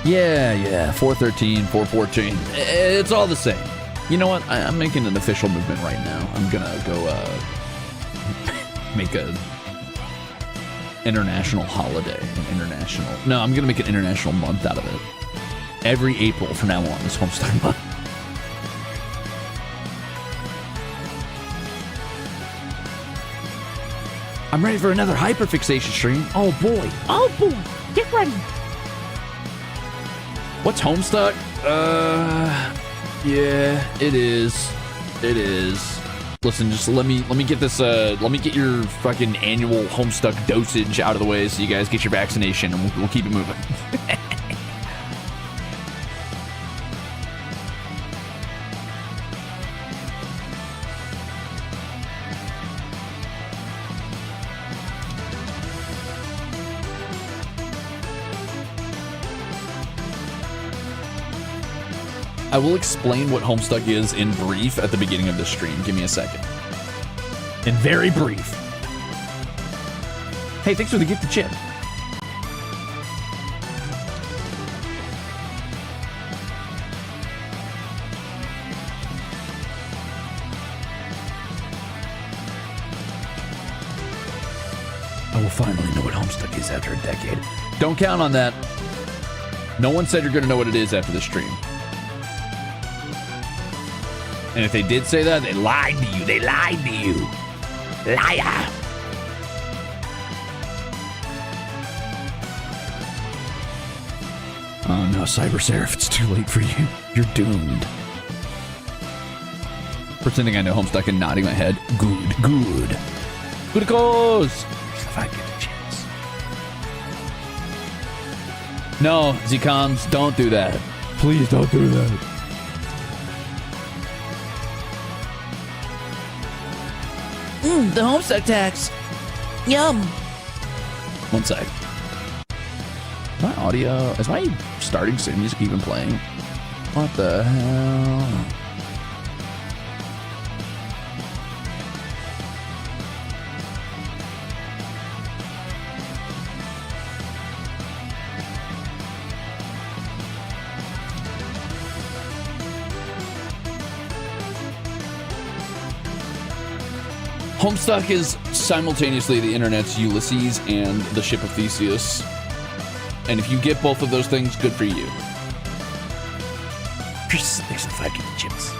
Yeah, 413, 414. It's all the same. You know what? I'm making an official movement right now. I'm gonna go make a international holiday. No, I'm gonna make an international month out of it. Every April from now on is Homestuck month. I'm ready for another hyperfixation stream. Oh boy, Get ready. what's Homestuck? Yeah, it is. Listen, just let me get this. Let me get your fucking annual Homestuck dosage out of the way, so you guys get your vaccination, and we'll keep it moving. I will explain what Homestuck is in brief at the beginning of the stream. Give me a second. In very brief. Hey, thanks for the gifted chip. I will finally know what Homestuck is after a decade. Don't count on that. No one said you're going to know what it is after the stream. And if they did say that, they lied to you. Liar. Oh no, Cyber Seraph, it's too late for you. You're doomed. Pretending I know Homestuck and nodding my head. Good. Good cause. If I get the chance. No, Zcoms, don't do that. Please don't do that. The Homestuck tax. Yum. One sec. My audio, is my starting stream music even playing? What the hell? Homestuck is simultaneously the internet's Ulysses and the ship of Theseus. And if you get both of those things, good for you. There's the fucking chips.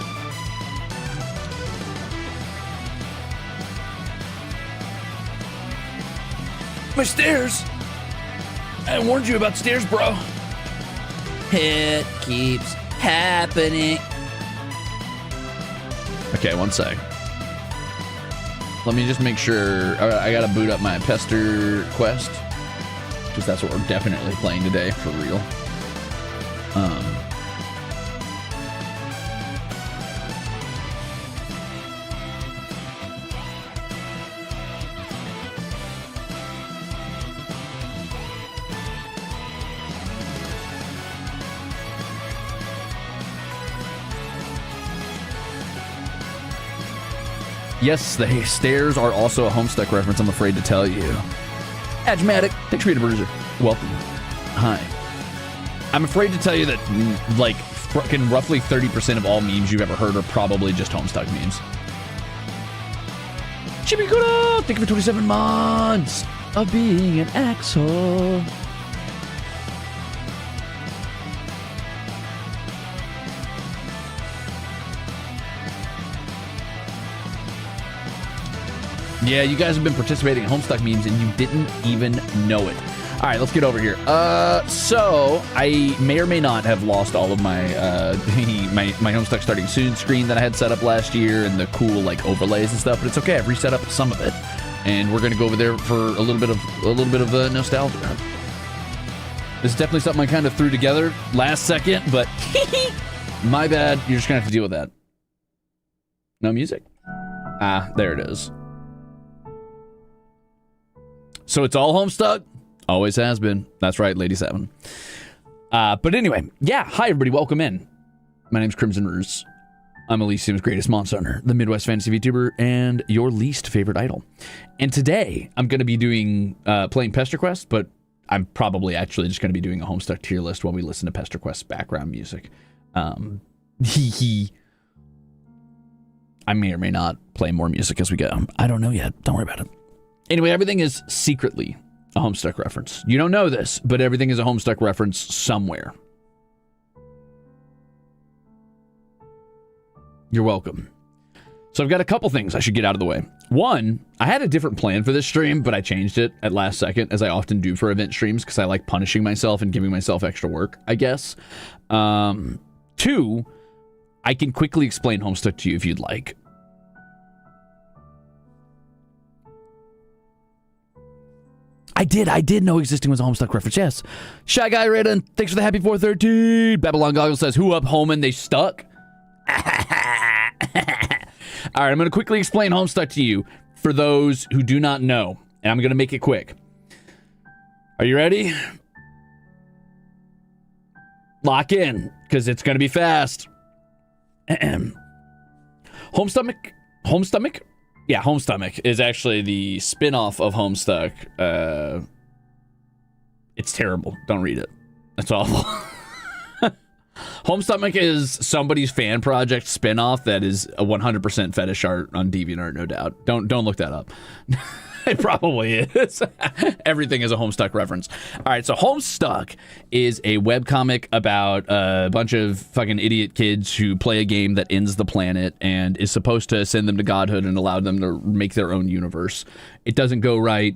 My stairs! I warned you about stairs, bro. It keeps happening. Okay, one sec. Let me just make sure. I gotta boot up my Pester quest, because that's what we're definitely playing today, for real. Yes, the stairs are also a Homestuck reference, I'm afraid to tell you. Adjmatic, thanks for being a bruiser. Welcome. Hi. I'm afraid to tell you that, like, fucking roughly 30% of all memes you've ever heard are probably just Homestuck memes. Chibikudo, thank you for 27 months of being an asshole. Yeah, you guys have been participating in Homestuck memes and you didn't even know it. All right, let's get over here. So I may or may not have lost all of my my Homestuck starting soon screen that I had set up last year and the cool like overlays and stuff, but it's okay. I've reset up some of it, and we're gonna go over there for a little bit of nostalgia. This is definitely something I kind of threw together last second, but my bad. You're just gonna have to deal with that. No music. Ah, there it is. So it's all Homestuck? Always has been. That's right, Lady 7. But anyway, yeah, hi everybody, welcome in. My name's Crimzon Rulez. I'm Elysium's greatest monster hunter, the Midwest fantasy VTuber, and your least favorite idol. And today, I'm going to be doing, playing Pester Quest, but I'm probably actually just going to be doing a Homestuck tier list while we listen to Pester Quest's background music. I may or may not play more music as we go. I don't know yet. Don't worry about it. Anyway, everything is secretly a Homestuck reference. You don't know this, but everything is a Homestuck reference somewhere. You're welcome. So I've got a couple things I should get out of the way. One, I had a different plan for this stream, but I changed it at last second, as I often do for event streams, because I like punishing myself and giving myself extra work, I guess. Two, I can quickly explain Homestuck to you if you'd like. I did know existing was a Homestuck reference, yes. Shy Guy Eridan, thanks for the happy 413. Babylon Goggle says, who up home and they stuck? All right, I'm going to quickly explain Homestuck to you for those who do not know, and I'm going to make it quick. Are you ready? Lock in, because it's going to be fast. Homestomach? Yeah, Homestomach is actually the spin-off of Homestuck. It's terrible. Don't read it. That's awful. Homestomach is somebody's fan project spin-off that is a 100% fetish art on DeviantArt, no doubt. Don't look that up. It probably is. Everything is a Homestuck reference. All right, so Homestuck is a webcomic about a bunch of fucking idiot kids who play a game that ends the planet and is supposed to send them to godhood and allow them to make their own universe. It doesn't go right.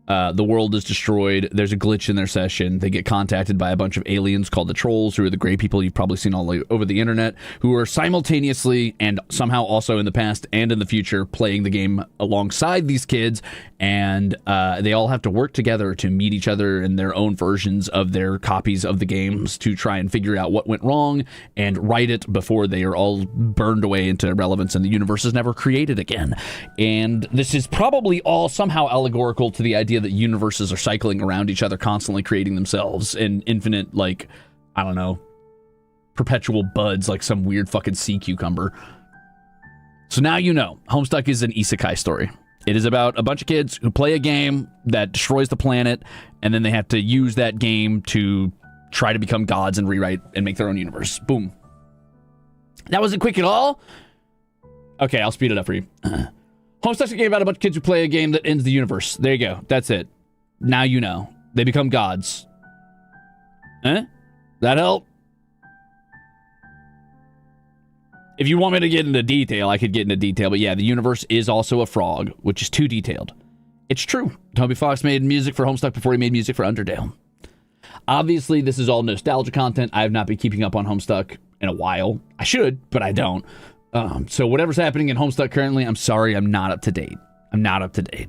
The world is destroyed. There's a glitch in their session. They get contacted by a bunch of aliens called the Trolls, who are the gray people you've probably seen all over the internet, who are simultaneously and somehow also in the past and in the future playing the game alongside these kids. And they all have to work together to meet each other in their own versions of their copies of the games to try and figure out what went wrong and right it before they are all burned away into irrelevance and the universe is never created again. And this is probably all somehow allegorical to the idea that universes are cycling around each other, constantly creating themselves in infinite, like, I don't know, perpetual buds, like some weird fucking sea cucumber. So now you know, Homestuck is an isekai story. It is about a bunch of kids who play a game that destroys the planet, and then they have to use that game to try to become gods and rewrite and make their own universe. Boom. That wasn't quick at all? Okay, I'll speed it up for you. Homestuck's a game about a bunch of kids who play a game that ends the universe. There you go. That's it. Now you know. They become gods. That help? If you want me to get into detail, I could get into detail. But yeah, the universe is also a frog, which is too detailed. It's true. Toby Fox made music for Homestuck before he made music for Undertale. Obviously, this is all nostalgia content. I have not been keeping up on Homestuck in a while. I should, but I don't. So whatever's happening in Homestuck currently, I'm sorry, I'm not up to date. I'm not up to date.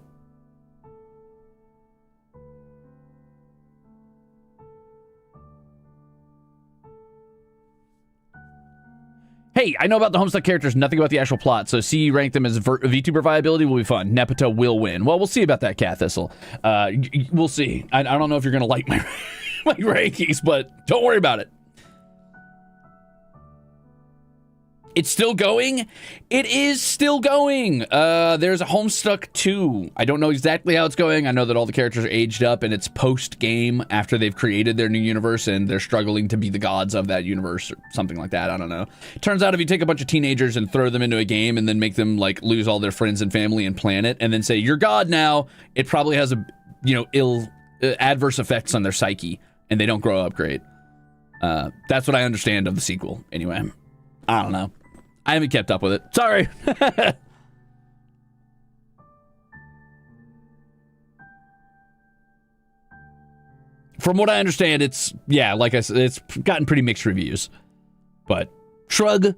Hey, I know about the Homestuck characters, nothing about the actual plot, so see rank them as VTuber viability will be fun. Nepeta will win. Well, we'll see about that, Cat Thistle. We'll see. I don't know if you're going to like my, my rankings, but don't worry about it. It's still going? It is still going. There's a Homestuck 2. I don't know exactly how it's going. I know that all the characters are aged up and it's post-game after they've created their new universe and they're struggling to be the gods of that universe or something like that. I don't know. It turns out if you take a bunch of teenagers and throw them into a game and then make them like lose all their friends and family and planet and then say, you're God now, it probably has a, adverse effects on their psyche and they don't grow up great. That's what I understand of the sequel. Anyway, I don't know. I haven't kept up with it. Sorry. From what I understand, it's, yeah, like I said, it's gotten pretty mixed reviews. But, shrug.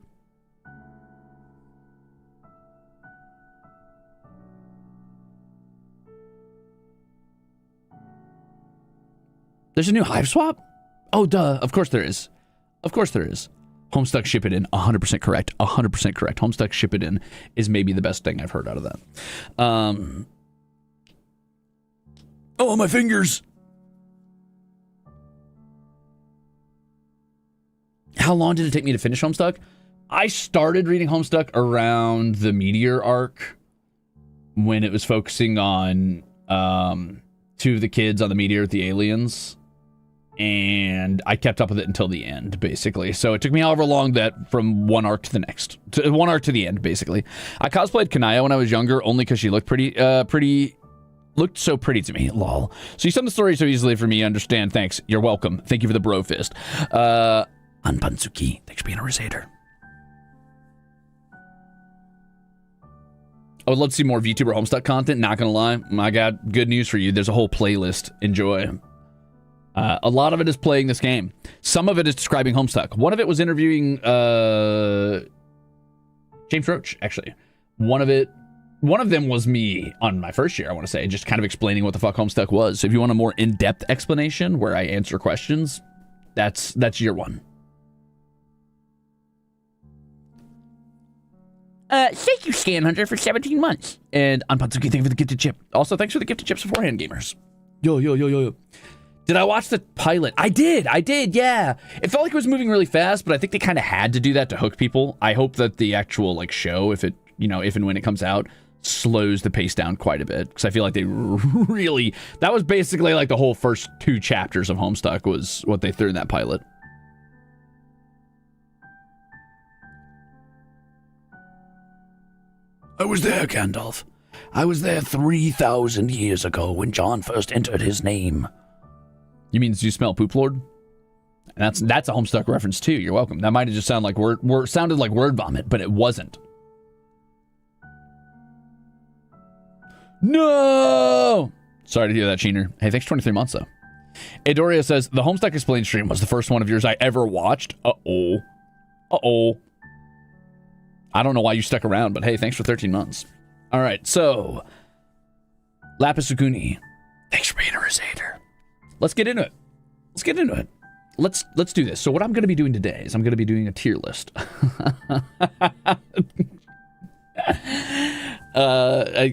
There's a new Hive swap? Oh, duh. Of course there is. Of course there is. Homestuck ship it in, 100% correct, 100% correct. Homestuck ship it in is maybe the best thing I've heard out of that. Oh, my fingers. How long did it take me to finish Homestuck? I started reading Homestuck around the Meteor arc when it was focusing on two of the kids on the meteor with the aliens. And I kept up with it until the end, basically. So it took me however long that from one arc to the next, one arc to the end, basically. I cosplayed Kanaya when I was younger, only because she looked looked so pretty to me. Lol. So you send the story so easily for me to understand. Thanks. You're welcome. Thank you for the bro fist. Anpansuki, thanks for being a Ruzader. I would love to see more VTuber Homestuck content. Not gonna lie, I got good news for you. There's a whole playlist. Enjoy. A lot of it is playing this game. Some of it is describing Homestuck. One of it was interviewing James Roach, actually. One of them was me on my first year, I want to say, just kind of explaining what the fuck Homestuck was. So if you want a more in-depth explanation where I answer questions, that's year one. Thank you, Scan Hunter, for 17 months. And Anpatsuki, thank you for the gifted chip. Also, thanks for the gifted chips beforehand, gamers. Yo. Did I watch the pilot? I did, yeah. It felt like it was moving really fast, but I think they kind of had to do that to hook people. I hope that the actual, like, show, if and when it comes out, slows the pace down quite a bit. Because I feel like they really... That was basically, like, the whole first 2 chapters of Homestuck was what they threw in that pilot. I was there, Gandalf. I was there 3,000 years ago when John first entered his name. You mean, do you smell poop, Lord? And that's a Homestuck reference too. You're welcome. That might have just sounded like word vomit, but it wasn't. No! Sorry to hear that, Sheener. Hey, thanks for 23 months, though. Edoria says, the Homestuck Explained stream was the first one of yours I ever watched. Uh-oh. I don't know why you stuck around, but hey, thanks for 13 months. All right, so... Lapis Sukuni, thanks for being a Ruzader. Let's get into it. Let's do this. So what I'm going to be doing today is I'm going to be doing a tier list.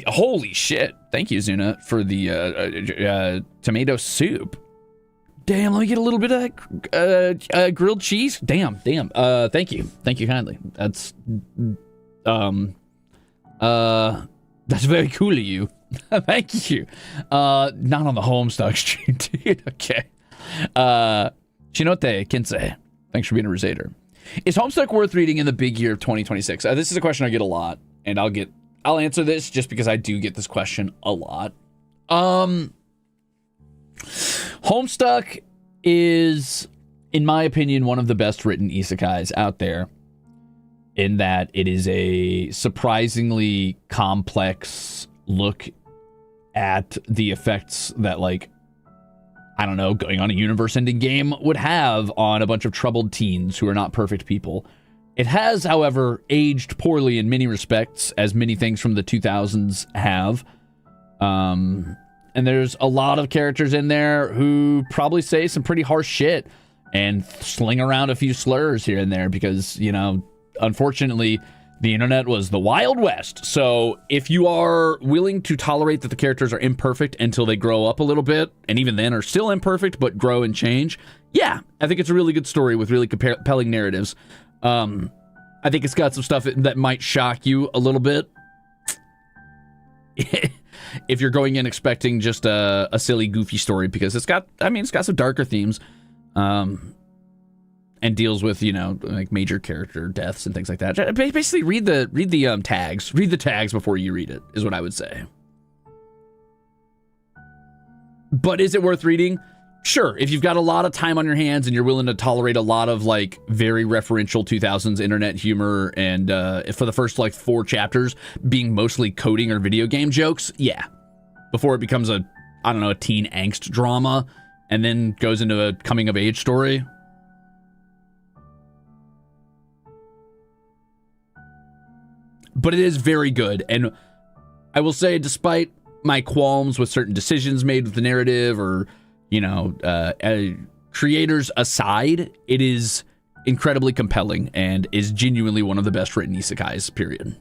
Holy shit. Thank you, Zuna, for the tomato soup. Damn, let me get a little bit of grilled cheese. Damn. Thank you kindly. That's very cool of you. Thank you. Not on the Homestuck stream, dude. Okay. Chinote Kinsei, thanks for being a Ruzader. Is Homestuck worth reading in the big year of 2026? This is a question I get a lot, and I'll answer this just because I do get this question a lot. Homestuck is, in my opinion, one of the best written isekais out there, in that it is a surprisingly complex look at the effects that, like, I don't know, going on a universe-ending game would have on a bunch of troubled teens who are not perfect people. It has, however, aged poorly in many respects, as many things from the 2000s have. And there's a lot of characters in there who probably say some pretty harsh shit and sling around a few slurs here and there because, you know, unfortunately, the internet was the Wild West. So if you are willing to tolerate that the characters are imperfect until they grow up a little bit, and even then are still imperfect but grow and change, yeah, I think it's a really good story with really compelling narratives. I think it's got some stuff that might shock you a little bit. If you're going in expecting just a silly, goofy story, because it's got some darker themes. And deals with, you know, like major character deaths and things like that. Basically, read the tags. Read the tags before you read it, is what I would say. But is it worth reading? Sure, if you've got a lot of time on your hands and you're willing to tolerate a lot of, like, very referential 2000s internet humor and for the first, like, 4 chapters being mostly coding or video game jokes, yeah. Before it becomes a teen angst drama and then goes into a coming-of-age story. But it is very good, and I will say, despite my qualms with certain decisions made with the narrative or, you know, creators aside, it is incredibly compelling and is genuinely one of the best written isekais, period.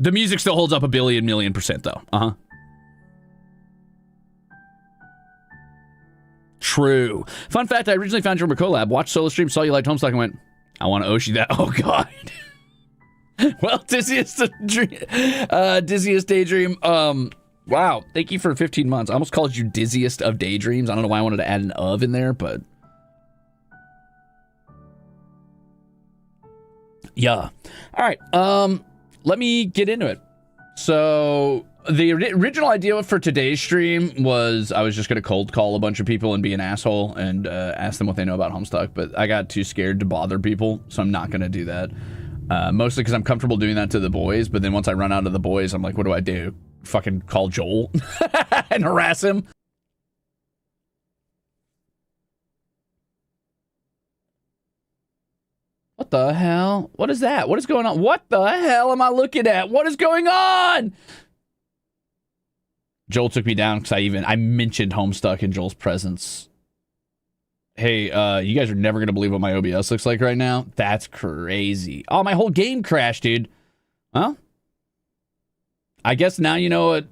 The music still holds up a million percent, though. Uh-huh. True. Fun fact, I originally found you from a collab, watched solo stream, saw you liked Homestuck, and went, I want to Oshi that. Oh, God. Well, dizziest daydream. Wow. Thank you for 15 months. I almost called you dizziest of daydreams. I don't know why I wanted to add an of in there, but yeah. All right. Let me get into it. So the original idea for today's stream was I was just going to cold call a bunch of people and be an asshole and ask them what they know about Homestuck, but I got too scared to bother people, so I'm not going to do that. Mostly because I'm comfortable doing that to the boys, but then once I run out of the boys, I'm like, what do I do? Fucking call Joel and harass him? What the hell? What is that? What is going on? What the hell am I looking at? What is going on? Joel took me down because I mentioned Homestuck in Joel's presence. Hey, you guys are never going to believe what my OBS looks like right now. That's crazy. Oh, my whole game crashed, dude. Well, I guess now you know what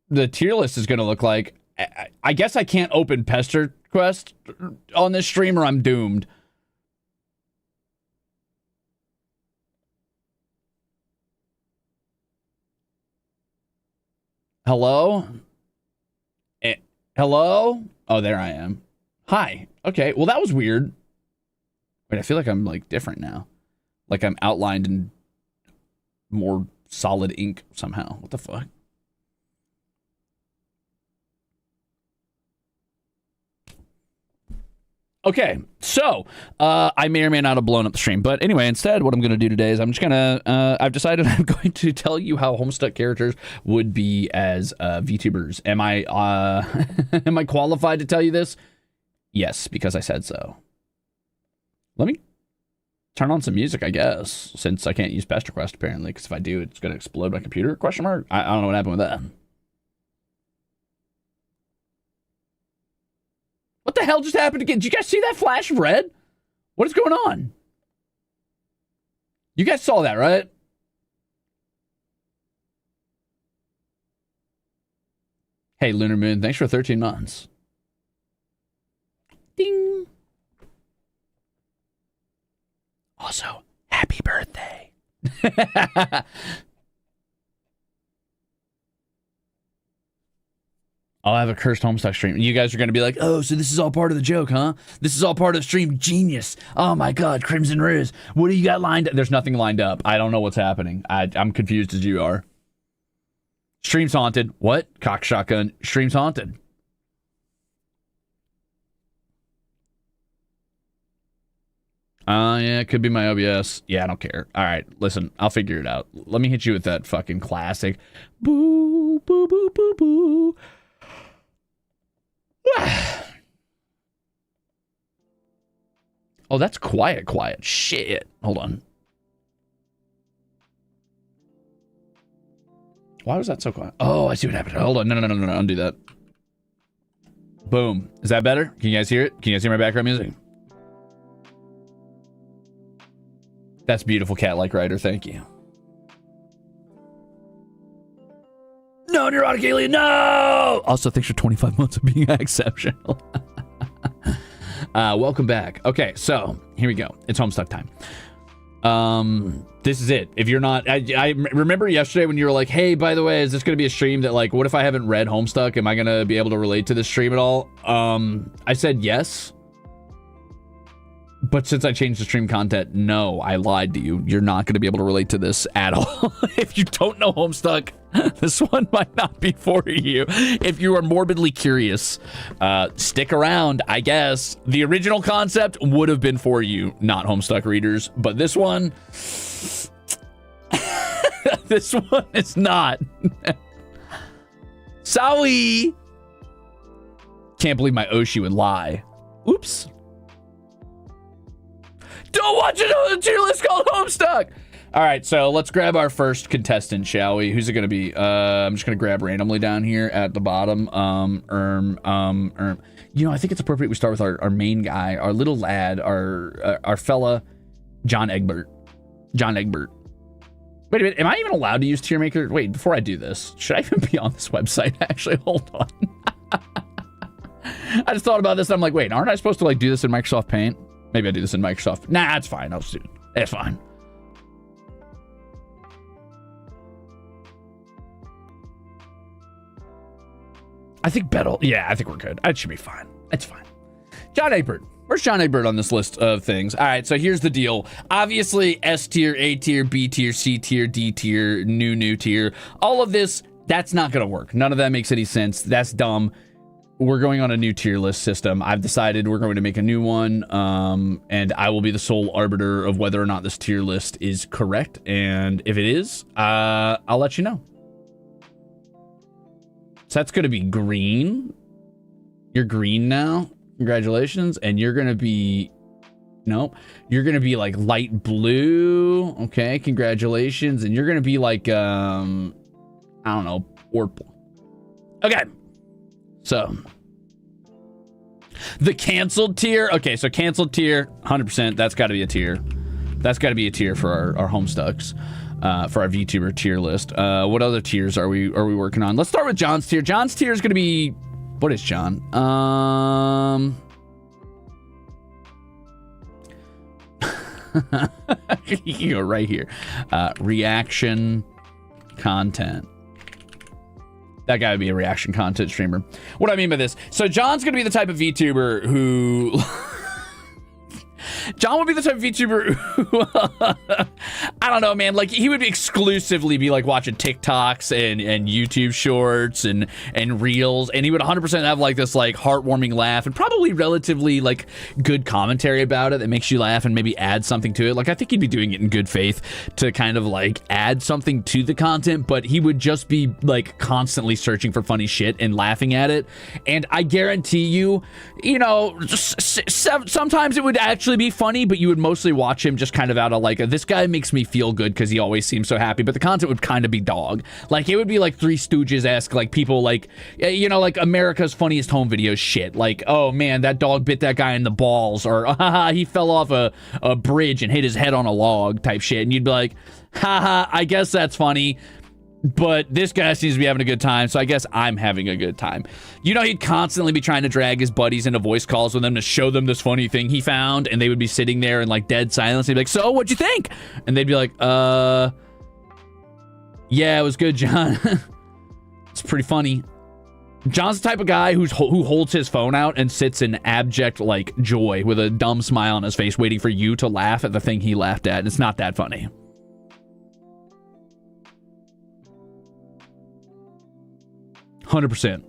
the tier list is going to look like. I guess I can't open Pester Quest on this stream or I'm doomed. Hello? Hello? Oh, there I am. Hi. Okay, well, that was weird. Wait, I feel like I'm, like, different now. Like I'm outlined in more solid ink somehow. What the fuck? Okay, so I may or may not have blown up the stream, but anyway, instead, what I'm going to do today is I'm just going to, I've decided I'm going to tell you how Homestuck characters would be as VTubers. Am I, am I qualified to tell you this? Yes, because I said so. Let me turn on some music, I guess, since I can't use PesterQuest apparently, because if I do, it's going to explode my computer, question mark? I don't know what happened with that. What the hell just happened again? Did you guys see that flash of red? What is going on? You guys saw that, right? Hey, Lunar Moon, thanks for 13 months. Ding. Also, happy birthday. I'll have a cursed Homestuck stream. You guys are going to be like, oh, so this is all part of the joke, huh? This is all part of the stream. Genius. Oh, my God. Crimzon Rulez. What do you got lined up? There's nothing lined up. I don't know what's happening. I'm confused as you are. Stream's haunted. What? Cock shotgun. Stream's haunted. Yeah, it could be my OBS. Yeah, I don't care. All right, listen, I'll figure it out. Let me hit you with that fucking classic. Boo, boo, boo, boo, boo. Oh, that's quiet. Shit. Hold on. Why was that so quiet? Oh, I see what happened. Hold on. No. Undo that. Boom. Is that better? Can you guys hear it? Can you guys hear my background music? That's beautiful, cat-like writer. Thank you. No, neurotic alien, no! Also, thanks for 25 months of being exceptional. Welcome back. Okay, so here we go. It's Homestuck time. This is it. If you're not, I remember yesterday when you were like, hey, by the way, is this going to be a stream that, like, what if I haven't read Homestuck? Am I going to be able to relate to this stream at all? I said yes. But since I changed the stream content, no, I lied to you. You're not going to be able to relate to this at all. If you don't know Homestuck, this one might not be for you. If you are morbidly curious, stick around, I guess. The original concept would have been for you, not Homestuck readers. But this one, this one is not. Sorry. Can't believe my Oshi would lie. Oops. Don't watch another tier list called Homestuck. All right, so let's grab our first contestant, shall we? Who's it gonna be? I'm just gonna grab randomly down here at the bottom. You know, I think it's appropriate we start with our main guy, our little lad, our fella, John Egbert. John Egbert. Wait a minute, am I even allowed to use tier maker? Wait, before I do this, should I even be on this website? Actually, hold on. I just thought about this. And I'm like, wait, aren't I supposed to like do this in Microsoft Paint? Maybe I do this in Microsoft. Nah, it's fine. I'll just do it. It's fine. I think Bettle. Yeah, I think we're good. It should be fine. It's fine. John Egbert. Where's John Egbert on this list of things? All right, so here's the deal. Obviously, S tier, A tier, B tier, C tier, D tier, new tier. All of this, that's not going to work. None of that makes any sense. That's dumb. We're going on a new tier list system. I've decided we're going to make a new one, and I will be the sole arbiter of whether or not this tier list is correct. And if it is, I'll let you know. So that's going to be green. You're green now. Congratulations. And you're going to be... Nope. You're going to be like light blue. Okay, congratulations. And you're going to be like, I don't know, purple. Okay. So, the canceled tier. Okay, so canceled tier, 100%. That's got to be a tier. That's got to be a tier for our Homestucks, for our VTuber tier list. What other tiers are we working on? Let's start with John's tier. John's tier is going to be, what is John? You can go right here. Reaction content. That guy would be a reaction content streamer. What do I mean by this? So John's going to be the type of VTuber who... John would be the type of VTuber who, I don't know, man. Like, he would exclusively be, like, watching TikToks and YouTube shorts and Reels. And he would 100% have, like, this, like, heartwarming laugh and probably relatively, like, good commentary about it that makes you laugh and maybe add something to it. Like, I think he'd be doing it in good faith to kind of, like, add something to the content. But he would just be, like, constantly searching for funny shit and laughing at it. And I guarantee you, you know, sometimes it would actually be funny, but you would mostly watch him just kind of out of like, this guy makes me feel good because he always seems so happy, but the content would kind of be dog. Like, it would be like Three Stooges-esque, like people like, you know, like America's Funniest Home Videos shit. Like, oh man, that dog bit that guy in the balls, or haha, he fell off a bridge and hit his head on a log type shit. And you'd be like, haha, I guess that's funny. But this guy seems to be having a good time, so I guess I'm having a good time. You know, he'd constantly be trying to drag his buddies into voice calls with them to show them this funny thing he found, and they would be sitting there in, like, dead silence. He'd be like, so, what'd you think? And they'd be like, yeah, it was good, John. It's pretty funny. John's the type of guy who holds his phone out and sits in abject, like, joy with a dumb smile on his face, waiting for you to laugh at the thing he laughed at, and it's not that funny. 100%.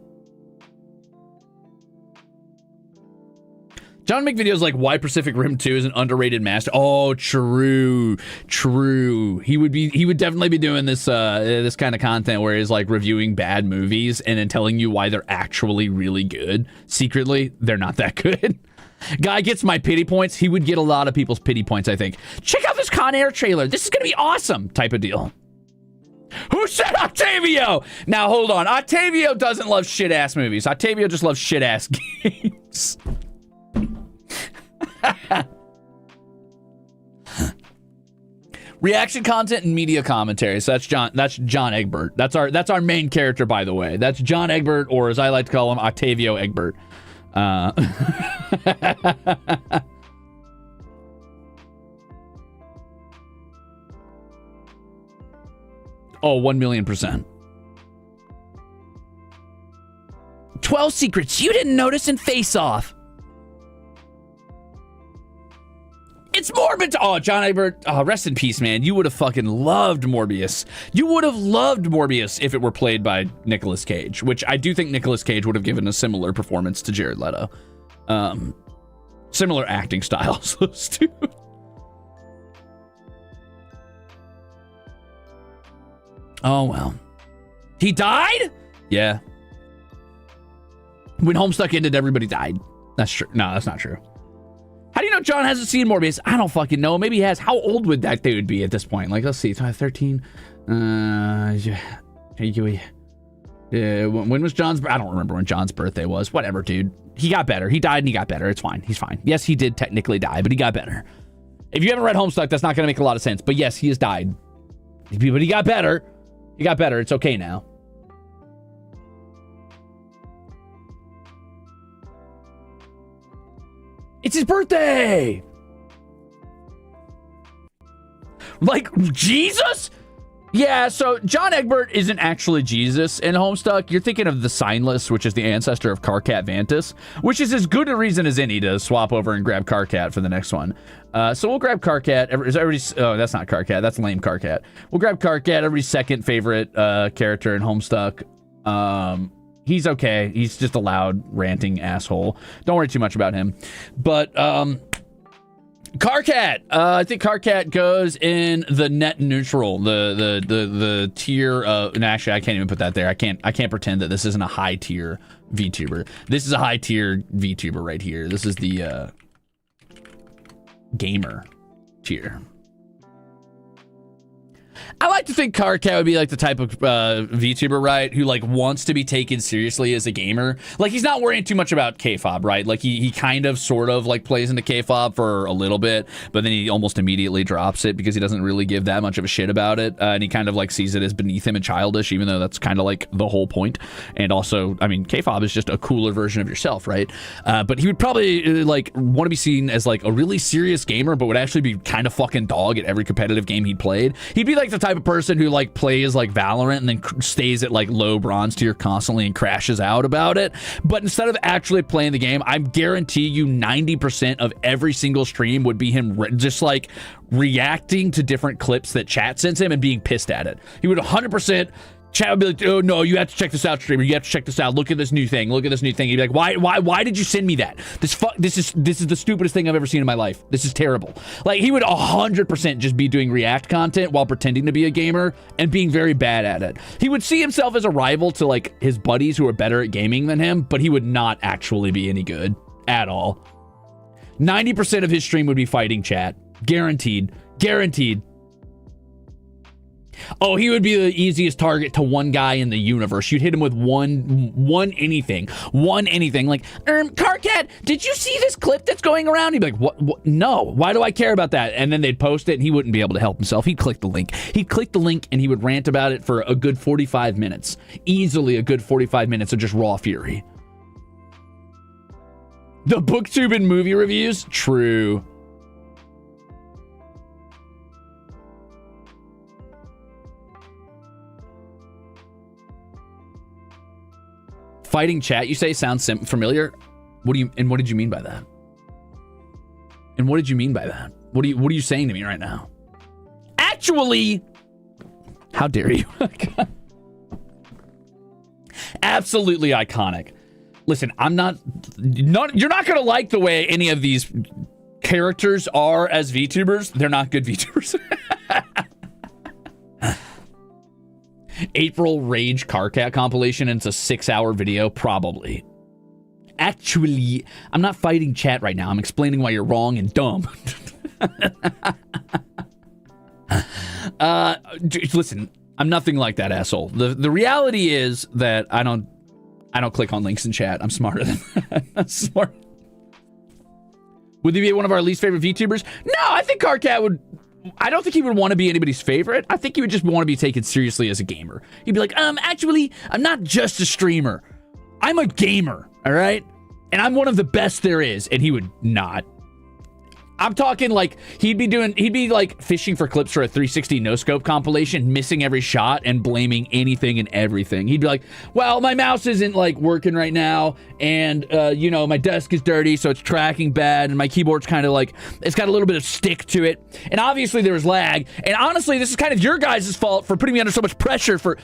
John make videos like why Pacific Rim 2 is an underrated master. Oh, true. He would definitely be doing this this kind of content where he's like reviewing bad movies and then telling you why they're actually really good. Secretly, they're not that good. Guy gets my pity points. He would get a lot of people's pity points, I think. Check out this Con Air trailer. This is going to be awesome type of deal. Who said Octavio? Now, hold on. Octavio doesn't love shit-ass movies. Octavio just loves shit-ass games. Reaction content and media commentary. So that's John Egbert. That's our main character, by the way. That's John Egbert, or as I like to call him, Octavio Egbert. Oh, 1,000,000%. 12 secrets you didn't notice in Face Off. It's Morbid. Oh, John Egbert. Oh, rest in peace, man. You would have fucking loved Morbius. You would have loved Morbius if it were played by Nicolas Cage, which I do think Nicolas Cage would have given a similar performance to Jared Leto. Similar acting styles, those two. Oh, well. He died? Yeah. When Homestuck ended, everybody died. That's true. No, that's not true. How do you know John hasn't seen Morbius? I don't fucking know. Maybe he has. How old would that dude be at this point? Like, let's see. 13. When was John's... I don't remember when John's birthday was. Whatever, dude. He got better. He died and he got better. It's fine. He's fine. Yes, he did technically die, but he got better. If you haven't read Homestuck, that's not going to make a lot of sense. But yes, he has died. But he got better. He got better. It's okay now. It's his birthday! Like, Jesus? Yeah, so John Egbert isn't actually Jesus in Homestuck. You're thinking of the Signless, which is the ancestor of Karkat Vantis, which is as good a reason as any to swap over and grab Karkat for the next one. So we'll grab Karkat. Oh, that's not Karkat. That's lame Karkat. We'll grab Karkat, everybody's second favorite character in Homestuck. He's okay. He's just a loud, ranting asshole. Don't worry too much about him. But Karkat, I think Karkat goes in the net neutral, the tier. And actually, I can't even put that there. I can't pretend that this isn't a high tier VTuber. This is a high tier VTuber right here. This is the gamer tier. I like to think Karkat would be like the type of VTuber, right, who like wants to be taken seriously as a gamer. Like he's not worrying too much about K-fob, right? Like he kind of sort of like plays into K-fob for a little bit, but then he almost immediately drops it because he doesn't really give that much of a shit about it. And he kind of like sees it as beneath him and childish, even though that's kind of like the whole point. And also, I mean, K-fob is just a cooler version of yourself, right? But he would probably like want to be seen as like a really serious gamer, but would actually be kind of fucking dog at every competitive game he played. He'd be like the type of person who like plays like Valorant and then stays at like low bronze tier constantly and crashes out about it. But instead of actually playing the game, I guarantee you 90% of every single stream would be him just like reacting to different clips that chat sends him and being pissed at it. He would 100%. Chat would be like, oh no, you have to check this out, streamer. You have to check this out. Look at this new thing. Look at this new thing. He'd be like, why did you send me that? This is the stupidest thing I've ever seen in my life. This is terrible. Like he would 100% just be doing react content while pretending to be a gamer and being very bad at it. He would see himself as a rival to like his buddies who are better at gaming than him, but he would not actually be any good at all. 90% of his stream would be fighting chat. Guaranteed. Guaranteed. Oh, he would be the easiest target to one guy in the universe. You'd hit him with one anything. Like, Karkat, did you see this clip that's going around? He'd be like, what? No, why do I care about that? And then they'd post it and he wouldn't be able to help himself. He'd click the link. And he would rant about it for a good 45 minutes. Easily a good 45 minutes of just raw fury. The booktube and movie reviews? True. Fighting chat, you say, sounds familiar. What did you mean by that? And what did you mean by that? What are you saying to me right now? Actually, how dare you? Absolutely iconic. Listen, you're not gonna like the way any of these characters are as VTubers. They're not good VTubers. April Rage Karkat compilation, and it's a 6-hour video, probably. Actually, I'm not fighting chat right now. I'm explaining why you're wrong and dumb. Listen, I'm nothing like that, asshole. The reality is that I don't click on links in chat. I'm smarter than that. I'm smart. Would he be one of our least favorite VTubers? No, I think Karkat would. I don't think he would want to be anybody's favorite. I think he would just want to be taken seriously as a gamer. He'd be like, actually, I'm not just a streamer. I'm a gamer, all right? And I'm one of the best there is. And he would not. I'm talking like he'd be like fishing for clips for a 360 no-scope compilation, missing every shot and blaming anything and everything. He'd be like, well, my mouse isn't like working right now, and my desk is dirty, so it's tracking bad, and my keyboard's kind of like, it's got a little bit of stick to it, and obviously there was lag, and honestly, this is kind of your guys' fault for putting me under so much pressure for...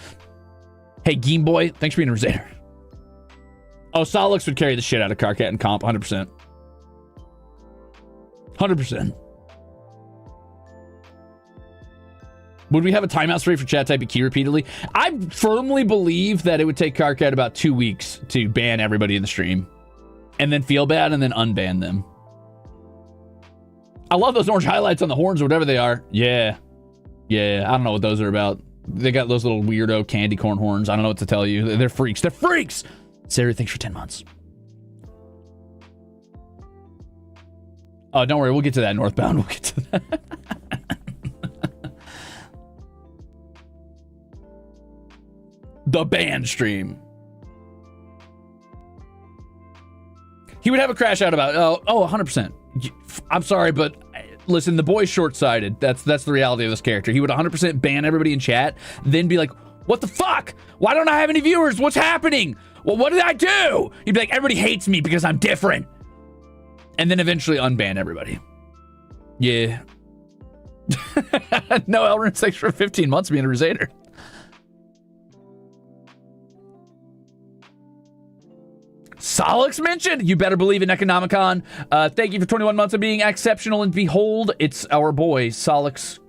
Hey, Game Boy, thanks for being a Ruze. Oh, Sollux would carry the shit out of Karkat and comp, 100%. 100%. Would we have a timeout straight for chat typing key repeatedly? I firmly believe that it would take Karkat about 2 weeks to ban everybody in the stream. And then feel bad and then unban them. I love those orange highlights on the horns or whatever they are. Yeah. Yeah, I don't know what those are about. They got those little weirdo candy corn horns. I don't know what to tell you. They're freaks. They're freaks! Sarah, thanks for 10 months. Oh, don't worry. We'll get to that northbound. We'll get to that. The band stream. He would have a crash out about, 100%. I'm sorry, but listen, the boy's short-sighted. That's the reality of this character. He would 100% ban everybody in chat, then be like, what the fuck? Why don't I have any viewers? What's happening? Well, what did I do? He'd be like, everybody hates me because I'm different. And then eventually unban everybody. Yeah. No, Elrin, thanks for 15 months being a Ruzader. Sollux mentioned. You better believe in Economicon. Thank you for 21 months of being exceptional. And behold, it's our boy, Sollux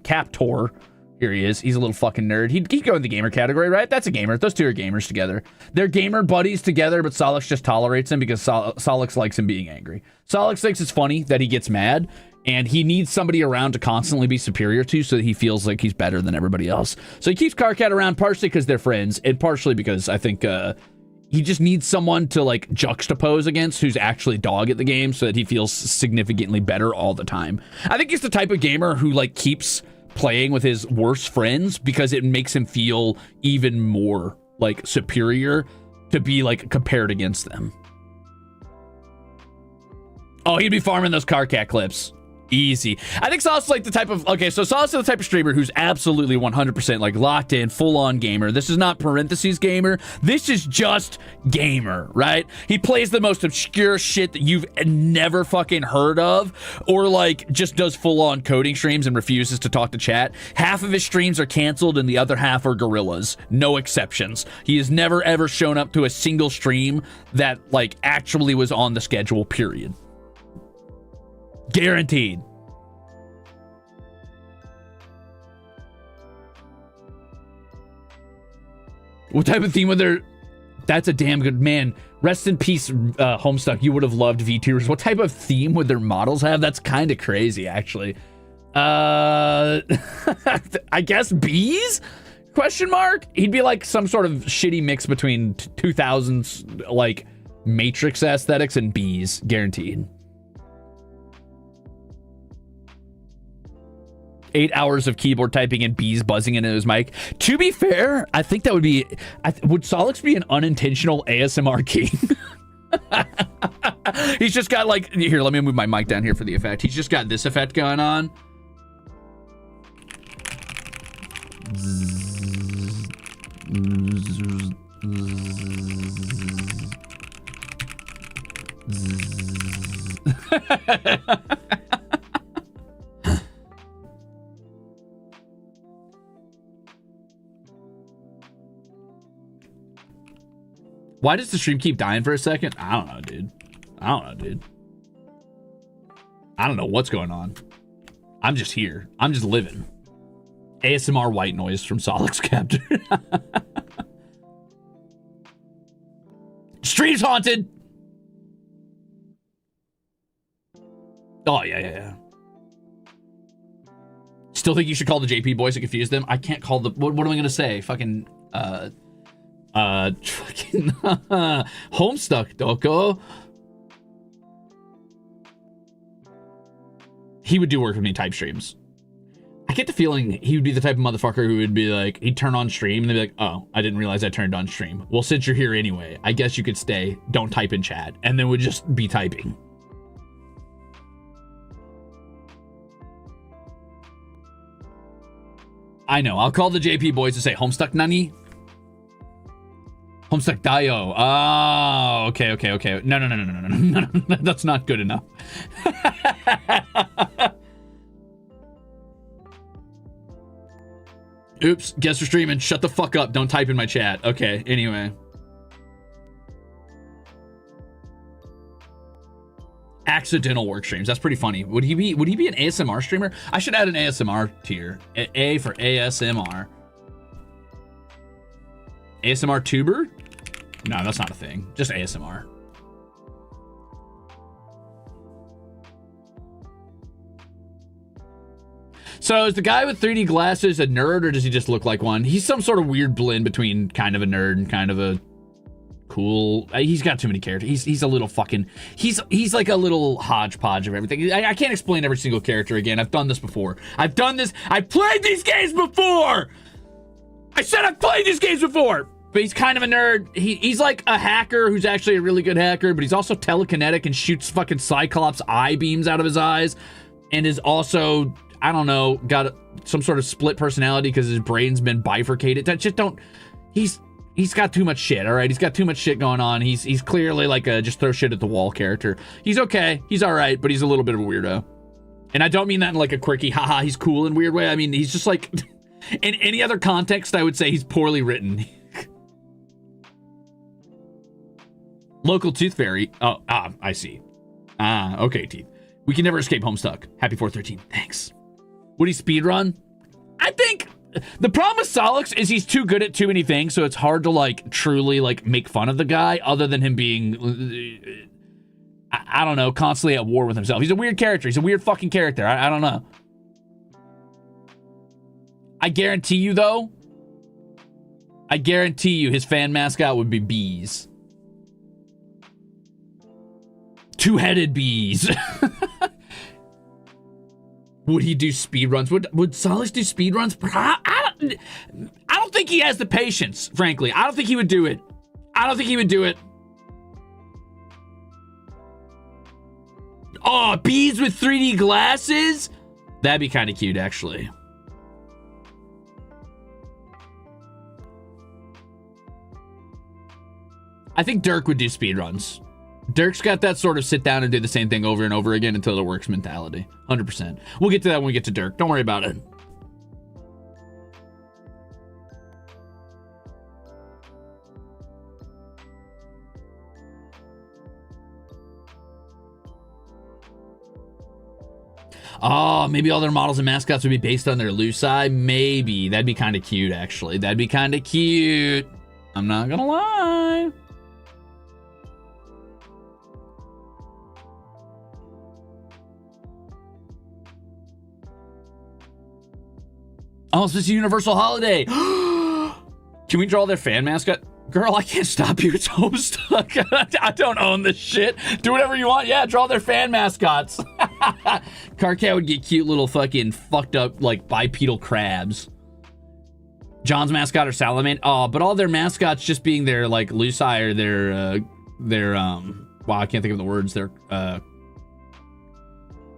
Captor. Here he is. He's a little fucking nerd. He'd go in the gamer category, right? That's a gamer. Those two are gamers together. They're gamer buddies together, but Sollux just tolerates him because Sollux likes him being angry. Sollux thinks it's funny that he gets mad, and he needs somebody around to constantly be superior to so that he feels like he's better than everybody else. So he keeps Karkat around partially because they're friends, and partially because I think he just needs someone to like juxtapose against who's actually dog at the game so that he feels significantly better all the time. I think he's the type of gamer who like keeps playing with his worst friends because it makes him feel even more like superior to be like compared against them. Oh, he'd be farming those Karkat clips. Easy. I think Sollux is like the type of, okay, so Sollux is the type of streamer who's absolutely 100% like locked in, full-on gamer. This is not parentheses gamer. This is just gamer, right? He plays the most obscure shit that you've never fucking heard of, or like just does full-on coding streams and refuses to talk to chat. Half of his streams are canceled and the other half are gorillas. No exceptions. He has never ever shown up to a single stream that like actually was on the schedule, period. Guaranteed. What type of theme would there? That's a damn good man. Rest in peace, Homestuck. You would have loved VTubers. What type of theme would their models have? That's kind of crazy, actually. I guess bees? Question mark? He'd be like some sort of shitty mix between 2000s like Matrix aesthetics and bees, guaranteed. 8 hours of keyboard typing and bees buzzing into his mic. To be fair, I think that would be... would Sollux be an unintentional ASMR king? He's just got like... Here, let me move my mic down here for the effect. He's just got this effect going on. Why does the stream keep dying for a second? I don't know, dude. I don't know what's going on. I'm just here. I'm just living. ASMR white noise from Sollux Captor. Stream's haunted. Oh, yeah. Still think you should call the JP boys to confuse them? I can't call the... What am I going to say? Fucking... fucking Homestuck, Doko. He would do work with me type streams. I get the feeling he would be the type of motherfucker who would be like, he'd turn on stream and they'd be like, oh, I didn't realize I turned on stream. Well, since you're here anyway, I guess you could stay. Don't type in chat. And then would just be typing. I know. I'll call the JP boys to say, Homestuck Nani? Homestuck Dio. Oh, okay. No. That's not good enough. Oops, guess you're streaming. Shut the fuck up. Don't type in my chat. Okay, anyway. Accidental work streams. That's pretty funny. Would he be an ASMR streamer? I should add an ASMR tier. A for ASMR. ASMR tuber? No, that's not a thing. Just ASMR. So is the guy with 3D glasses a nerd, or does he just look like one? He's some sort of weird blend between kind of a nerd and kind of a cool... He's got too many characters. He's a little fucking... He's like a little hodgepodge of everything. I can't explain every single character again. I've done this before. I've played these games before! I said I've played these games before! But he's kind of a nerd. He's like a hacker who's actually a really good hacker, but he's also telekinetic and shoots fucking Cyclops eye beams out of his eyes, and is also, I don't know, got some sort of split personality because his brain's been bifurcated. That just don't. He's got too much shit. All right, he's got too much shit going on. He's clearly like a just throw shit at the wall character. He's okay. He's all right, but he's a little bit of a weirdo. And I don't mean that in like a quirky, haha, he's cool in weird way. I mean he's just like, in any other context, I would say he's poorly written. Local Tooth Fairy. Oh, I see. Okay, Teeth. We can never escape Homestuck. Happy 413. Thanks. Would he speedrun? I think the problem with Sollux is he's too good at too many things, so it's hard to like truly like make fun of the guy other than him being, I don't know, constantly at war with himself. He's a weird character. He's a weird fucking character. I don't know. I guarantee you, though, his fan mascot would be bees. Two-headed bees. Would he do speedruns? Would Sollux do speedruns? I don't think he has the patience, frankly. I don't think he would do it. Oh, bees with 3D glasses? That'd be kind of cute, actually. I think Dirk would do speedruns. Dirk's got that sort of sit down and do the same thing over and over again until it works mentality. 100%. We'll get to that when we get to Dirk. Don't worry about it. Oh, maybe all their models and mascots would be based on their Luci. Maybe. That'd be kind of cute, actually. That'd be kind of cute. I'm not gonna lie. Oh, it's just a universal holiday. Can we draw their fan mascot? Girl, I can't stop you. It's Homestuck. I don't own this shit. Do whatever you want. Yeah, draw their fan mascots. Karkat would get cute little fucking fucked up like bipedal crabs. John's mascot or Salamander. Oh, but all their mascots just being their like Luci or their wow, I can't think of the words. Their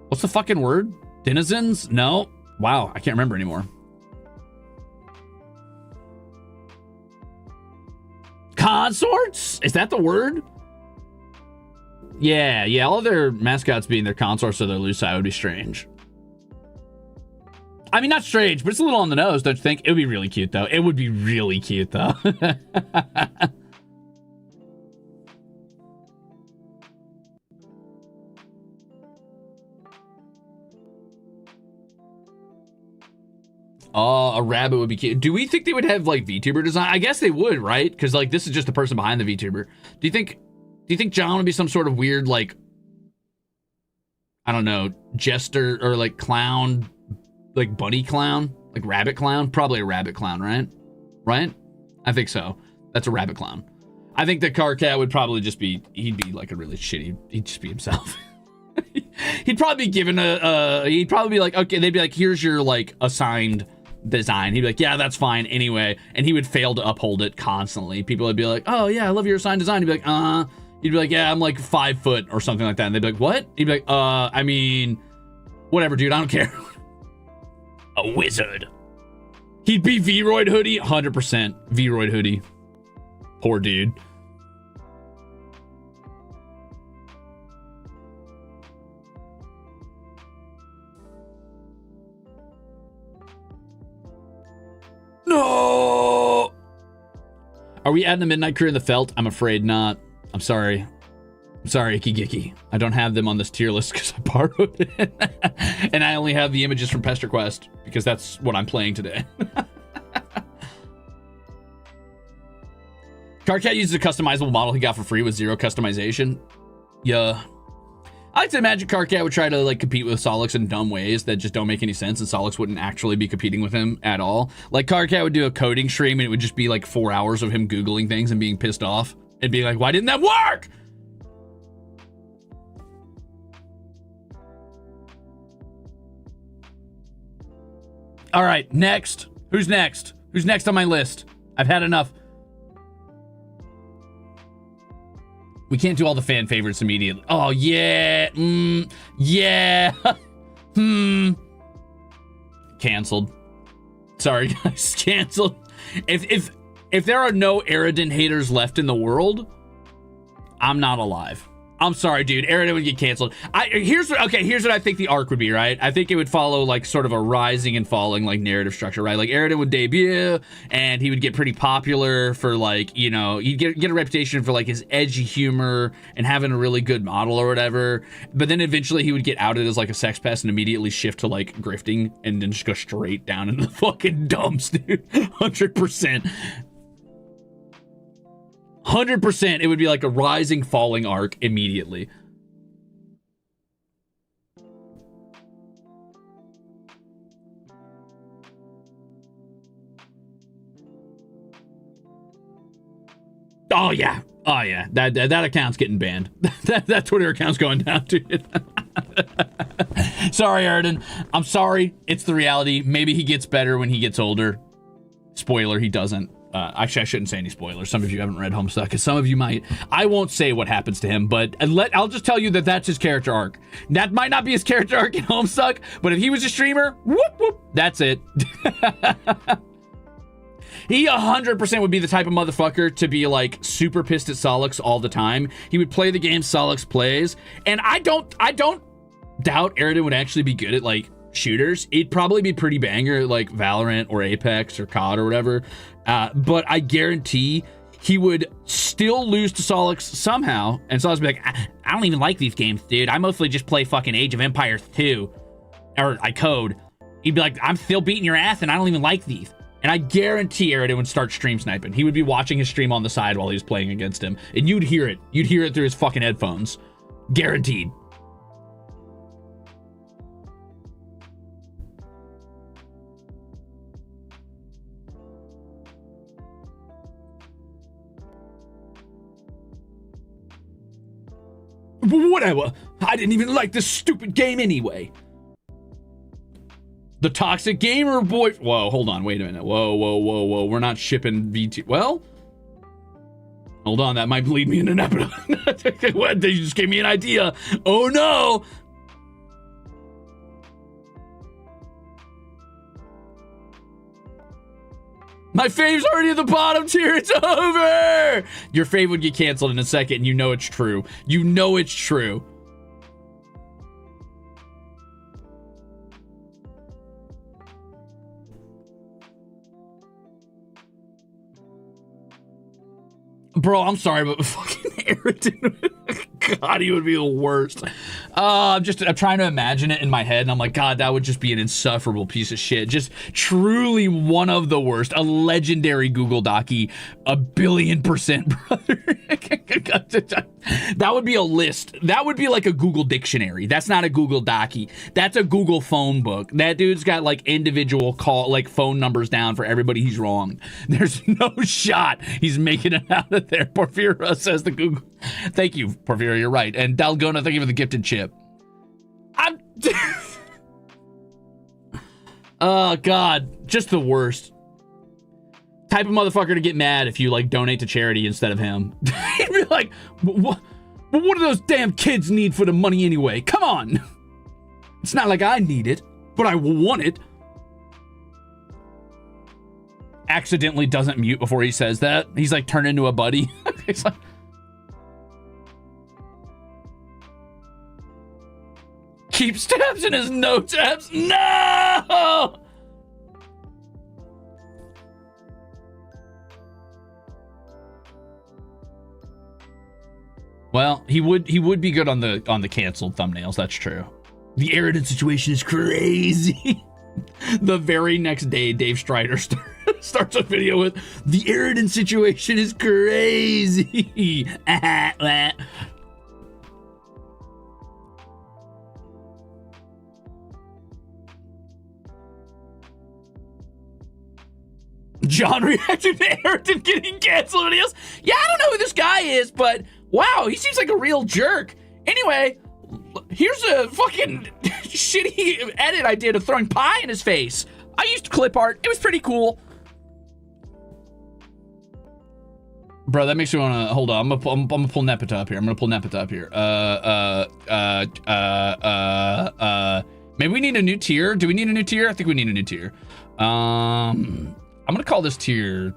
what's the fucking word? Denizens? No. Wow, I can't remember anymore. Consorts? Is that the word? Yeah, all their mascots being their consorts or their Luci would be strange. I mean, not strange, but it's a little on the nose, don't you think? It would be really cute, though. It would be really cute, though. Oh, a rabbit would be cute. Do we think they would have like VTuber design? I guess they would, right? Because like this is just the person behind the VTuber. Do you think John would be some sort of weird like, I don't know, jester or like clown, like bunny clown, like rabbit clown? Probably a rabbit clown, right? Right? I think so. That's a rabbit clown. I think the Karkat would probably just be, he'd be like a really shitty, he'd just be himself. He'd probably be given he'd probably be like, okay, they'd be like, here's your like assigned design. He'd be like, yeah, that's fine anyway. And he would fail to uphold it constantly. People would be like, oh yeah, I love your assigned design. He'd be like, he'd be like, yeah, I'm like 5 foot or something like that. And they'd be like, what? He'd be like, I mean, whatever, dude, I don't care. A wizard. He'd be V-Roid hoodie, 100% V-Roid hoodie. Poor dude. No! Are we adding the Midnight Crew in the felt? I'm afraid not. I'm sorry. I'm sorry, Icky Gicky. I don't have them on this tier list because I borrowed it. And I only have the images from Pester Quest because that's what I'm playing today. Karkat uses a customizable model he got for free with 0 customization. Yeah. I like to imagine Karkat would try to like compete with Sollux in dumb ways that just don't make any sense, and Sollux wouldn't actually be competing with him at all. Like Karkat would do a coding stream and it would just be like 4 hours of him Googling things and being pissed off. It'd be like, why didn't that work? All right, next. Who's next? Who's next on my list? I've had enough. We can't do all the fan favorites immediately. Oh, yeah. Yeah. Canceled. Sorry, guys. Canceled. If there are no Eridan haters left in the world, I'm not alive. I'm sorry, dude. Eridan would get canceled. Here's what I think the arc would be, right? I think it would follow like sort of a rising and falling like narrative structure, right? Like Eridan would debut and he would get pretty popular for like, you know, he'd get a reputation for like his edgy humor and having a really good model or whatever. But then eventually he would get outed as like a sex pest and immediately shift to like grifting and then just go straight down into the fucking dumps, dude. 100%. 100% it would be like a rising falling arc immediately. Oh yeah. Oh yeah. That account's getting banned. that Twitter account's going down, dude. Sorry, Eridan. I'm sorry. It's the reality. Maybe he gets better when he gets older. Spoiler, he doesn't. Actually, I shouldn't say any spoilers. Some of you haven't read Homestuck, because some of you might. I won't say what happens to him, but I'll just tell you that that's his character arc. That might not be his character arc in Homestuck, but if he was a streamer, whoop, whoop, that's it. He 100% would be the type of motherfucker to be like super pissed at Sollux all the time. He would play the game Sollux plays, and I don't doubt Eridan would actually be good at like shooters. He'd probably be pretty banger at like Valorant or Apex or COD or whatever. But I guarantee he would still lose to Sollux somehow, and Sollux would be like, I don't even like these games, dude. I mostly just play fucking Age of Empires 2, or I code. He'd be like, I'm still beating your ass, and I don't even like these. And I guarantee Eridan would start stream sniping. He would be watching his stream on the side while he was playing against him, and you'd hear it. You'd hear it through his fucking headphones. Guaranteed. Whatever. I didn't even like this stupid game anyway. The toxic gamer boy. Whoa, hold on. Wait a minute. Whoa. We're not shipping VT. Well, hold on. That might lead me into Nepeta. What? They just gave me an idea. Oh no. My fave's already at the bottom tier. It's over. Your fave would get canceled in a second, and you know it's true. You know it's true. Bro, I'm sorry, but fucking Eridan, God, he would be the worst. I'm trying to imagine it in my head, and I'm like, God, that would just be an insufferable piece of shit. Just truly one of the worst. A legendary Google Docie, 1,000,000,000%, brother. That would be a list. That would be like a Google dictionary. That's not a Google Docie. That's a Google phone book. That dude's got like individual phone numbers down for everybody he's wronged. There's no shot he's making it out of there. Porphyra says the Google. Thank you, Porphyra, you're right. And Dalgona, thank you for the gifted chip. Oh, God. Just the worst. Type of motherfucker to get mad if you, like, donate to charity instead of him. He'd be like, what do those damn kids need for the money anyway? Come on. It's not like I need it, but I want it. Accidentally doesn't mute before he says that. He's like turned into a buddy. He's like, keeps tabs in his no tabs. No. Well, he would be good on the canceled thumbnails. That's true. The Eridan situation is crazy. The very next day, Dave Strider starts a video with, the Eridan situation is crazy. John reacted to Eridan getting canceled, and he goes, yeah, I don't know who this guy is, but wow, he seems like a real jerk. Anyway, here's a fucking shitty edit I did of throwing pie in his face. I used clip art. It was pretty cool. Bro, that makes me want to hold on. I'm gonna pull Nepeta up here. I'm gonna pull Nepeta up here. Maybe we need a new tier. Do we need a new tier? I think we need a new tier. I'm gonna call this tier.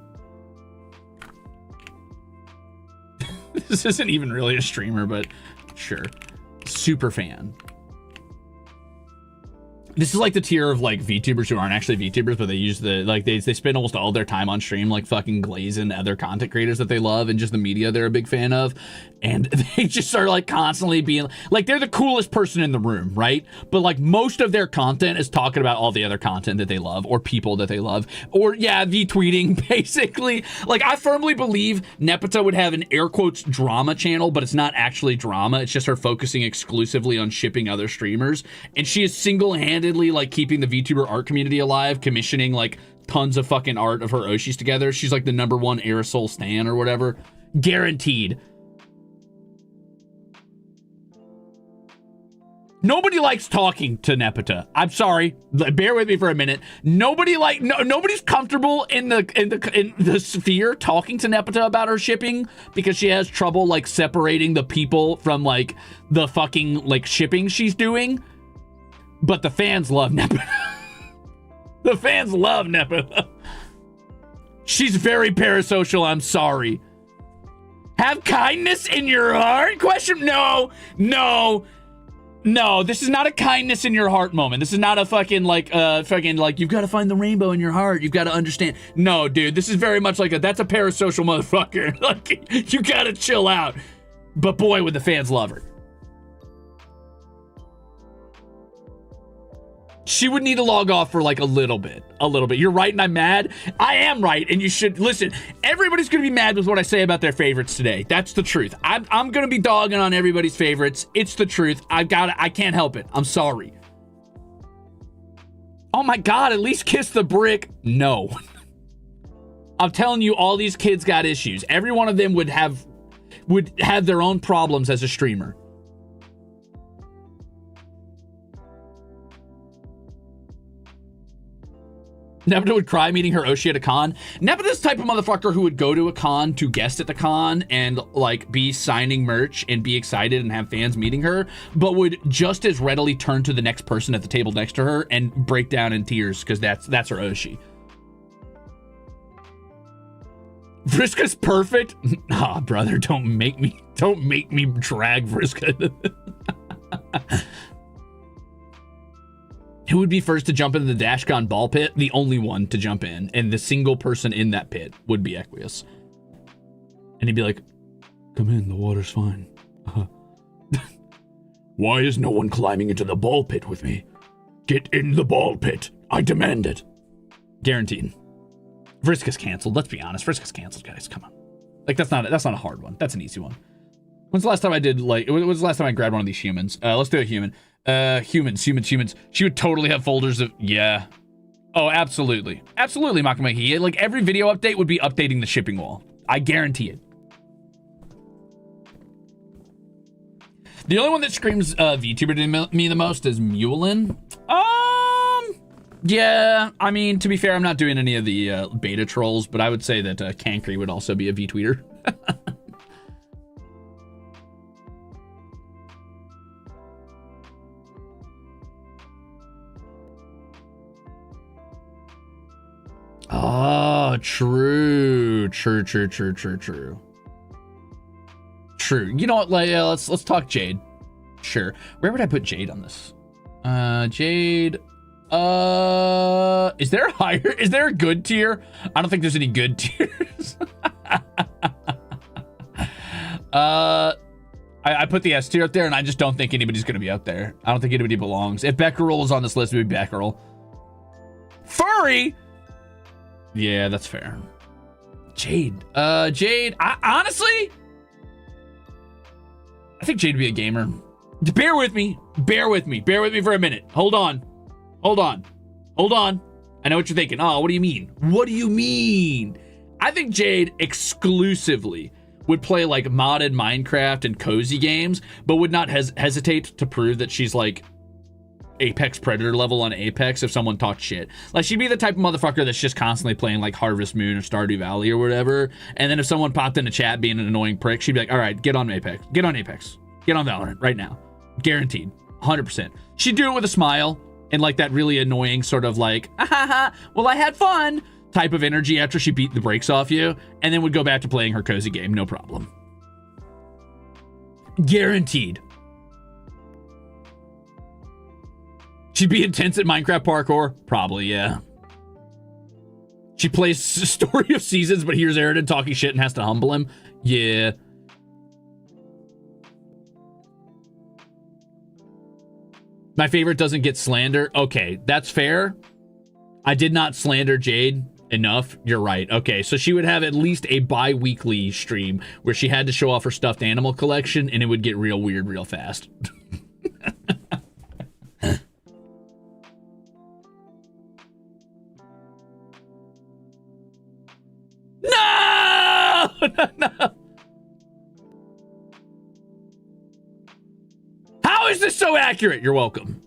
This isn't even really a streamer, but sure. Super fan. This is like the tier of like VTubers who aren't actually VTubers, but they use the, like, they spend almost all their time on stream like fucking glazing other content creators that they love and just the media they're a big fan of. And they just are like constantly being like, they're the coolest person in the room, right? But like most of their content is talking about all the other content that they love or people that they love. Or yeah, V-tweeting basically. Like I firmly believe Nepeta would have an air quotes drama channel, but it's not actually drama. It's just her focusing exclusively on shipping other streamers. And she is single-handedly like keeping the VTuber art community alive, commissioning like tons of fucking art of her Oshis together. She's like the #1 aerosol stan or whatever. Guaranteed. Nobody likes talking to Nepeta. I'm sorry. Bear with me for a minute. Nobody's comfortable in the sphere talking to Nepeta about her shipping because she has trouble like separating the people from like the fucking like shipping she's doing. But the fans love Nepeta. The fans love Nepeta. She's very parasocial. I'm sorry. Have kindness in your heart? No, this is not a kindness in your heart moment. This is not a fucking like you've got to find the rainbow in your heart. You've got to understand. No, dude, this is very much like that's a parasocial motherfucker. Like you got to chill out. But boy, would the fans love her. She would need to log off for like a little bit. You're right and I'm mad. I am right and you should listen. Everybody's gonna be mad with what I say about their favorites today. That's the truth. I'm gonna be dogging on everybody's favorites. It's the truth. I can't help it. I'm sorry. Oh my God, at least kiss the brick. No. I'm telling you, all these kids got issues. Every one of them would have their own problems as a streamer. Nepeta would cry meeting her Oshi at a con. Nepeta's the type of motherfucker who would go to a con to guest at the con and like be signing merch and be excited and have fans meeting her, but would just as readily turn to the next person at the table next to her and break down in tears because that's her Oshi. Vriska's perfect. Ah, brother, don't make me drag Vriska. Who would be first to jump into the Dashcon ball pit? The only one to jump in, and the single person in that pit would be Equius. And he'd be like, come in, the water's fine. Why is no one climbing into the ball pit with me? Get in the ball pit. I demand it. Guaranteed. Vriska's canceled. Let's be honest. Vriska's canceled, guys. Come on. Like, that's not a hard one. That's an easy one. When's the last time I did, like, when's the last time I grabbed one of these humans? Let's do a human. Humans. She would totally have folders of, yeah. Oh, absolutely. Absolutely, Makamaki. Like, every video update would be updating the shipping wall. I guarantee it. The only one that screams VTuber to me the most is Mulin. Yeah, I mean, to be fair, I'm not doing any of the beta trolls, but I would say that Cankry would also be a VTweeter. Oh, true. You know what? Like, let's talk Jade. Sure. Where would I put Jade on this? Jade. Is there a good tier? I don't think there's any good tiers. I put the S tier up there, and I just don't think anybody's gonna be up there. I don't think anybody belongs. If Beckerel is on this list, it would be Beckerel. Furry. Yeah, that's fair. Jade. Jade. Honestly, I think Jade would be a gamer. Bear with me for a minute. Hold on. I know what you're thinking. Oh, what do you mean? I think Jade exclusively would play like modded Minecraft and cozy games, but would not hesitate to prove that she's like Apex Predator level on Apex if someone talked shit. Like, she'd be the type of motherfucker that's just constantly playing, like, Harvest Moon or Stardew Valley or whatever. And then if someone popped in the chat being an annoying prick, she'd be like, all right, get on Apex. Get on Apex. Get on Valorant right now. Guaranteed. 100%. She'd do it with a smile and, like, that really annoying sort of, like, ah, ha, ha, well, I had fun type of energy after she beat the brakes off you, and then would go back to playing her cozy game. No problem. Guaranteed. She'd be intense at Minecraft parkour? Probably, yeah. She plays Story of Seasons, but hears Eridan talking shit and has to humble him? Yeah. My favorite doesn't get slander? Okay, that's fair. I did not slander Jade enough. You're right. Okay, so she would have at least a bi-weekly stream where she had to show off her stuffed animal collection, and it would get real weird real fast. No! No! How is this so accurate? You're welcome.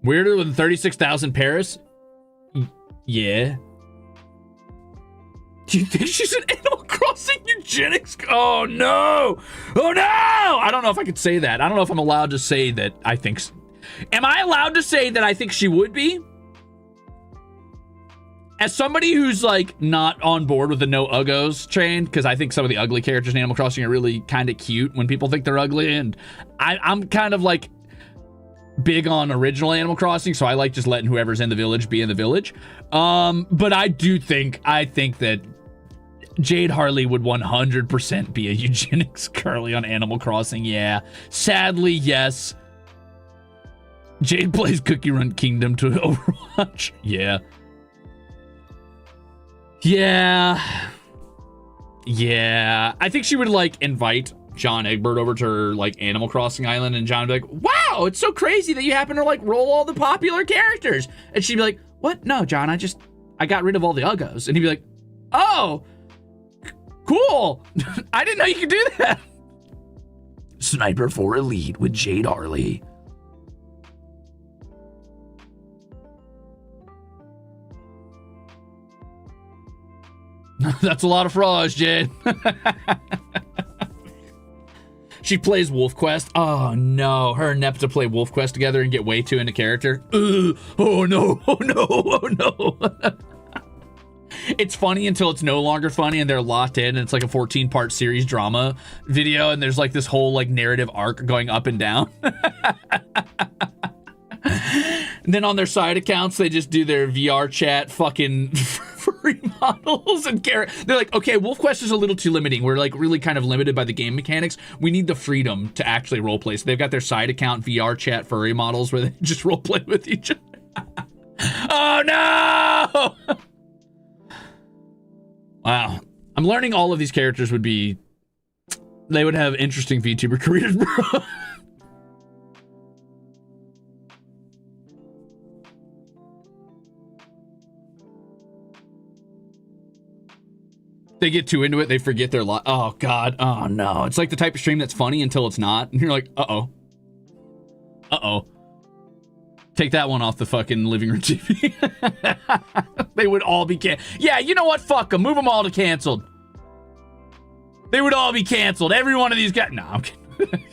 Weirder than 36,000 Paris? Yeah. Do you think she's an Animal Crossing eugenics? Oh no! Oh no! I don't know if I could say that. I don't know if I'm allowed to say that I think... Am I allowed to say that I think she would be? As somebody who's, like, not on board with the no uggos train, because I think some of the ugly characters in Animal Crossing are really kind of cute when people think they're ugly, and I'm kind of, like, big on original Animal Crossing, so I like just letting whoever's in the village be in the village. But I think that Jade Harley would 100% be a eugenics girly on Animal Crossing, yeah. Sadly, yes. Jade plays Cookie Run Kingdom to Overwatch. Yeah. Yeah. Yeah. I think she would, like, invite John Egbert over to her, like, Animal Crossing island, and John would be like, wow, it's so crazy that you happen to, like, roll all the popular characters. And she'd be like, what? No, John, I got rid of all the uggos. And he'd be like, oh, cool. I didn't know you could do that. Sniper for Elite with Jade Harley. That's a lot of frauds, Jade. She plays Wolf Quest. Oh no, her and Nepeta play Wolf Quest together and get way too into character. Oh no, oh no, oh no. It's funny until it's no longer funny and they're locked in, and it's like a 14-part series drama video, and there's like this whole like narrative arc going up and down. And then on their side accounts, they just do their VR chat fucking furry models and they're like, okay, Wolf Quest is a little too limiting. We're like really kind of limited by the game mechanics. We need the freedom to actually roleplay. So they've got their side account VR chat furry models where they just roleplay with each other. Oh no! Wow. I'm learning all of these characters they would have interesting VTuber careers, bro. They get too into it, they forget their lot. Oh, God. Oh, no. It's like the type of stream that's funny until it's not. And you're like, uh-oh. Uh-oh. Take that one off the fucking living room TV. They would all be yeah, you know what? Fuck them. Move them all to canceled. They would all be canceled. Every one of these guys. No, I'm kidding.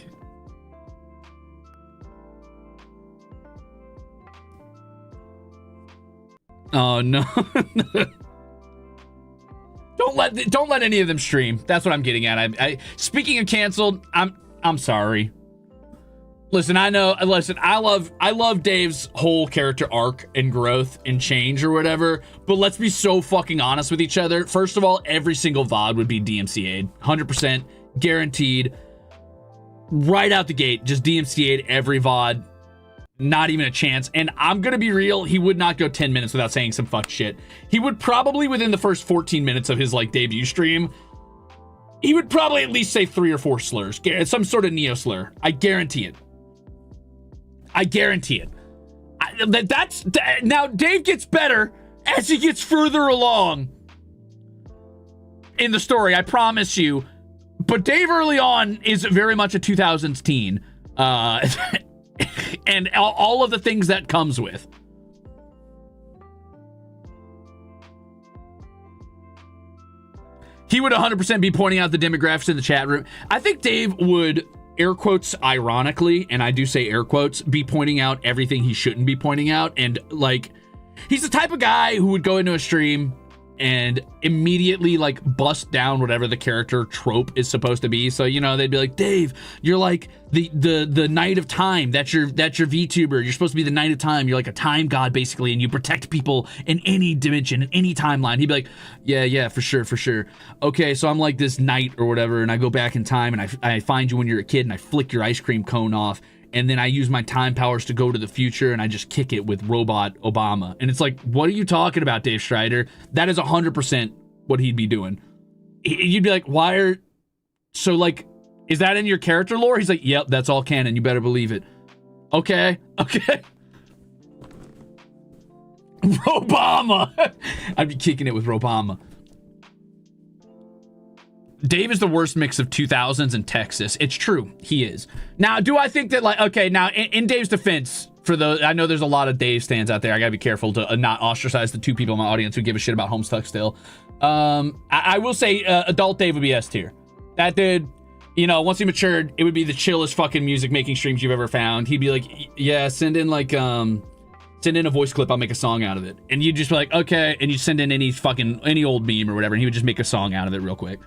Oh, no. Don't let any of them stream. That's what I'm getting at. Speaking of canceled, I'm sorry. Listen, I love Dave's whole character arc and growth and change or whatever, but let's be so fucking honest with each other. First of all, every single VOD would be DMCA'd. 100% guaranteed. Right out the gate, just DMCA'd every VOD. Not even a chance. And I'm gonna be real, he would not go 10 minutes without saying some fuck shit. He would probably, within the first 14 minutes of his like debut stream, he would probably at least say 3 or 4 slurs. Some sort of neo slur. I guarantee it. I guarantee it. Now Dave gets better as he gets further along in the story, I promise you. But Dave early on is very much a 2000s teen. And all of the things that comes with. He would 100% be pointing out the demographics in the chat room. I think Dave would, air quotes, ironically, and I do say air quotes, be pointing out everything he shouldn't be pointing out. And, like, he's the type of guy who would go into a stream and immediately, like, bust down whatever the character trope is supposed to be. So, you know, they'd be like, Dave, you're like the Knight of Time. That's your VTuber. You're supposed to be the Knight of Time. You're like a time god, basically, and you protect people in any dimension, in any timeline. He'd be like, yeah, for sure. Okay, so I'm like this knight or whatever, and I go back in time, and I find you when you're a kid, and I flick your ice cream cone off, and then I use my time powers to go to the future, and I just kick it with Robot Obama. And it's like, what are you talking about, Dave Strider? That is 100% what he'd be doing. You'd be like, so, like, is that in your character lore? He's like, yep, that's all canon. You better believe it. Okay. Robama. I'd be kicking it with Robama. Dave is the worst mix of 2000s and Texas. It's true. He is. Now, do I think that, like, okay, now, in Dave's defense, I know there's a lot of Dave stands out there. I gotta be careful to not ostracize the two people in my audience who give a shit about Homestuck still. I will say, adult Dave would be S tier. That dude, you know, once he matured, it would be the chillest fucking music making streams you've ever found. He'd be like, yeah, send in a voice clip, I'll make a song out of it. And you'd just be like, okay, and you'd send in any old meme or whatever, and he would just make a song out of it real quick.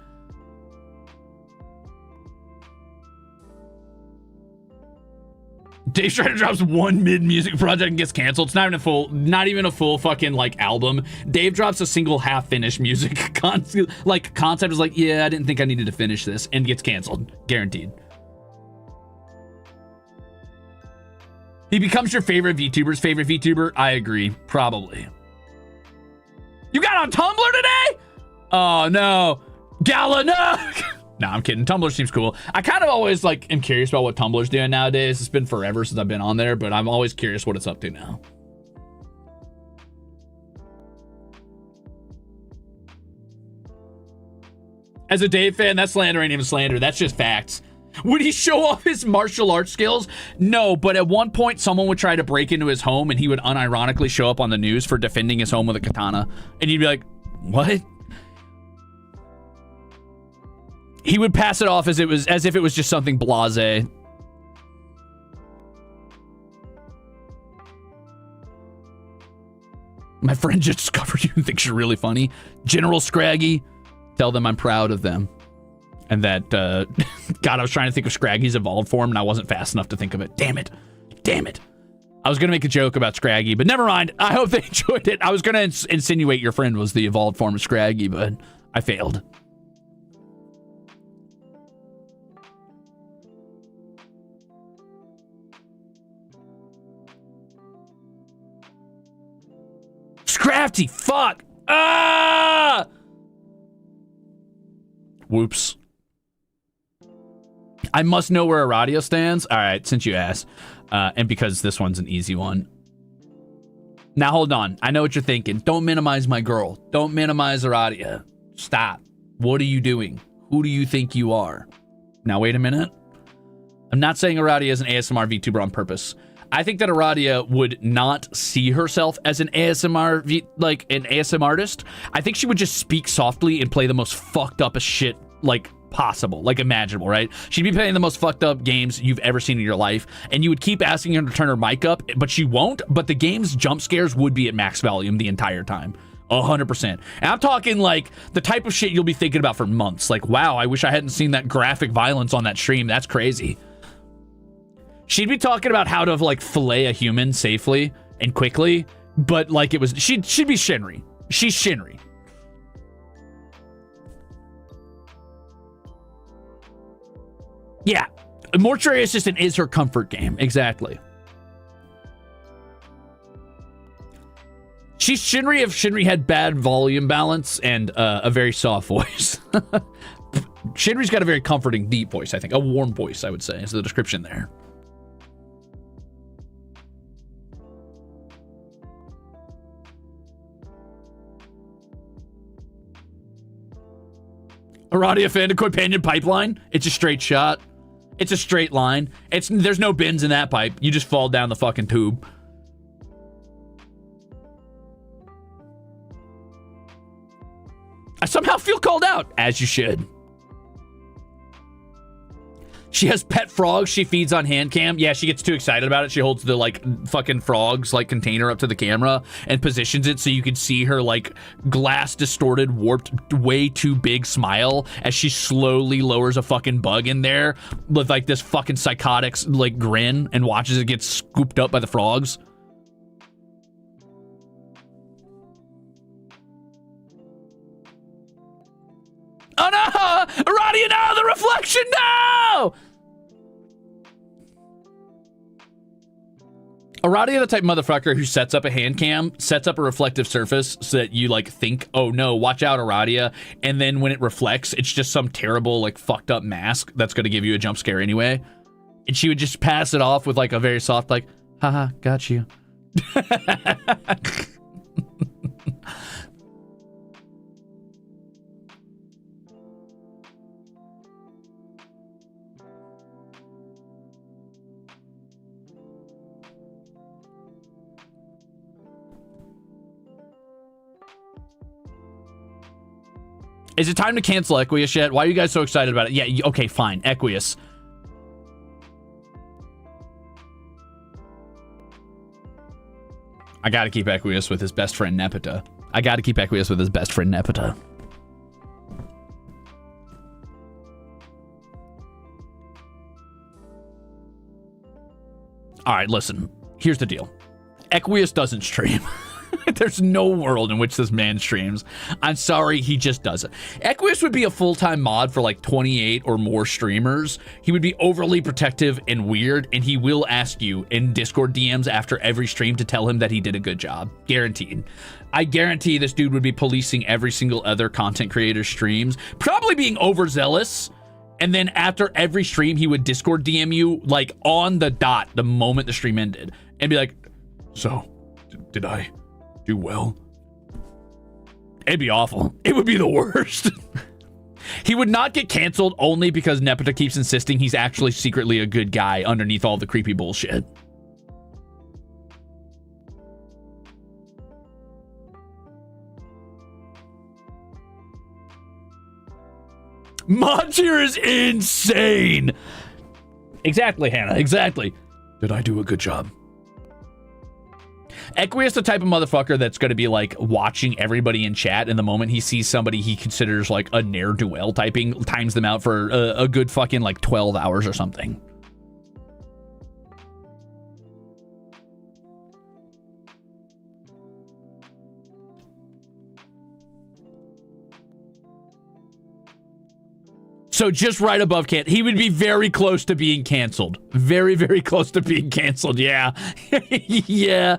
Dave Strider drops one mid-music project and gets canceled. It's not even a full fucking, like, album. Dave drops a single half-finished music concept is like, yeah, I didn't think I needed to finish this, and gets canceled. Guaranteed. He becomes your favorite VTuber's favorite VTuber? I agree. Probably. You got on Tumblr today? Oh, no. Gala, no! No, I'm kidding. Tumblr seems cool. I kind of always, like, am curious about what Tumblr's doing nowadays. It's been forever since I've been on there, but I'm always curious what it's up to now. As a Dave fan, that slander ain't even slander. That's just facts. Would he show off his martial arts skills? No, but at one point, someone would try to break into his home, and he would unironically show up on the news for defending his home with a katana. And you'd be like, what? He would pass it off as if it was just something blasé. My friend just discovered you and thinks you're really funny. General Scraggy, tell them I'm proud of them. And that, God, I was trying to think of Scraggy's evolved form, and I wasn't fast enough to think of it. Damn it. I was going to make a joke about Scraggy, but never mind. I hope they enjoyed it. I was going to insinuate your friend was the evolved form of Scraggy, but I failed. Scrafty, fuck! Ah! Whoops. I must know where Aradia stands. All right, since you asked. And because this one's an easy one. Now, hold on. I know what you're thinking. Don't minimize my girl. Don't minimize Aradia. Stop. What are you doing? Who do you think you are? Now, wait a minute. I'm not saying Aradia is an ASMR VTuber on purpose. I think that Aradia would not see herself as an ASMR, an ASM artist. I think she would just speak softly and play the most fucked up as shit, like, possible, like, imaginable, right? She'd be playing the most fucked up games you've ever seen in your life, and you would keep asking her to turn her mic up, but she won't, but the game's jump scares would be at max volume the entire time. 100%. And I'm talking, like, the type of shit you'll be thinking about for months. Like, wow, I wish I hadn't seen that graphic violence on that stream. That's crazy. She'd be talking about how to, like, fillet a human safely and quickly, but, like, it was... She'd be Shinri. She's Shinri. Yeah. A Mortuary Assistant is her comfort game. Exactly. She's Shinri if Shinri had bad volume balance and a very soft voice. Shinri's got a very comforting, deep voice, I think. A warm voice, I would say, is the description there. Aradia fan to companion pipeline. It's a straight shot. It's a straight line. There's no bins in that pipe. You just fall down the fucking tube. I somehow feel called out, as you should. She has pet frogs she feeds on hand cam. Yeah, she gets too excited about it. She holds the, like, fucking frogs, like, container up to the camera and positions it so you can see her, like, glass distorted, warped, way too big smile as she slowly lowers a fucking bug in there with, like, this fucking psychotic, like, grin and watches it get scooped up by the frogs. Oh no! Aradia, no! The reflection, no! Aradia, the type of motherfucker who sets up a hand cam, sets up a reflective surface so that you, like, think, oh no, watch out, Aradia. And then when it reflects, it's just some terrible, like, fucked up mask that's gonna give you a jump scare anyway. And she would just pass it off with, like, a very soft, like, haha, got you. Is it time to cancel Equius yet? Why are you guys so excited about it? Yeah, okay, fine. Equius. I gotta keep Equius with his best friend Nepeta. I gotta keep Equius with his best friend Nepeta. Alright, listen. Here's the deal. Equius doesn't stream. There's no world in which this man streams. I'm sorry, he just doesn't. Equius would be a full-time mod for like 28 or more streamers. He would be overly protective and weird, and he will ask you in Discord DMs after every stream to tell him that he did a good job. Guaranteed. I guarantee this dude would be policing every single other content creator's streams, probably being overzealous, and then after every stream, he would Discord DM you like on the dot the moment the stream ended, and be like, so, did I do well? It'd be awful. It would be the worst. He would not get canceled only because Nepeta keeps insisting he's actually secretly a good guy underneath all the creepy bullshit. Mod tier is insane. Exactly, Hannah. Exactly. Did I do a good job? Equius, the type of motherfucker that's going to be like watching everybody in chat, and the moment he sees somebody he considers like a ne'er-do-well typing, times them out for a good fucking like 12 hours or something. So just right above he would be very close to being canceled. Very, very close to being canceled. Yeah. Yeah.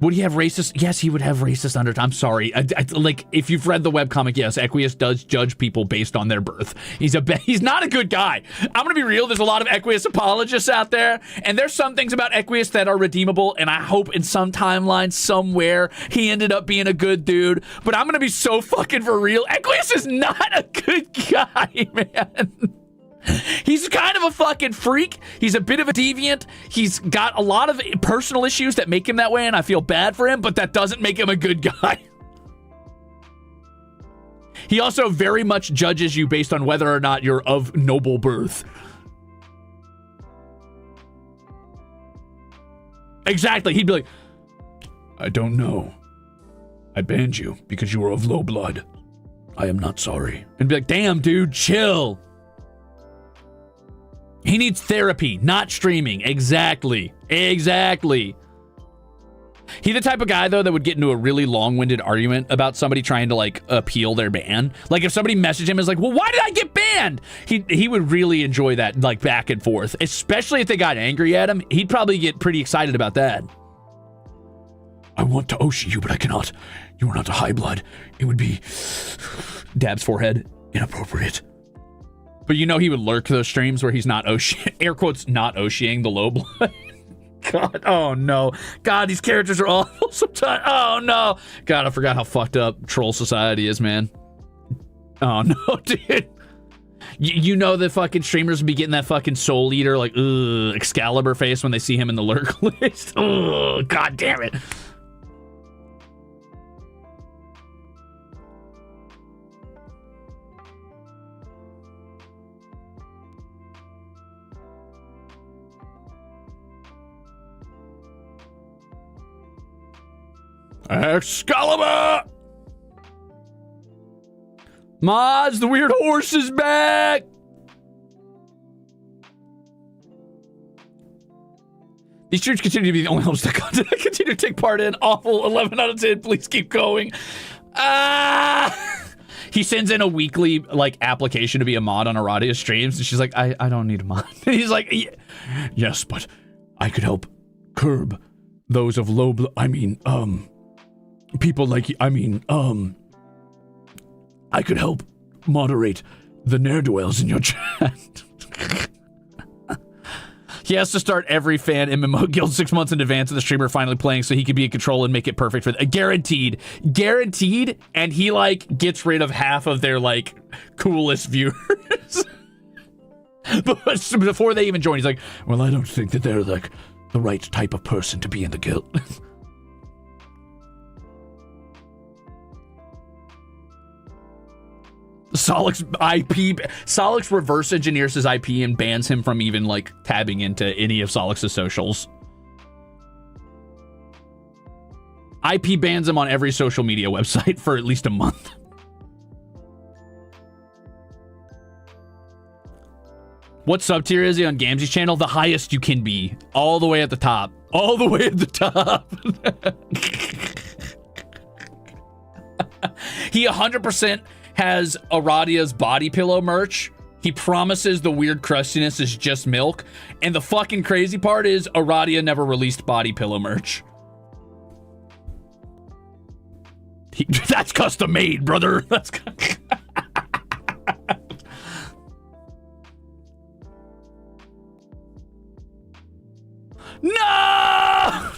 Would he have racist? Yes, he would have racist undertones. I'm sorry. Like, if you've read the webcomic, yes, Equius does judge people based on their birth. He's not a good guy. I'm going to be real. There's a lot of Equius apologists out there, and there's some things about Equius that are redeemable, and I hope in some timeline somewhere he ended up being a good dude. But I'm going to be so fucking for real. Equius is not a good guy, man. He's kind of a fucking freak. He's a bit of a deviant. He's got a lot of personal issues that make him that way, and I feel bad for him, but that doesn't make him a good guy. He also very much judges you based on whether or not you're of noble birth. Exactly. He'd be like, I don't know. I banned you because you were of low blood. I am not sorry. And be like, damn, dude, chill. He needs therapy, not streaming. Exactly. Exactly. He the type of guy, though, that would get into a really long-winded argument about somebody trying to, like, appeal their ban. Like, if somebody messaged him and is like, well, why did I get banned? He would really enjoy that, like, back and forth. Especially if they got angry at him. He'd probably get pretty excited about that. I want to Oshi you, but I cannot. You are not a high blood. It would be... Dab's forehead. Inappropriate. But you know he would lurk those streams where he's not Oshi, air quotes, not Oshiing the low blood. God. Oh, no. God, these characters are awful sometimes. Oh, no. God, I forgot how fucked up troll society is, man. Oh, no, dude. You know the fucking streamers be getting that fucking Soul Eater, like, Excalibur face when they see him in the lurk list. Ugh, God damn it. Excalibur! Mods, the weird horse is back! These streams continue to be the only Homestuck content I continue to take part in. Awful, 11 out of 10, please keep going. He sends in a weekly, like, application to be a mod on Aradia streams, and she's like, I don't need a mod. And he's like, yes, but I could help curb those of low people like you, I could help moderate the ne'er-do-wells in your chat. He has to start every fan MMO guild 6 months in advance of the streamer finally playing so he can be in control and make it perfect for them. Guaranteed. Guaranteed, and he, like, gets rid of half of their, like, coolest viewers. But before they even join, he's like, well, I don't think that they're, like, the right type of person to be in the guild. Sollux reverse engineers his IP and bans him from even, like, tabbing into any of Sollux's socials. IP bans him on every social media website for at least a month. What sub tier is he on Gamzee's channel? The highest you can be. All the way at the top. All the way at the top. He 100% has Aradia's body pillow merch. He promises the weird crustiness is just milk. And the fucking crazy part is Aradia never released body pillow merch. That's custom made, brother. That's No!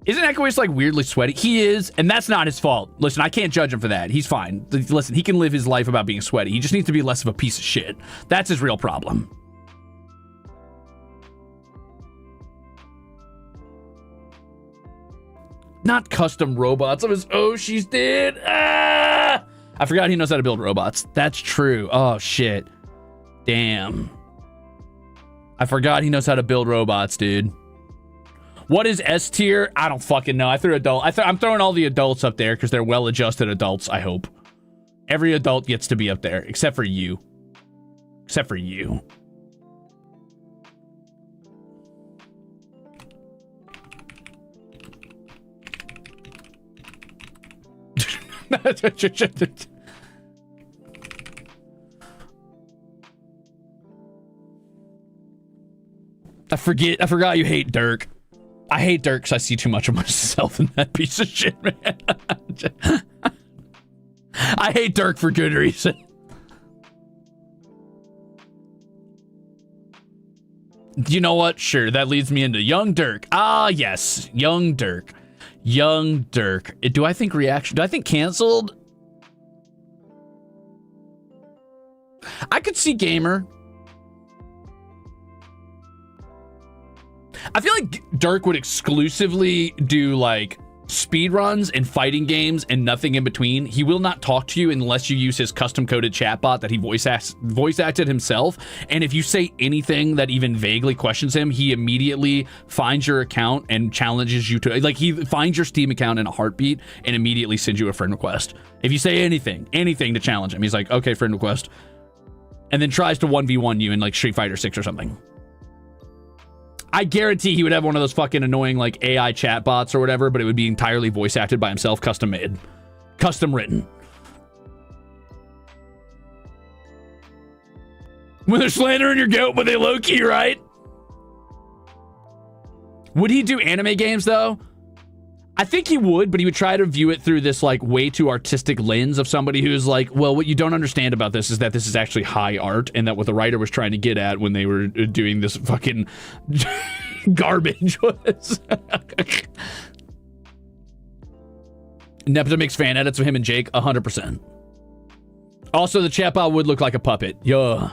Isn't Equius, like, weirdly sweaty? He is, and that's not his fault. Listen, I can't judge him for that. He's fine. Listen, he can live his life about being sweaty. He just needs to be less of a piece of shit. That's his real problem. Not custom robots of his she's did. I forgot he knows how to build robots. That's true. Oh, shit. Damn. I forgot he knows how to build robots, dude. What is S tier? I don't fucking know. I threw adult. I'm throwing all the adults up there because they're well-adjusted adults, I hope. Every adult gets to be up there, except for you. Except for you. I forgot you hate Dirk. I hate Dirk because I see too much of myself in that piece of shit, man. I hate Dirk for good reason. You know what? Sure, that leads me into young Dirk. Ah, yes, young Dirk. Young Dirk. Do I think reaction? Do I think canceled? I could see gamer. I feel like Dirk would exclusively do, like, speed runs and fighting games and nothing in between. He will not talk to you unless you use his custom-coded chatbot that he voice acted himself. And if you say anything that even vaguely questions him, he immediately finds your account and challenges you to, like, he finds your Steam account in a heartbeat and immediately sends you a friend request. If you say anything to challenge him, he's like, okay, friend request. And then tries to 1v1 you in, like, Street Fighter 6 or something. I guarantee he would have one of those fucking annoying, like, AI chatbots or whatever, but it would be entirely voice acted by himself, custom made. Custom written. When they're slandering your goat, but they low-key, right? Would he do anime games, though? I think he would, but he would try to view it through this like way too artistic lens of somebody who's like, well, what you don't understand about this is that this is actually high art, and that what the writer was trying to get at when they were doing this fucking garbage was. Nepeta makes fan edits of him and Jake 100%. Also, the chatbot would look like a puppet. Yeah.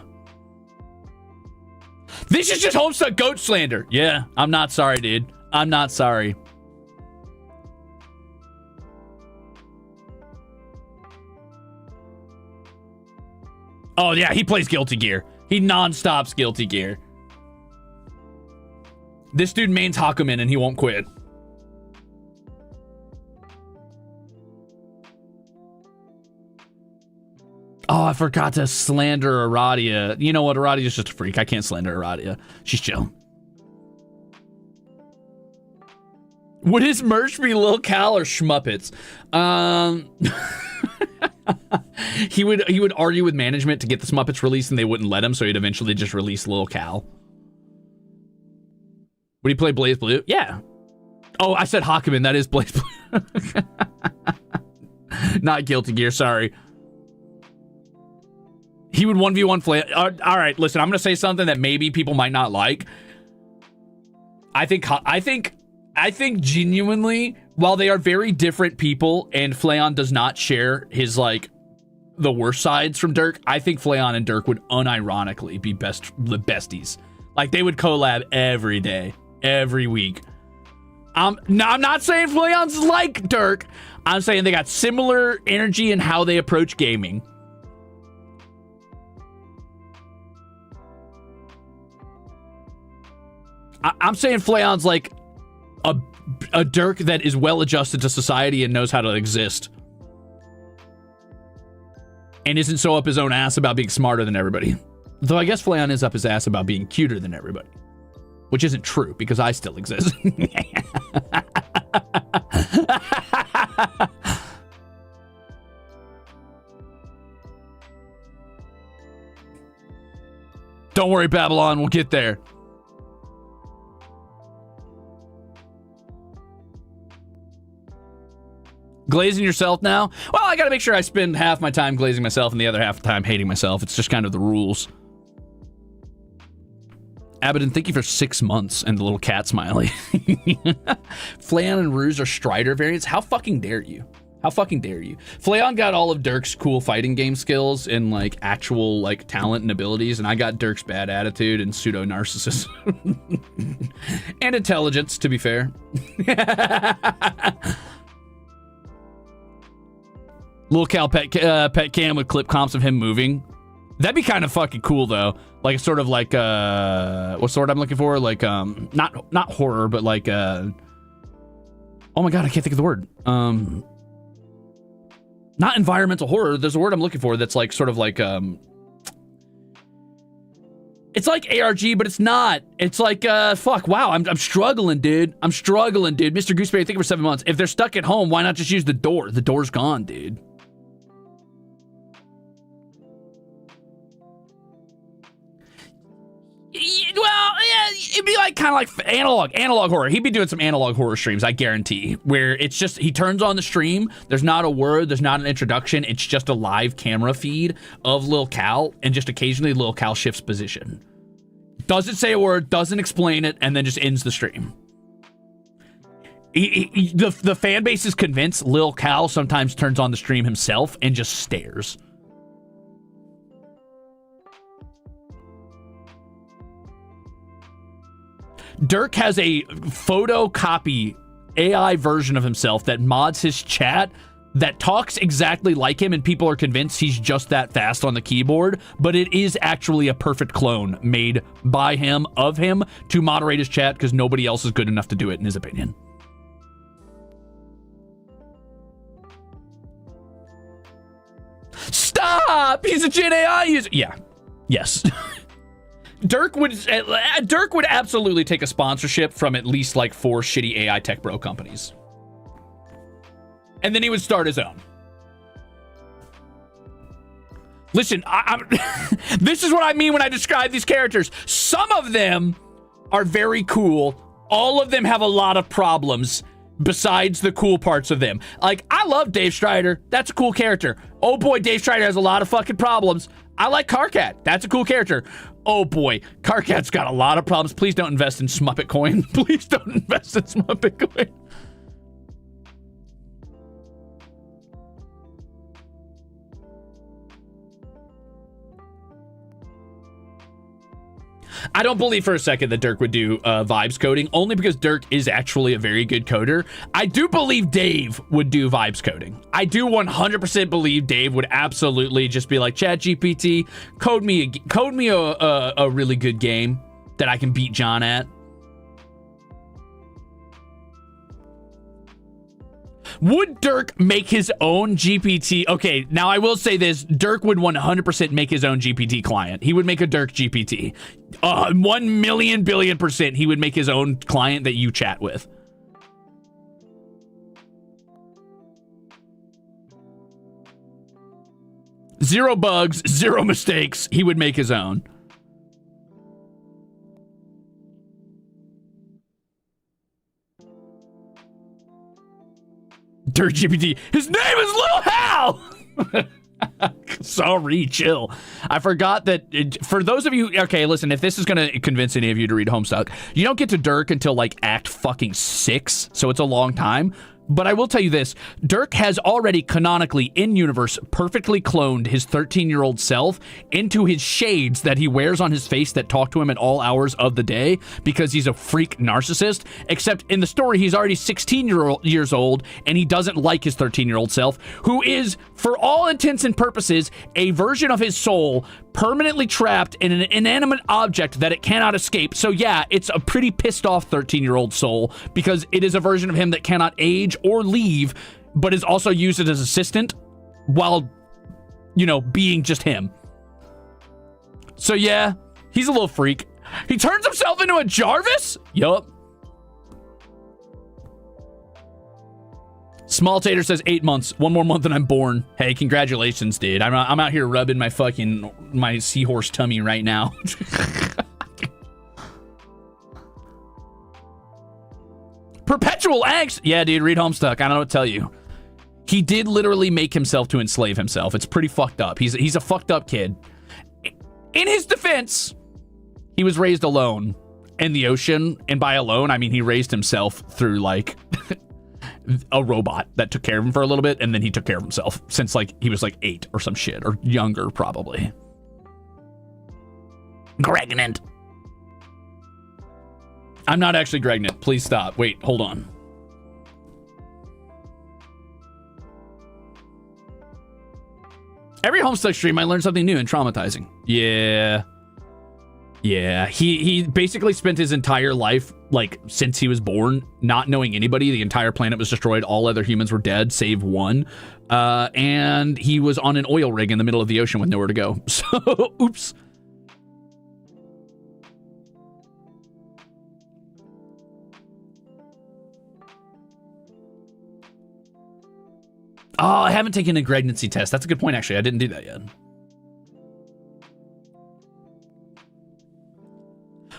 This is just Homestuck goat slander. Yeah, I'm not sorry, dude. I'm not sorry. Oh, yeah, he plays Guilty Gear. He non-stops Guilty Gear. This dude mains Hakumen and he won't quit. Oh, I forgot to slander Aradia. You know what? Aradia's just a freak. I can't slander Aradia. She's chill. Would his merch be Lil Cal or Schmuppets? He would argue with management to get the Smuppets released, and they wouldn't let him, so he'd eventually just release Lil Cal. Would he play Blaze Blue? Yeah. Oh, I said Hakumen. That is Blaze Blue. Not Guilty Gear, sorry. He would 1v1 Flay. All right, listen, I'm going to say something that maybe people might not like. I think genuinely, while they are very different people and Flayon does not share his, like, the worst sides from Dirk, I think Flayon and Dirk would unironically be the besties. Like, they would collab every day, every week. I'm not saying Flayon's like Dirk. I'm saying they got similar energy in how they approach gaming. I'm saying Flayon's like a Dirk that is well adjusted to society and knows how to exist. And isn't so up his own ass about being smarter than everybody. Though I guess Flayon is up his ass about being cuter than everybody. Which isn't true, because I still exist. Don't worry, Babylon, we'll get there. Glazing yourself now? Well, I gotta make sure I spend half my time glazing myself and the other half of the time hating myself. It's just kind of the rules. Abaddon, thank you for 6 months and the little cat smiley. Flayon and Ruze are Strider variants. How fucking dare you? How fucking dare you? Flayon got all of Dirk's cool fighting game skills and like actual like talent and abilities, and I got Dirk's bad attitude and pseudo narcissism. And intelligence, to be fair. Lil Cal pet cam with clip comps of him moving. That'd be kind of fucking cool though. Like sort of like what's the word I'm looking for? Like not horror, but like oh my god, I can't think of the word. Not environmental horror. There's a word I'm looking for that's like sort of like it's like ARG, but it's not. It's like fuck, wow, I'm struggling, dude. I'm struggling, dude. Mr. Gooseberry, thank you for 7 months. If they're stuck at home, why not just use the door? The door's gone, dude. Well, yeah, it'd be like kind of like analog horror. He'd be doing some analog horror streams, I guarantee, where it's just he turns on the stream. There's not a word. There's not an introduction. It's just a live camera feed of Lil Cal, and just occasionally Lil Cal shifts position. Doesn't say a word, doesn't explain it, and then just ends the stream. The fan base is convinced Lil Cal sometimes turns on the stream himself and just stares. Dirk has a photocopy AI version of himself that mods his chat that talks exactly like him, and people are convinced he's just that fast on the keyboard, but it is actually a perfect clone made by him, of him, to moderate his chat because nobody else is good enough to do it, in his opinion. Stop! He's a Gen AI user! Yeah. Yes. Dirk would absolutely take a sponsorship from at least like 4 shitty AI tech bro companies. And then he would start his own. Listen, this is what I mean when I describe these characters. Some of them are very cool. All of them have a lot of problems. besides the cool parts of them. Like, I love Dave Strider. That's a cool character. Oh boy, Dave Strider has a lot of fucking problems. I like Karkat. That's a cool character. Oh boy, Karkat's got a lot of problems. Please don't invest in Smuppet Coin. Please don't invest in Smuppet Coin. I don't believe for a second that Dirk would do vibes coding, only because Dirk is actually a very good coder. I do believe Dave would do vibes coding. I do 100% believe Dave would absolutely just be like, ChatGPT, code me a really good game that I can beat John at. Would Dirk make his own GPT? Okay, now I will say this. Dirk would 100% make his own GPT client. He would make a Dirk GPT. 1 million billion percent he would make his own client that you chat with. Zero bugs, zero mistakes. He would make his own. Dirk GPT. His name is Lil Hal. Sorry, chill. I forgot that for those of you, okay, listen, if this is going to convince any of you to read Homestuck, you don't get to Dirk until like act fucking 6, so it's a long time. But I will tell you this, Dirk has already canonically in-universe perfectly cloned his 13-year-old self into his shades that he wears on his face that talk to him at all hours of the day because he's a freak narcissist, except in the story he's already 16 years old and he doesn't like his 13-year-old self, who is, for all intents and purposes, a version of his soul permanently trapped in an inanimate object that it cannot escape. So yeah, it's a pretty pissed off 13-year-old soul because it is a version of him that cannot age or leave, but is also used as assistant while, you know, being just him. So yeah, he's a little freak. He turns himself into a Jarvis? Yup. Small Tater says 8 months. 1 more month and I'm born. Hey, congratulations, dude. I'm out here rubbing my seahorse tummy right now. Perpetual angst. Yeah, dude, read Homestuck. I don't know what to tell you. He did literally make himself to enslave himself. It's pretty fucked up. He's a fucked up kid. In his defense, he was raised alone in the ocean. And by alone, I mean he raised himself through, like, a robot that took care of him for a little bit. And then he took care of himself since, like, he was, like, 8 or some shit. Or younger, probably. Pregnant. I'm not actually pregnant. Please stop. Wait, hold on. Every Homestuck stream, I learn something new and traumatizing. Yeah. Yeah. He basically spent his entire life, like, since he was born, not knowing anybody. The entire planet was destroyed. All other humans were dead, save one. And he was on an oil rig in the middle of the ocean with nowhere to go. So, oops. Oh, I haven't taken a pregnancy test. That's a good point, actually. I didn't do that yet.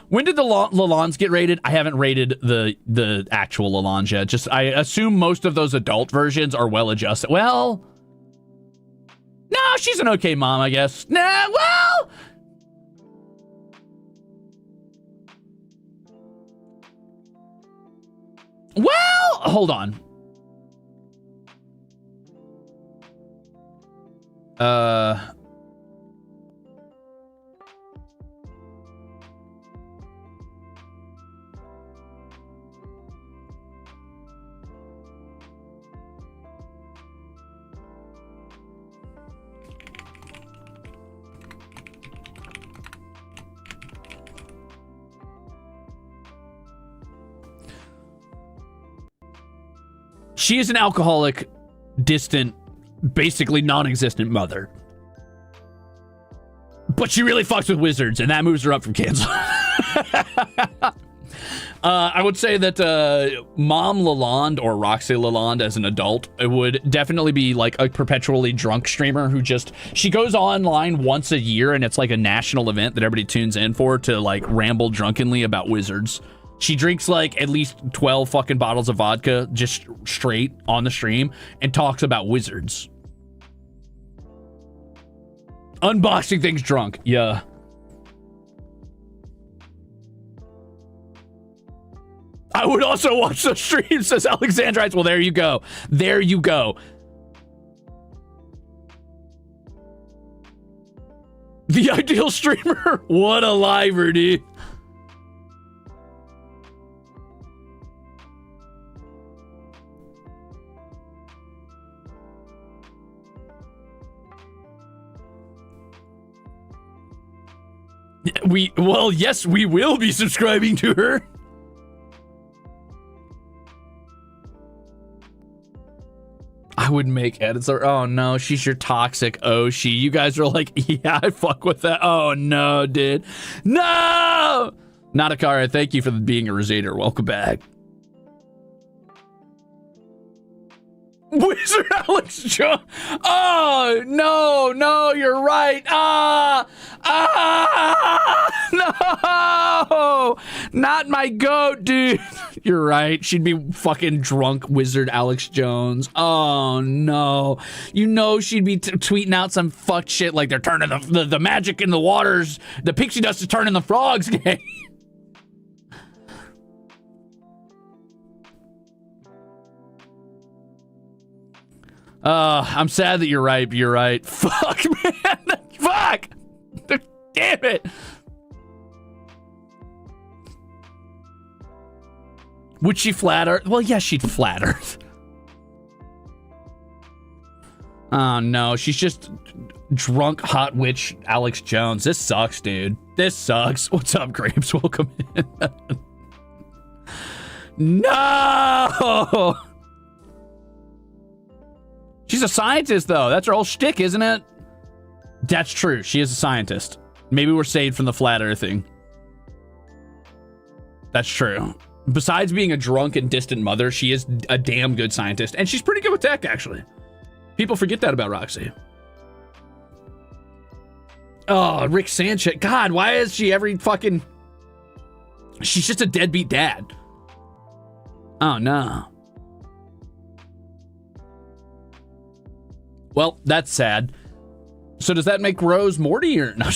When did the Lalondes get rated? I haven't rated the actual Lalondes yet. Just, I assume most of those adult versions are well adjusted. Well, no, she's an okay mom, I guess. Nah, well, hold on. She is an alcoholic, distant, basically non-existent mother. But she really fucks with wizards, and that moves her up from cancel. I would say that Mom Lalonde or Roxy Lalonde as an adult would definitely be like a perpetually drunk streamer who just, she goes online once a year and it's like a national event that everybody tunes in for to like ramble drunkenly about wizards. She drinks like at least 12 fucking bottles of vodka just straight on the stream and talks about wizards. Unboxing things drunk. Yeah. I would also watch the stream, says Alexandrites. Well, there you go. There you go. The ideal streamer. What a liver, dude. Well, yes, we will be subscribing to her. I would make edits. Oh no, she's your toxic Oshi. You guys are like, yeah, I fuck with that. Oh no, dude. No! Natakara, thank you for being a Rosader. Welcome back. Wizard Alex Jones. Oh no, you're right. No, not my goat, dude. You're right. She'd be fucking drunk Wizard Alex Jones. Oh no, you know she'd be tweeting out some fuck shit like they're turning the magic in the waters. The pixie dust is turning the frogs gay. I'm sad that you're right, but you're right. Fuck, man. Fuck. Damn it. Would she flat Earth? Well, yeah, she'd flat Earth. Oh, no. She's just drunk hot witch Alex Jones. This sucks, dude. This sucks. What's up, Grapes? Welcome in. No! She's a scientist, though. That's her whole shtick, isn't it? That's true. She is a scientist. Maybe we're saved from the flat earthing. That's true. Besides being a drunk and distant mother, she is a damn good scientist. And she's pretty good with tech, actually. People forget that about Roxy. Oh, Rick Sanchez. God, why is she every fucking... She's just a deadbeat dad. Oh, no. Well, that's sad. So does that make Rose Morty or no?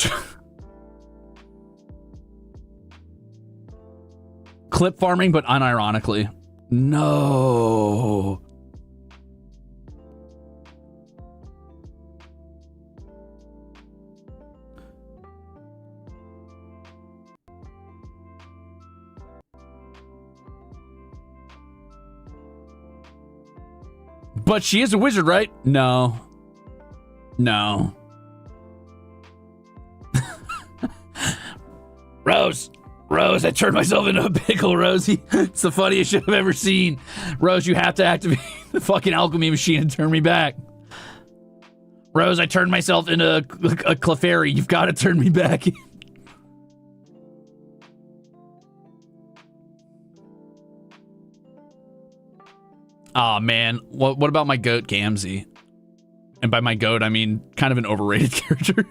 Clip farming, but unironically. No. But she is a wizard, right? No. No. Rose, I turned myself into a pickle, Rosie. It's the funniest shit I've ever seen. Rose, you have to activate the fucking alchemy machine and turn me back. Rose, I turned myself into a Clefairy. You've got to turn me back. Aw, man. What about my goat, Gamzee? And by my goat, I mean kind of an overrated character.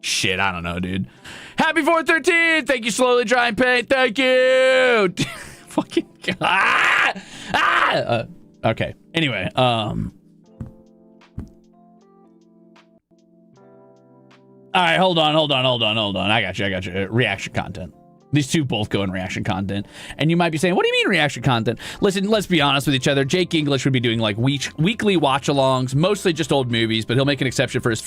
Shit, I don't know, dude. Happy 413! Thank you, Slowly Drying Paint. Thank you! Fucking... okay. Anyway, all right, hold on. I got you. Reaction content. These two both go in reaction content. And you might be saying, what do you mean reaction content? Listen, let's be honest with each other. Jake English would be doing like weekly watch-alongs, mostly just old movies, but he'll make an exception for his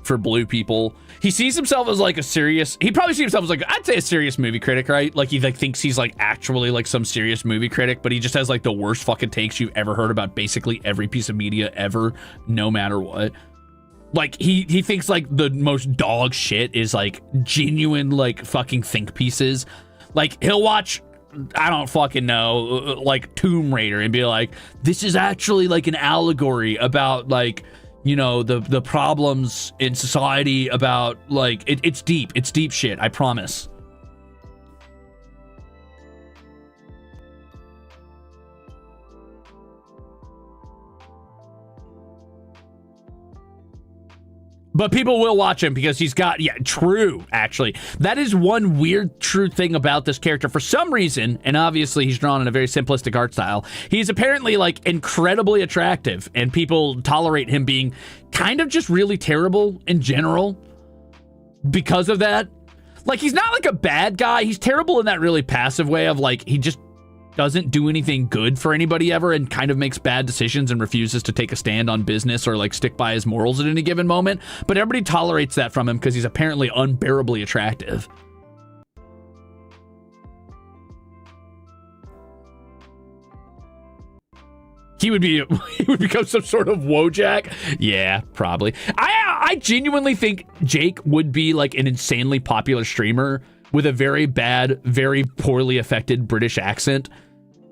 for blue people. He sees himself as like he probably sees himself as like, I'd say a serious movie critic, right? Like he like thinks he's like actually like some serious movie critic, but he just has like the worst fucking takes you've ever heard about basically every piece of media ever, no matter what. Like, he thinks, like, the most dog shit is, like, genuine, like, fucking think pieces. Like, he'll watch, I don't fucking know, like, Tomb Raider and be like, this is actually, like, an allegory about, like, you know, the problems in society about, like, it's deep shit, I promise. But people will watch him because he's got, yeah, true, actually. That is one weird, true thing about this character. For some reason, and obviously he's drawn in a very simplistic art style, he's apparently, like, incredibly attractive, and people tolerate him being kind of just really terrible in general because of that. Like, he's not, like, a bad guy. He's terrible in that really passive way of, like, he just doesn't do anything good for anybody ever and kind of makes bad decisions and refuses to take a stand on business or like stick by his morals at any given moment. But everybody tolerates that from him because he's apparently unbearably attractive. He would become some sort of Wojak. Yeah, probably. I genuinely think Jake would be like an insanely popular streamer with a very bad, very poorly affected British accent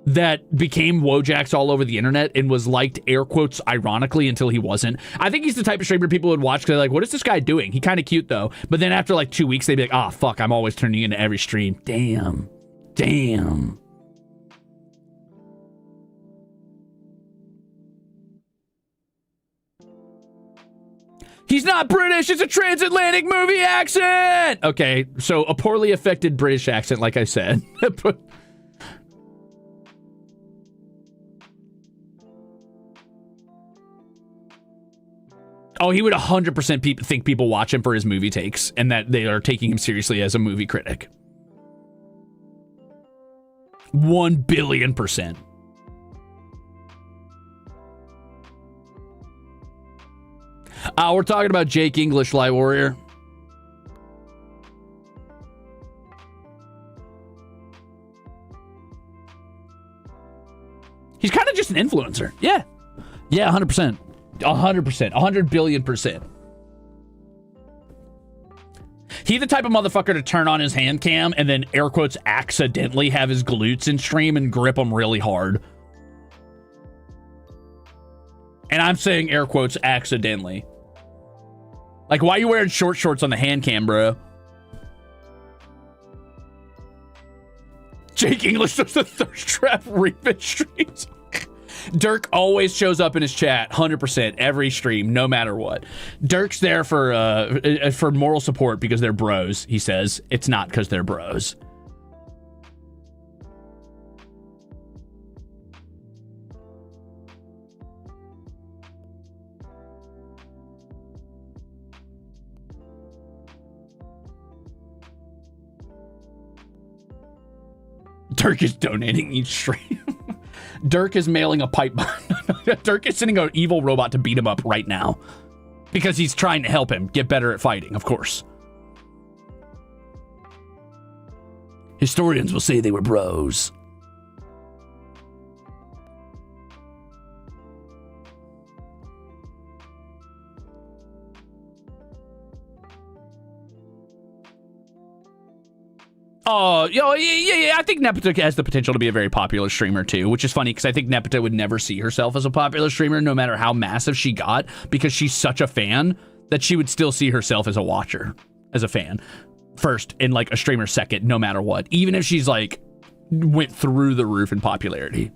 that became Wojaks all over the internet and was liked, air quotes, ironically, until he wasn't. I think he's the type of streamer people would watch because they're like, what is this guy doing? He kind of cute, though. But then after like 2 weeks, they'd be like, oh, fuck, I'm always turning into every stream. Damn. He's not British, it's a transatlantic movie accent! Okay, so a poorly affected British accent, like I said. Oh, he would 100% think people watch him for his movie takes, and that they are taking him seriously as a movie critic. 1,000,000,000%. We're talking about Jake English, Light Warrior. He's kind of just an influencer. Yeah. Yeah, 100%. 100%. 100,000,000,000%. He the type of motherfucker to turn on his hand cam and then air quotes accidentally have his glutes in stream and grip them really hard. And I'm saying air quotes accidentally. Like, why are you wearing short shorts on the hand cam, bro? Jake English does the thirst trap refit streams. Dirk always shows up in his chat, 100%, every stream, no matter what. Dirk's there for moral support because they're bros, he says. It's not because they're bros. Dirk is donating each stream. Dirk is mailing a pipe bomb. Dirk is sending an evil robot to beat him up right now. Because he's trying to help him get better at fighting, of course. Historians will say they were bros. Oh, yeah, I think Nepeta has the potential to be a very popular streamer too, which is funny because I think Nepeta would never see herself as a popular streamer no matter how massive she got because she's such a fan that she would still see herself as a watcher, as a fan first and like a streamer second, no matter what, even if she's like went through the roof in popularity.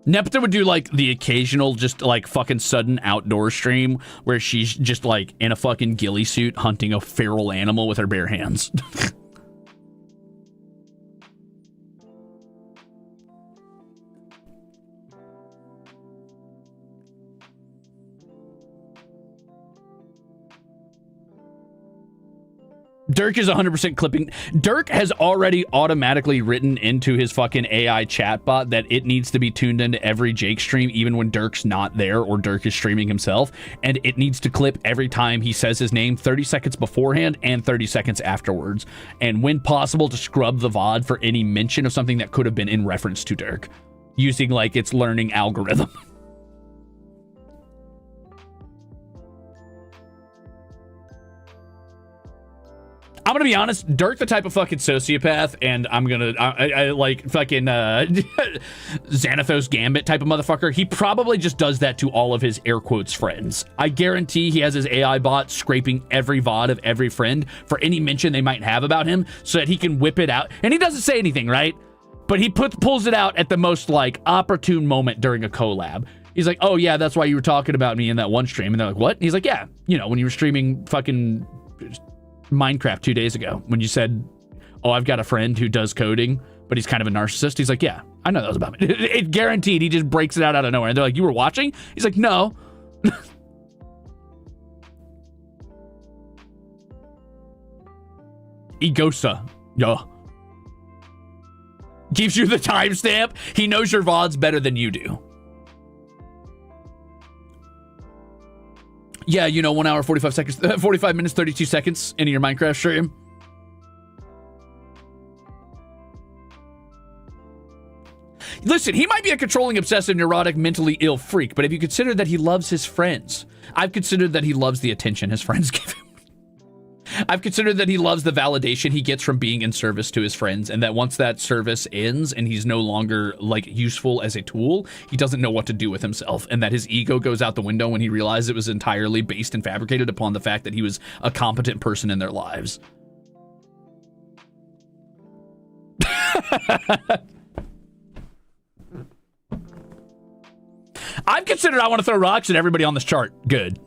Nepeta would do like the occasional just like fucking sudden outdoor stream where she's just like in a fucking ghillie suit hunting a feral animal with her bare hands. Dirk is 100% clipping. Dirk has already automatically written into his fucking AI chatbot that it needs to be tuned into every Jake stream, even when Dirk's not there or Dirk is streaming himself. And it needs to clip every time he says his name 30 seconds beforehand and 30 seconds afterwards. And when possible, to scrub the VOD for any mention of something that could have been in reference to Dirk, using like its learning algorithm. I'm gonna be honest, Dirk the type of fucking sociopath, and I'm gonna, I like fucking Xanathos Gambit type of motherfucker. He probably just does that to all of his air quotes friends. I guarantee he has his AI bot scraping every VOD of every friend for any mention they might have about him so that he can whip it out. And he doesn't say anything, right? But he pulls it out at the most like opportune moment during a collab. He's like, oh yeah, that's why you were talking about me in that one stream. And they're like, what? And he's like, yeah, you know, when you were streaming fucking Minecraft 2 days ago, when you said, oh, I've got a friend who does coding, but he's kind of a narcissist. He's like, yeah, I know that was about me. It guaranteed. He just breaks it out of nowhere. And they're like, you were watching? He's like, no. Egosa. Yeah. Gives you the timestamp. He knows your VODs better than you do. Yeah, you know, 1 hour, 45 seconds, 45 minutes, 32 seconds into your Minecraft stream. Listen, he might be a controlling, obsessive, neurotic, mentally ill freak, but if you consider that he loves his friends, I've considered that he loves the attention his friends give him. I've considered that he loves the validation he gets from being in service to his friends, and that once that service ends and he's no longer like useful as a tool, he doesn't know what to do with himself, and that his ego goes out the window when he realizes it was entirely based and fabricated upon the fact that he was a competent person in their lives. I've considered I want to throw rocks at everybody on this chart. Good.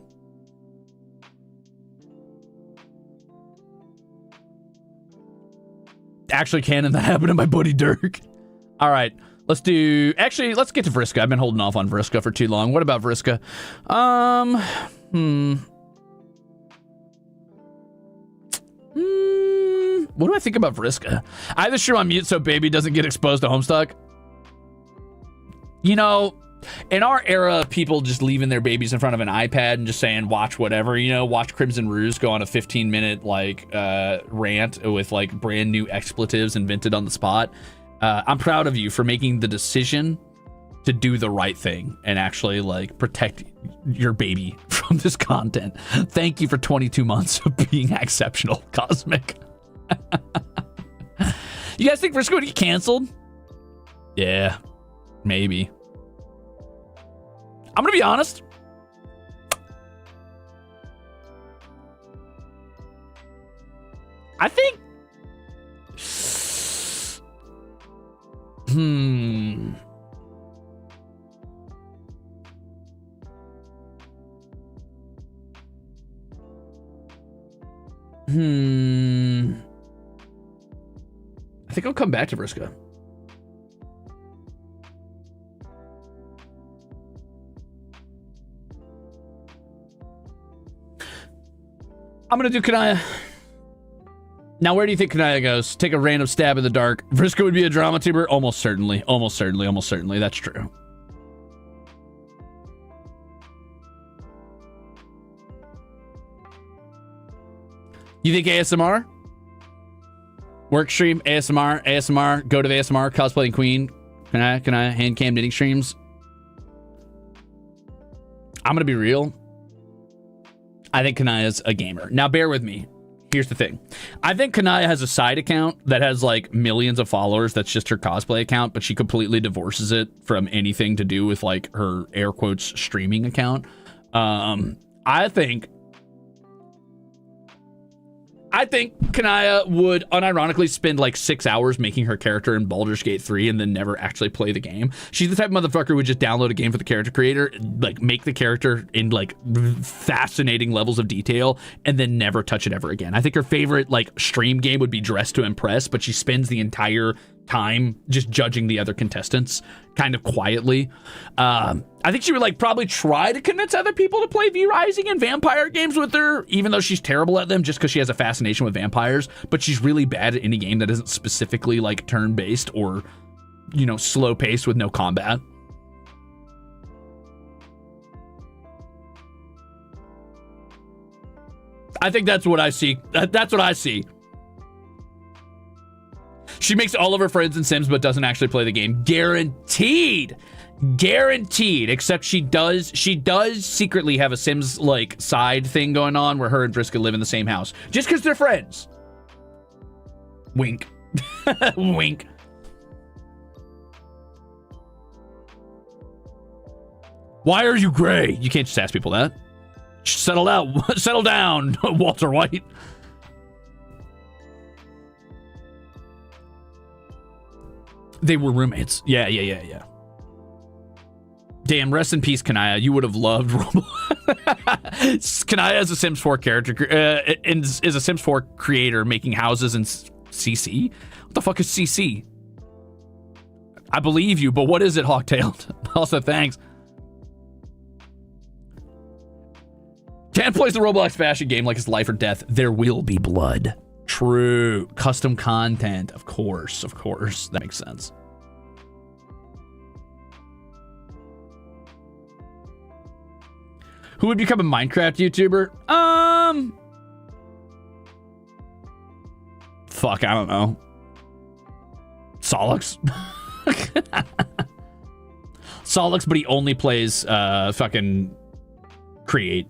Actually, canon, that happened to my buddy Dirk. All right, let's do... Actually, let's get to Vriska. I've been holding off on Vriska for too long. What about Vriska? What do I think about Vriska? I have this stream on mute so baby doesn't get exposed to Homestuck. You know, in our era of people just leaving their babies in front of an iPad and just saying, watch whatever, you know, watch Crimzon Rulez go on a 15-minute, like, rant with, like, brand new expletives invented on the spot. I'm proud of you for making the decision to do the right thing and actually, like, protect your baby from this content. Thank you for 22 months of being exceptional, Cosmic. You guys think Vriska would get canceled? Yeah, maybe. I'm gonna be honest. I think... I think I'll come back to Vriska. I'm gonna do Kanaya. Now, where do you think Kanaya goes? Take a random stab in the dark. Vriska would be a drama tuber? Almost certainly. Almost certainly. Almost certainly. That's true. You think ASMR? Work stream, ASMR, go to the ASMR, cosplaying queen. Can I hand cam knitting streams? I'm gonna be real. I think Kanaya's a gamer. Now, bear with me. Here's the thing. I think Kanaya has a side account that has like millions of followers. That's just her cosplay account, but she completely divorces it from anything to do with like her air quotes streaming account. I think Kanaya would unironically spend like 6 hours making her character in Baldur's Gate 3 and then never actually play the game. She's the type of motherfucker who would just download a game for the character creator, like make the character in like fascinating levels of detail, and then never touch it ever again. I think her favorite like stream game would be Dress to Impress, but she spends the entire time just judging the other contestants kind of quietly. I think she would like probably try to convince other people to play V-Rising and vampire games with her, even though she's terrible at them just because she has a fascination with vampires, but she's really bad at any game that isn't specifically like turn-based or, you know, slow-paced with no combat. I think that's what I see. That's what I see. She makes all of her friends in Sims, but doesn't actually play the game. Guaranteed. Guaranteed. Except she does secretly have a Sims like side thing going on where her and Vriska live in the same house. Just because they're friends. Wink. Wink. Why are you gray? You can't just ask people that. Settle out. Settle down, Walter White. They were roommates. Yeah. Damn, rest in peace, Kanaya. You would have loved Roblox. Kanaya is a Sims 4 character, is a Sims 4 creator making houses in CC. What the fuck is CC? I believe you, but what is it, Hawktailed? Also, thanks. Cat plays the Roblox fashion game like it's life or death. There will be blood. True. Custom content. Of course. Of course. That makes sense. Who would become a Minecraft YouTuber? Fuck, I don't know. Sollux? Sollux, but he only plays fucking Create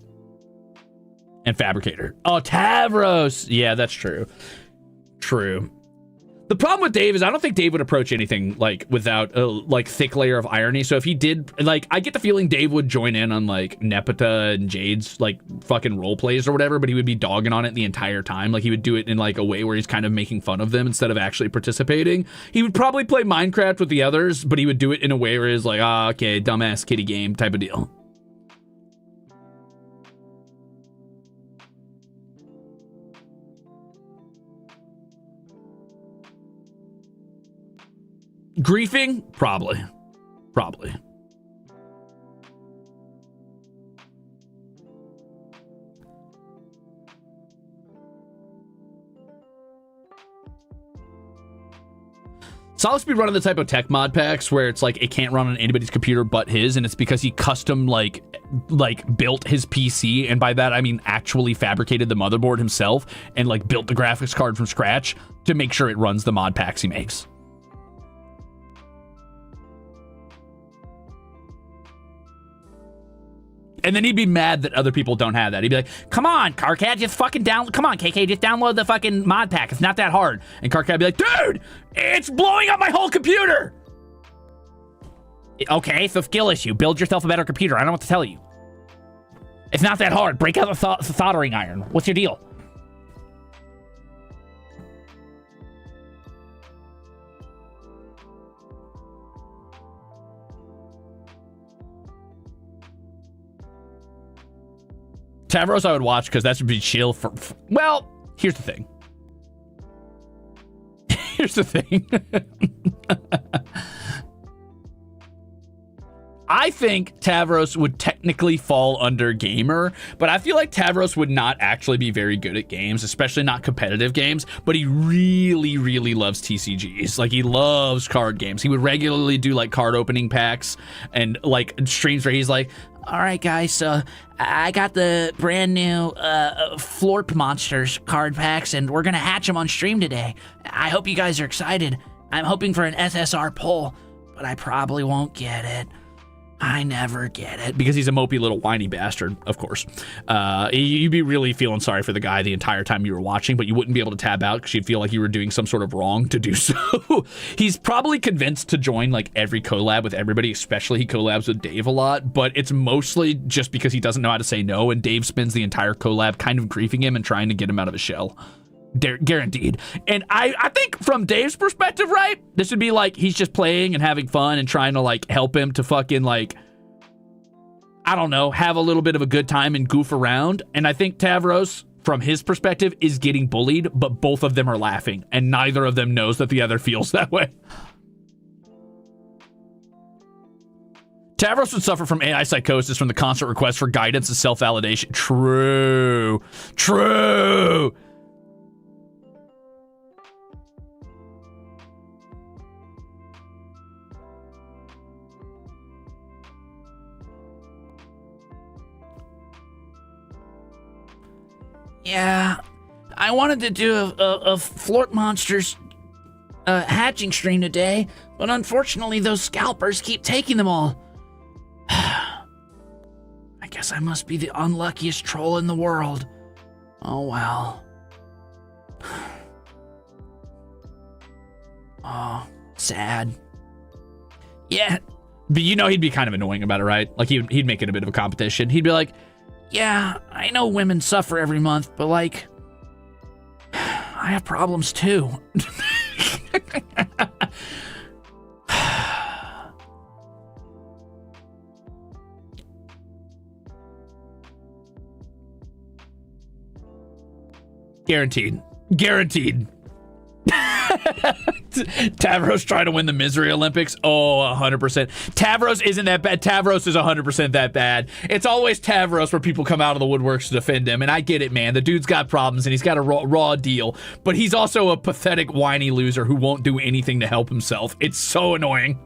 and Fabricator. Oh, Tavros. Yeah, that's true. True. The problem with Dave is I don't think Dave would approach anything like without a like thick layer of irony. So if he did, like, I get the feeling Dave would join in on like Nepeta and Jade's like fucking role plays or whatever, but he would be dogging on it the entire time. Like he would do it in like a way where he's kind of making fun of them instead of actually participating. He would probably play Minecraft with the others, but he would do it in a way where he's like, ah, okay, dumbass kitty game type of deal. Griefing? Probably. Probably. Sollux be running the type of tech mod packs where it's like it can't run on anybody's computer but his, and it's because he custom like built his PC, and by that I mean actually fabricated the motherboard himself and like built the graphics card from scratch to make sure it runs the mod packs he makes. And then he'd be mad that other people don't have that. He'd be like, come on, Karkat, just fucking download. Come on, KK, just download the fucking mod pack. It's not that hard. And Karkat would be like, dude, it's blowing up my whole computer. Okay, so skill issue. Build yourself a better computer. I don't know what to tell you. It's not that hard. Break out the soldering iron. What's your deal? Tavros I would watch because that would be chill for well, here's the thing. Here's the thing. I think Tavros would technically fall under gamer, but I feel like Tavros would not actually be very good at games, especially not competitive games, but he really, really loves TCGs. Like, he loves card games. He would regularly do, like, card opening packs and, like, streams where he's like, all right, guys, so I got the brand new Florp Monsters card packs, and we're going to hatch them on stream today. I hope you guys are excited. I'm hoping for an SSR pull, but I probably won't get it. I never get it. Because he's a mopey little whiny bastard, of course. You'd be really feeling sorry for the guy the entire time you were watching, but you wouldn't be able to tab out because you'd feel like you were doing some sort of wrong to do so. He's probably convinced to join like every collab with everybody, especially he collabs with Dave a lot, but it's mostly just because he doesn't know how to say no, and Dave spends the entire collab kind of griefing him and trying to get him out of his shell. Guaranteed. And I think from Dave's perspective, right, this would be like he's just playing and having fun and trying to like help him to fucking like, I don't know, have a little bit of a good time and goof around. And I think Tavros, from his perspective, is getting bullied, but both of them are laughing and neither of them knows that the other feels that way. Tavros would suffer from AI psychosis from the constant request for guidance and self-validation. True. True. Yeah, I wanted to do a Flort Monsters hatching stream today, but unfortunately those scalpers keep taking them all. I guess I must be the unluckiest troll in the world. Oh well. Oh, sad. Yeah, but you know he'd be kind of annoying about it, right? Like he'd make it a bit of a competition. He'd be like, yeah, I know women suffer every month, but like, I have problems too. Guaranteed. Guaranteed. Tavros trying to win the Misery Olympics. Oh, 100%. Tavros isn't that bad. Tavros is 100% that bad. It's always Tavros where people come out of the woodworks to defend him. And I get it, man. The dude's got problems and he's got a raw deal. But he's also a pathetic, whiny loser who won't do anything to help himself. It's so annoying.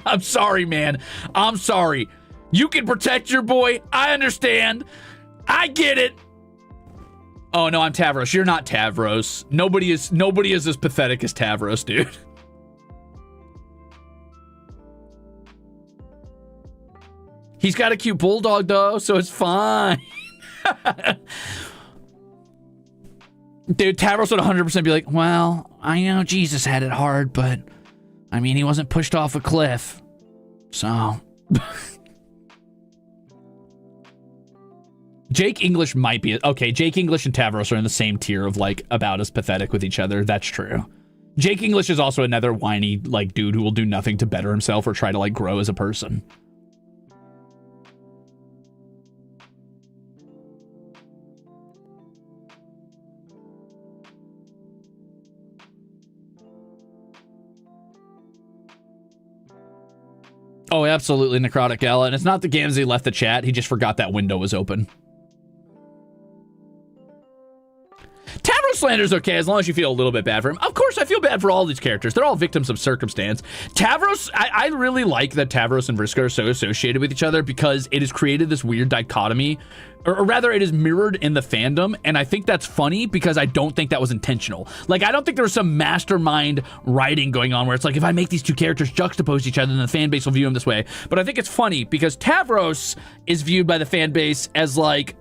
I'm sorry, man. I'm sorry. You can protect your boy. I understand. I get it. Oh no, I'm Tavros. You're not Tavros. Nobody is as pathetic as Tavros, dude. He's got a cute bulldog though, so it's fine. Dude, Tavros would 100% be like, well, I know Jesus had it hard, but I mean, he wasn't pushed off a cliff. So Jake English might be okay. Jake English and Tavros are in the same tier of like about as pathetic with each other. That's true. Jake English is also another whiny like dude who will do nothing to better himself or try to like grow as a person. Oh, absolutely, Necrotic Gala. And it's not that Gamzee left the chat. He just forgot that window was open. Tavros Slander's okay as long as you feel a little bit bad for him. Of course, I feel bad for all these characters. They're all victims of circumstance. Tavros, I really like that Tavros and Vriska are so associated with each other because it has created this weird dichotomy, or rather it is mirrored in the fandom, and I think that's funny because I don't think that was intentional. Like, I don't think there was some mastermind writing going on where it's like, if I make these two characters juxtapose each other, then the fan base will view them this way. But I think it's funny because Tavros is viewed by the fan base as like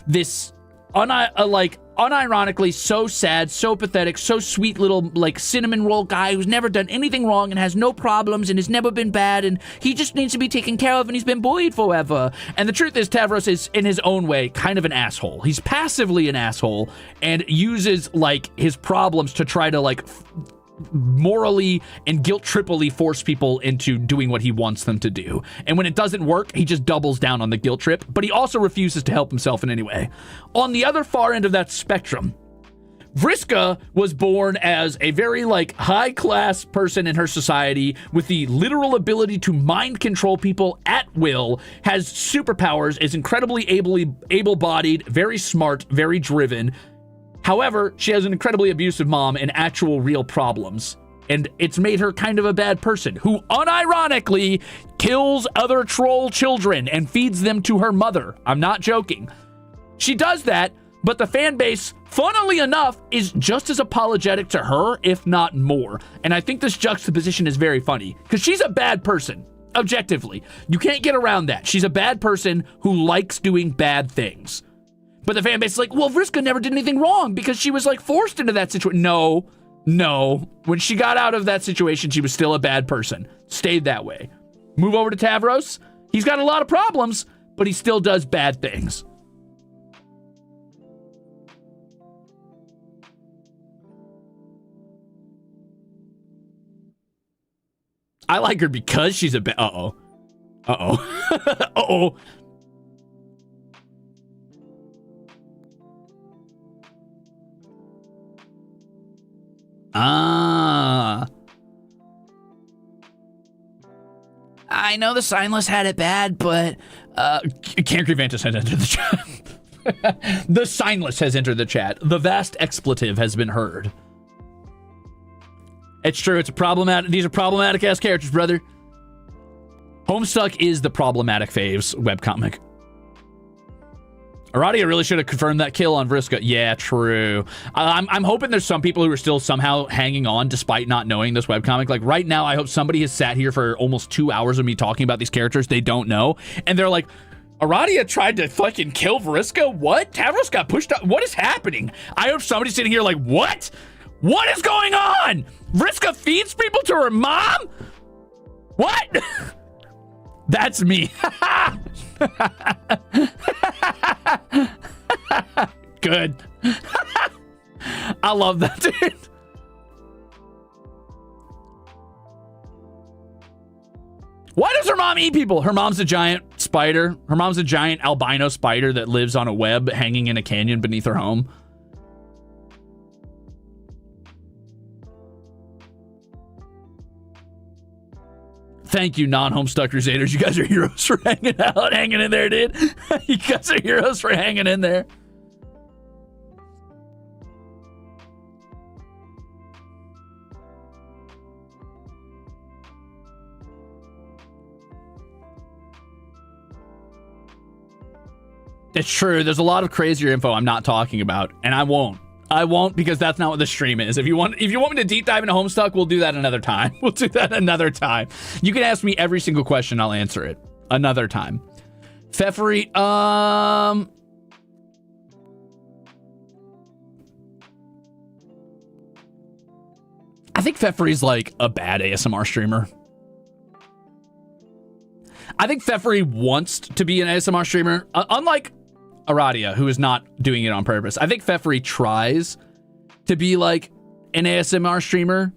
this unironically so sad, so pathetic, so sweet little like cinnamon roll guy who's never done anything wrong and has no problems and has never been bad and he just needs to be taken care of and he's been bullied forever. And the truth is Tavros is in his own way kind of an asshole. He's passively an asshole and uses like his problems to try to like morally and guilt triply force people into doing what he wants them to do. And when it doesn't work, he just doubles down on the guilt trip, but he also refuses to help himself in any way. On the other far end of that spectrum, Vriska was born as a very like high-class person in her society with the literal ability to mind control people at will, has superpowers, is incredibly able-bodied, very smart, very driven. However, she has an incredibly abusive mom and actual real problems. And it's made her kind of a bad person who unironically kills other troll children and feeds them to her mother. I'm not joking. She does that, but the fan base, funnily enough, is just as apologetic to her, if not more. And I think this juxtaposition is very funny because she's a bad person, objectively. You can't get around that. She's a bad person who likes doing bad things. But the fan base is like, well, Vriska never did anything wrong because she was like forced into that situation. No. When she got out of that situation, she was still a bad person. Stayed that way. Move over to Tavros. He's got a lot of problems, but he still does bad things. I like her because she's a bad... Uh-oh. Uh-oh. Ah. I know the Signless had it bad, but... Cancry Vantus has entered the chat. The Signless has entered the chat. The vast expletive has been heard. It's true, it's a problematic... These are problematic-ass characters, brother. Homestuck is the problematic faves webcomic. Aradia really should have confirmed that kill on Vriska. Yeah, true. I'm hoping there's some people who are still somehow hanging on despite not knowing this webcomic. Like right now, I hope somebody has sat here for almost 2 hours of me talking about these characters they don't know. And they're like, Aradia tried to fucking kill Vriska? What? Tavros got pushed up? What is happening? I hope somebody's sitting here like, what? What is going on? Vriska feeds people to her mom? What? That's me. Good. I love that, dude. Why does her mom eat people? Her mom's a giant spider. Her mom's a giant albino spider that lives on a web hanging in a canyon beneath her home. Thank you, non-Homestuck Crusaders. You guys are heroes for hanging out, hanging in there, dude. You guys are heroes for hanging in there. It's true. There's a lot of crazier info I'm not talking about, and I won't. I won't, because that's not what the stream is. If you want me to deep dive into Homestuck, we'll do that another time. We'll do that another time. You can ask me every single question, I'll answer it another time. Feferi, I think Feferi's like a bad ASMR streamer. I think Feferi wants to be an ASMR streamer, unlike Aradia, who is not doing it on purpose. I think Feferi tries to be like an ASMR streamer,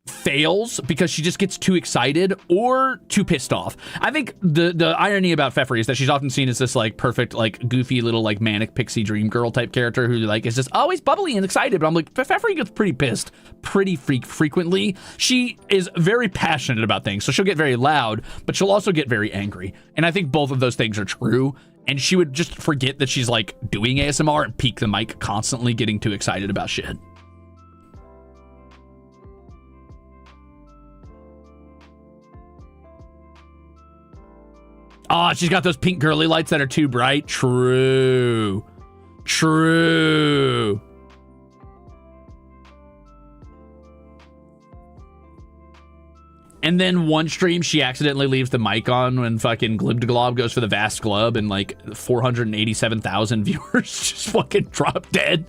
fails because she just gets too excited or too pissed off. I think the irony about Feferi is that she's often seen as this like perfect, like goofy little like manic pixie dream girl type character who like is just always bubbly and excited. But I'm like, Feferi gets pretty pissed pretty frequently. She is very passionate about things, so she'll get very loud, but she'll also get very angry. And I think both of those things are true. And she would just forget that she's like doing ASMR and peek the mic constantly getting too excited about shit. Oh, she's got those pink girly lights that are too bright. True. True. And then one stream, she accidentally leaves the mic on when fucking Glibdglob goes for the Vast Glub and like 487,000 viewers just fucking drop dead.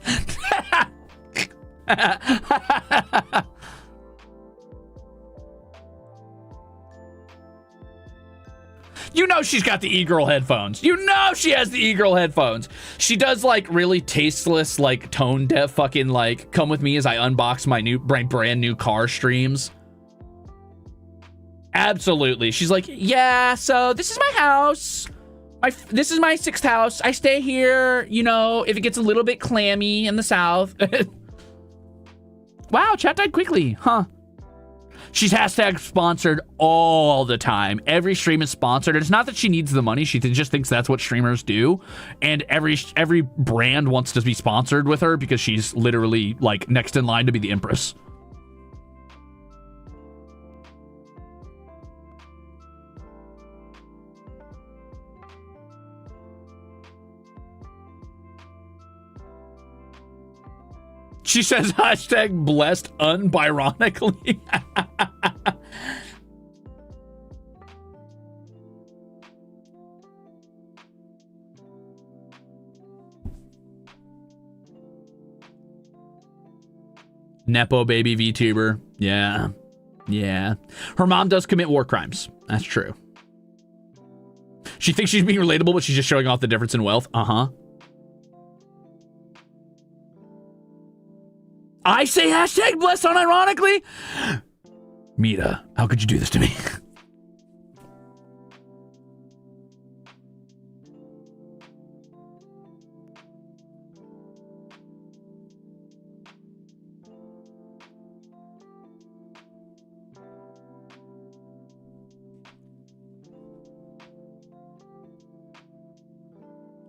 You know she's got the e-girl headphones. You know she has the e-girl headphones. She does like really tasteless, like tone deaf fucking like come with me as I unbox my brand new car streams. Absolutely. She's like, yeah, so this is my house. This is my 6th house. I stay here, you know, if it gets a little bit clammy in the south. Wow, chat died quickly, huh? She's hashtag sponsored all the time. Every stream is sponsored. It's not that she needs the money. She just thinks that's what streamers do. And every brand wants to be sponsored with her because she's literally like next in line to be the Empress. She says hashtag blessed unironically. Nepo baby VTuber. Yeah. Yeah. Her mom does commit war crimes. That's true. She thinks she's being relatable, but she's just showing off the difference in wealth. Uh-huh. I say hashtag blessed unironically? Mita, how could you do this to me?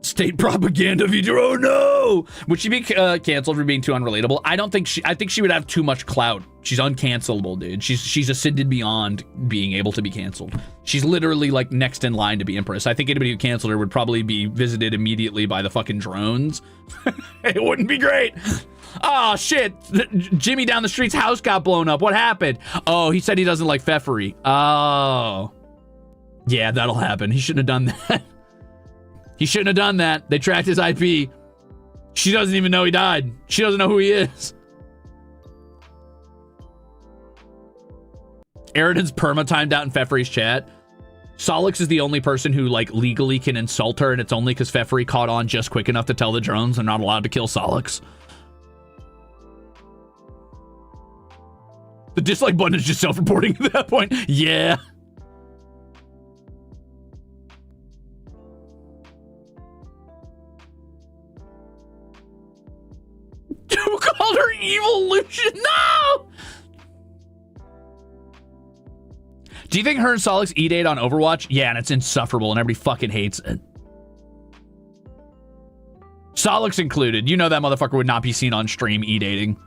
State propaganda video. Oh no! Would she be canceled for being too unrelatable? I don't think I think she would have too much clout. She's uncancelable, dude. She's ascended beyond being able to be canceled. She's literally like next in line to be Empress. I think anybody who canceled her would probably be visited immediately by the fucking drones. It wouldn't be great. Oh shit! Jimmy down the street's house got blown up. What happened? Oh, he said he doesn't like Feferi. Oh, yeah, that'll happen. He shouldn't have done that. He shouldn't have done that. They tracked his IP. She doesn't even know he died. She doesn't know who he is. Eridan's perma-timed out in Feferi's chat. Sollux is the only person who, like, legally can insult her, and it's only because Feferi caught on just quick enough to tell the drones they're not allowed to kill Sollux. The dislike button is just self-reporting at that point. Yeah. called her evolution. No! Do you think her and Sollux E-date on Overwatch? Yeah, and it's insufferable and everybody fucking hates it. Sollux included. You know that motherfucker would not be seen on stream E-dating.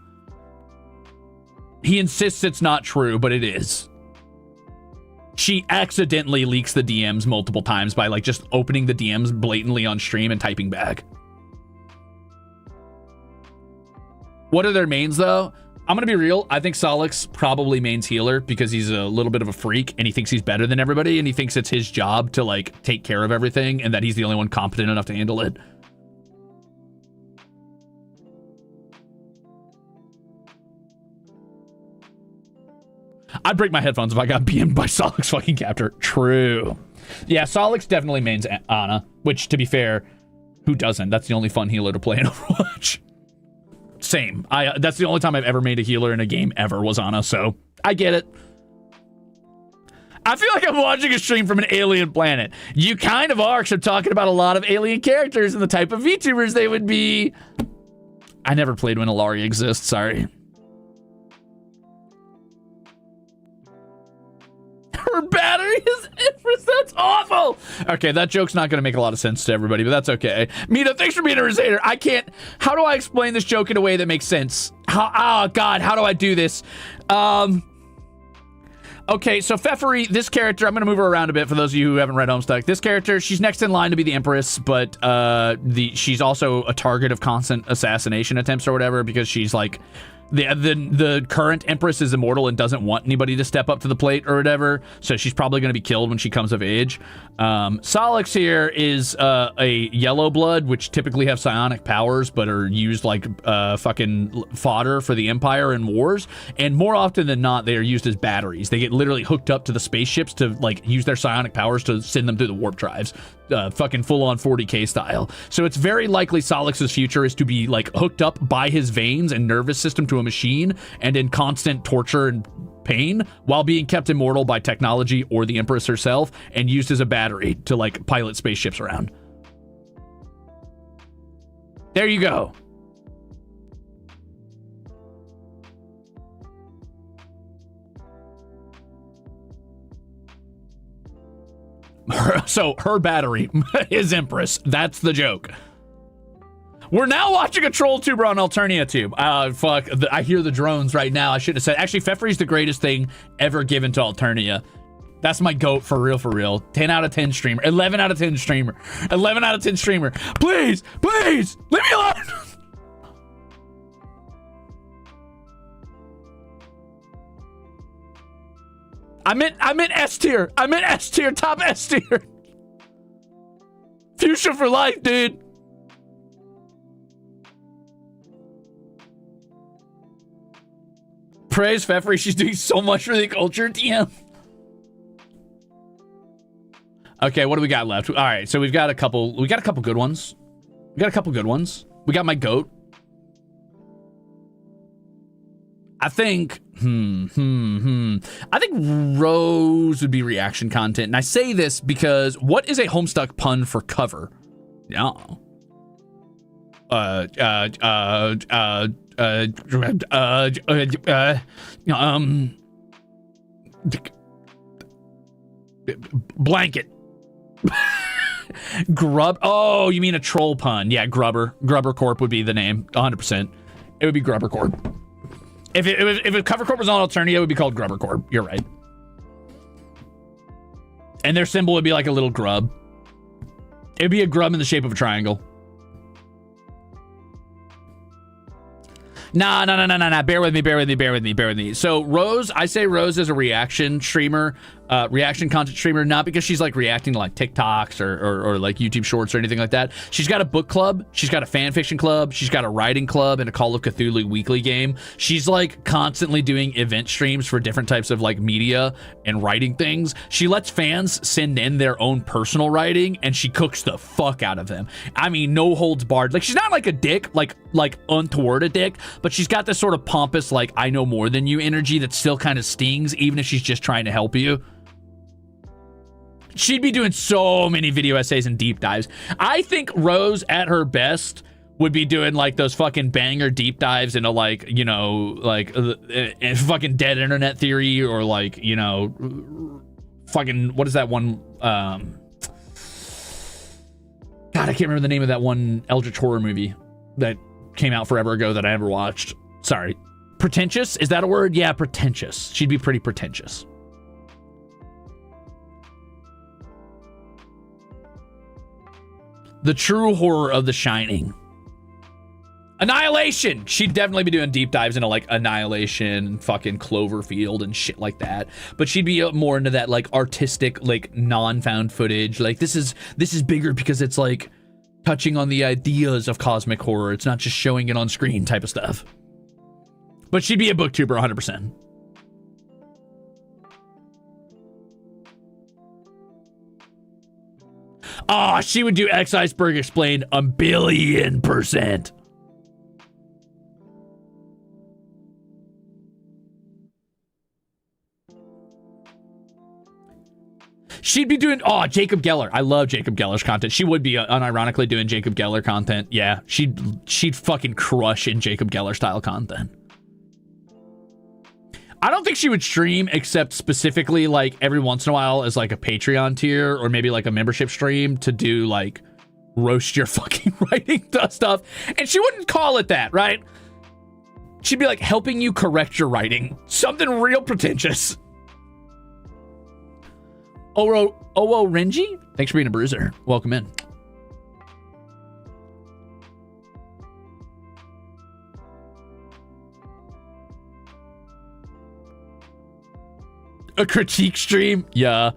He insists it's not true, but it is. She accidentally leaks the DMs multiple times by like just opening the DMs blatantly on stream and typing back. What are their mains though? I'm gonna be real. I think Sollux probably mains healer because he's a little bit of a freak and he thinks he's better than everybody and he thinks it's his job to like take care of everything and that he's the only one competent enough to handle it. I'd break my headphones if I got BM'd by Sollux fucking captor. True. Yeah, Sollux definitely mains Ana, which to be fair, who doesn't? That's the only fun healer to play in Overwatch. Same. That's the only time I've ever made a healer in a game ever was Ana, so I get it. I feel like I'm watching a stream from an alien planet. You kind of are, because I'm talking about a lot of alien characters and the type of VTubers they would be. I never played when Ilaria exists, sorry. Her battery is Empress. That's awful. Okay, that joke's not going to make a lot of sense to everybody, but that's okay. Mina, thanks for being a Ruzader. I can't. How do I explain this joke in a way that makes sense? Oh, God, how do I do this? Okay, so Feferi, this character, I'm going to move her around a bit for those of you who haven't read Homestuck. This character, she's next in line to be the Empress, but she's also a target of constant assassination attempts or whatever because she's like... The current Empress is immortal and doesn't want anybody to step up to the plate or whatever, so she's probably going to be killed when she comes of age. Sollux here is a yellow blood, which typically have psionic powers, but are used like fucking fodder for the Empire in wars. And more often than not, they are used as batteries. They get literally hooked up to the spaceships to like use their psionic powers to send them through the warp drives. Fucking full-on 40k style. So it's very likely Sollux's future is to be like hooked up by his veins and nervous system to a machine and in constant torture and pain while being kept immortal by technology or the Empress herself and used as a battery to like pilot spaceships around. There you go. So her battery is Empress. That's the joke. We're now watching a troll tuber on Alternia Tube. Fuck. I hear the drones right now. I should have said. Actually, Feferi's the greatest thing ever given to Alternia. That's my goat for real, for real. 10 out of 10 streamer. 11 out of 10 streamer. 11 out of 10 streamer. Please, please, leave me alone. I meant S tier. I meant S tier. Top S tier. Fuchsia for life, dude. Praise Feferi. She's doing so much for the culture. DM. Okay, what do we got left? All right, so we got a couple good ones. We got my goat. I think, I think Rose would be reaction content. And I say this because what is a Homestuck pun for cover? Yeah. Blanket. Grub. Oh, you mean a troll pun? Yeah, Grubber. Grubber Corp would be the name. 100%. It would be Grubber Corp. If Cover Corp was on Alternia, it would be called Grubber Corp. You're right. And their symbol would be like a little grub. It would be a grub in the shape of a triangle. Nah. Bear with me. So Rose, I say Rose is a reaction streamer, reaction content streamer, not because she's like reacting to like TikToks or like YouTube shorts or anything like that. She's got a book club. She's got a fan fiction club. She's got a writing club and a Call of Cthulhu weekly game. She's like constantly doing event streams for different types of like media and writing things. She lets fans send in their own personal writing and she cooks the fuck out of them. I mean, no holds barred. Like she's not like a dick, like untoward a dick, but she's got this sort of pompous, like, I know more than you energy that still kind of stings, even if she's just trying to help you. She'd be doing so many video essays and deep dives. I think Rose, at her best, would be doing like those fucking banger deep dives into like, you know, like fucking dead internet theory, or like, you know, fucking, what is that one? God, I can't remember the name of that one Eldritch horror movie that came out forever ago that I never watched. Sorry. Pretentious? Is that a word? Yeah, pretentious. She'd be pretty pretentious. The true horror of The Shining. Annihilation! She'd definitely be doing deep dives into like Annihilation, fucking Cloverfield and shit like that. But she'd be more into that like artistic, like non-found footage. Like this is bigger because it's like touching on the ideas of cosmic horror. It's not just showing it on screen type of stuff. But she'd be a booktuber 100%. Oh, she would do X Iceberg Explained 1,000,000,000%. She'd be doing, oh, Jacob Geller. I love Jacob Geller's content. She would be unironically doing Jacob Geller content. Yeah, she'd fucking crush in Jacob Geller style content. I don't think she would stream except specifically like every once in a while as like a Patreon tier or maybe like a membership stream to do like roast your fucking writing stuff. And she wouldn't call it that, right? She'd be like helping you correct your writing. Something real pretentious. Oro Renji, thanks for being a bruiser. Welcome in. A critique stream? Yeah.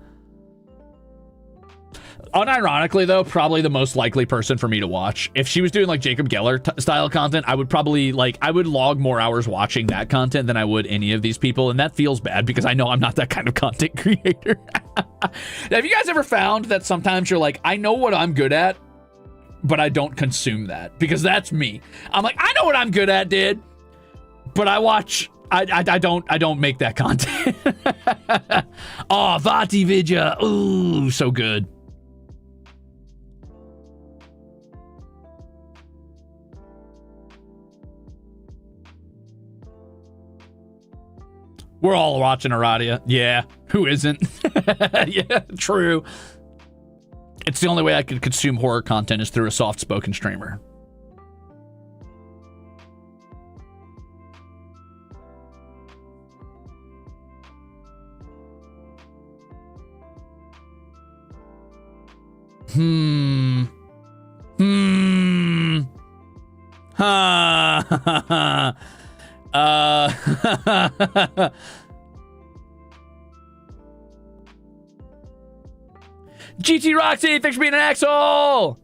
Unironically, though, probably the most likely person for me to watch. If she was doing like Jacob Geller style content, I would probably I would log more hours watching that content than I would any of these people. And that feels bad because I know I'm not that kind of content creator. Have you guys ever found that sometimes you're like, I know what I'm good at, but I don't consume that? Because that's me. I'm like, I know what I'm good at, dude, but I watch... I don't make that content. Oh, Vati Vidya. Ooh, so good. We're all watching Aradia. Yeah, who isn't? Yeah, true. It's the only way I could consume horror content is through a soft-spoken streamer. Ha. GT Roxy, thanks for being an asshole.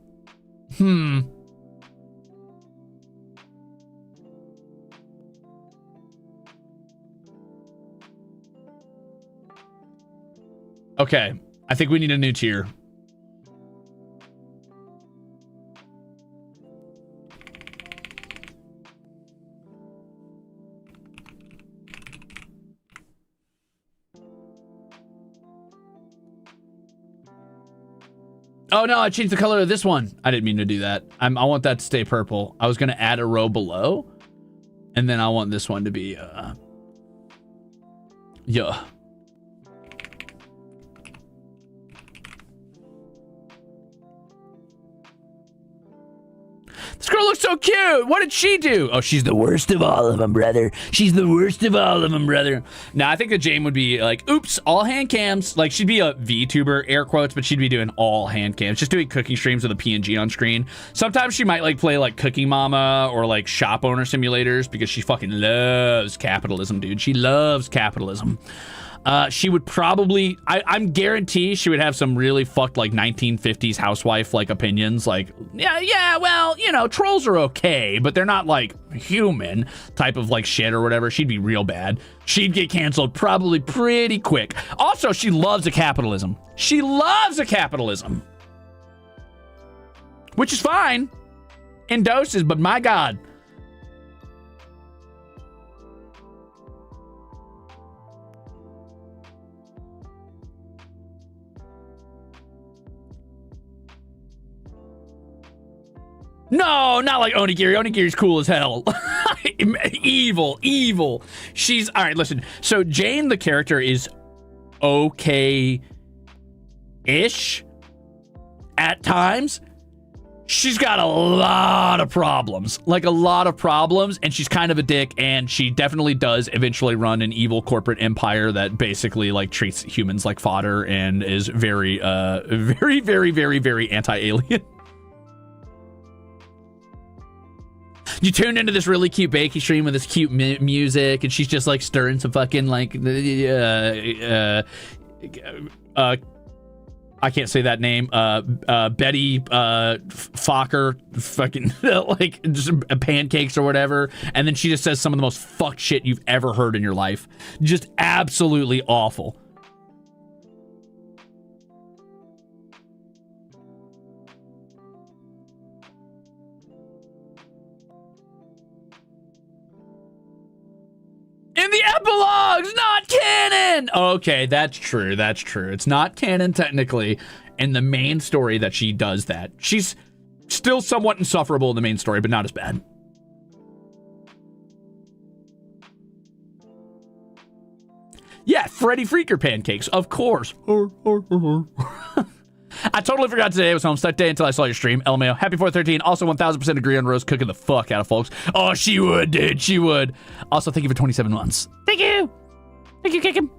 Okay, I think we need a new tier. Oh no, I changed the color of this one. I didn't mean to do that. I want that to stay purple. I was gonna add a row below, and then I want this one to be yeah. This girl looks so cute. What did she do? Oh, she's the worst of all of them, brother. She's the worst of all of them, brother. Now, I think that Jane would be like, oops, all hand cams. Like, she'd be a VTuber, air quotes, but she'd be doing all hand cams. Just doing cooking streams with a PNG on screen. Sometimes she might, like, play, like, Cooking Mama or, like, shop owner simulators because she fucking loves capitalism, dude. She loves capitalism. She would probably, I'm guaranteed she would have some really fucked like 1950s housewife like opinions. Like, yeah, well, you know, trolls are okay, but they're not like human type of like shit or whatever. She'd be real bad. She'd get canceled probably pretty quick. Also, she loves a capitalism. She loves a capitalism. Which is fine in doses, but my God. No, not like Onigiri. Onigiri's cool as hell. Evil. She's all right. Listen. So Jane, the character, is okay-ish at times. She's got a lot of problems, and she's kind of a dick, and she definitely does eventually run an evil corporate empire that basically like treats humans like fodder and is very anti-alien. You tune into this really cute baking stream with this cute music, and she's just like stirring some fucking like I can't say that name. Betty Fokker, fucking like just pancakes or whatever, and then she just says some of the most fucked shit you've ever heard in your life. Just absolutely awful. In the epilogues, not canon! Okay, that's true. It's not canon technically in the main story that she does that. She's still somewhat insufferable in the main story, but not as bad. Yeah, Freddy Freaker pancakes, of course. I totally forgot today was Homestuck Day until I saw your stream. LMAO. Happy 413. Also, 1000% agree on Rose cooking the fuck out of folks. Oh, she would, dude. She would. Also, thank you for 27 months. Thank you. Thank you, Kickin'.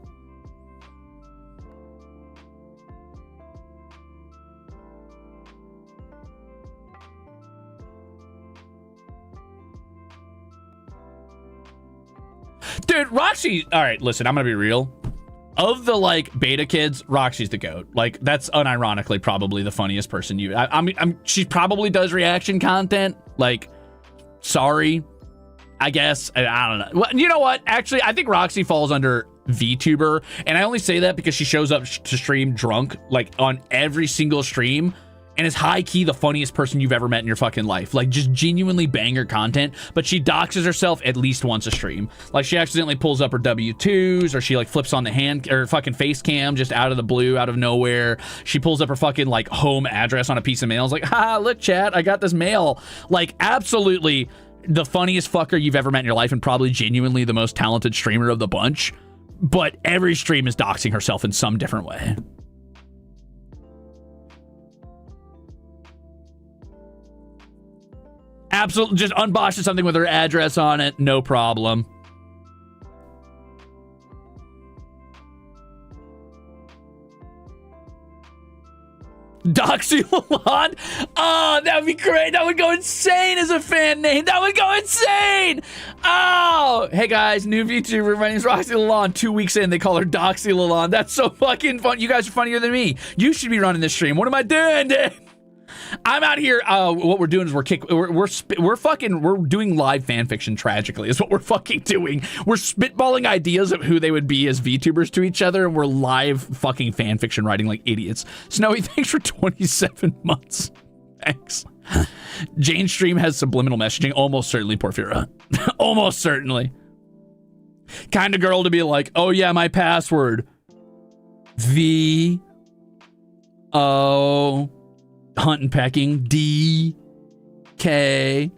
Dude, Roxy. All right, listen, I'm going to be real. Of the like beta kids, Roxy's the GOAT. Like that's unironically probably the funniest person you. She probably does reaction content. Like, sorry, I guess I don't know. Well, you know what? Actually, I think Roxy falls under VTuber, and I only say that because she shows up to stream drunk like on every single stream. And is high key the funniest person you've ever met in your fucking life. Like just genuinely banger content, but she doxes herself at least once a stream. Like she accidentally pulls up her W2s, or she like flips on the hand or fucking face cam just out of the blue, out of nowhere. She pulls up her fucking like home address on a piece of mail. It's like, ha, look chat, I got this mail. Like absolutely the funniest fucker you've ever met in your life, and probably genuinely the most talented streamer of the bunch. But every stream is doxing herself in some different way. Absolutely, just unboxes something with her address on it, no problem. Doxy Lalonde? Oh, that would be great. That would go insane as a fan name. That would go insane. Oh, hey guys, new VTuber. My name's Roxy Lalonde. 2 weeks in, they call her Doxy Lalonde. That's so fucking fun. You guys are funnier than me. You should be running this stream. What am I doing, dude? I'm out here. What we're doing is we're doing live fan fiction. Tragically, is what we're fucking doing. We're spitballing ideas of who they would be as VTubers to each other, and we're live fucking fan fiction writing like idiots. Snowy, thanks for 27 months. Thanks. Jane's stream has subliminal messaging. Almost certainly, Porphyra. Almost certainly. Kind of girl to be like, oh yeah, my password. V-O. Hunt and pecking. D-K.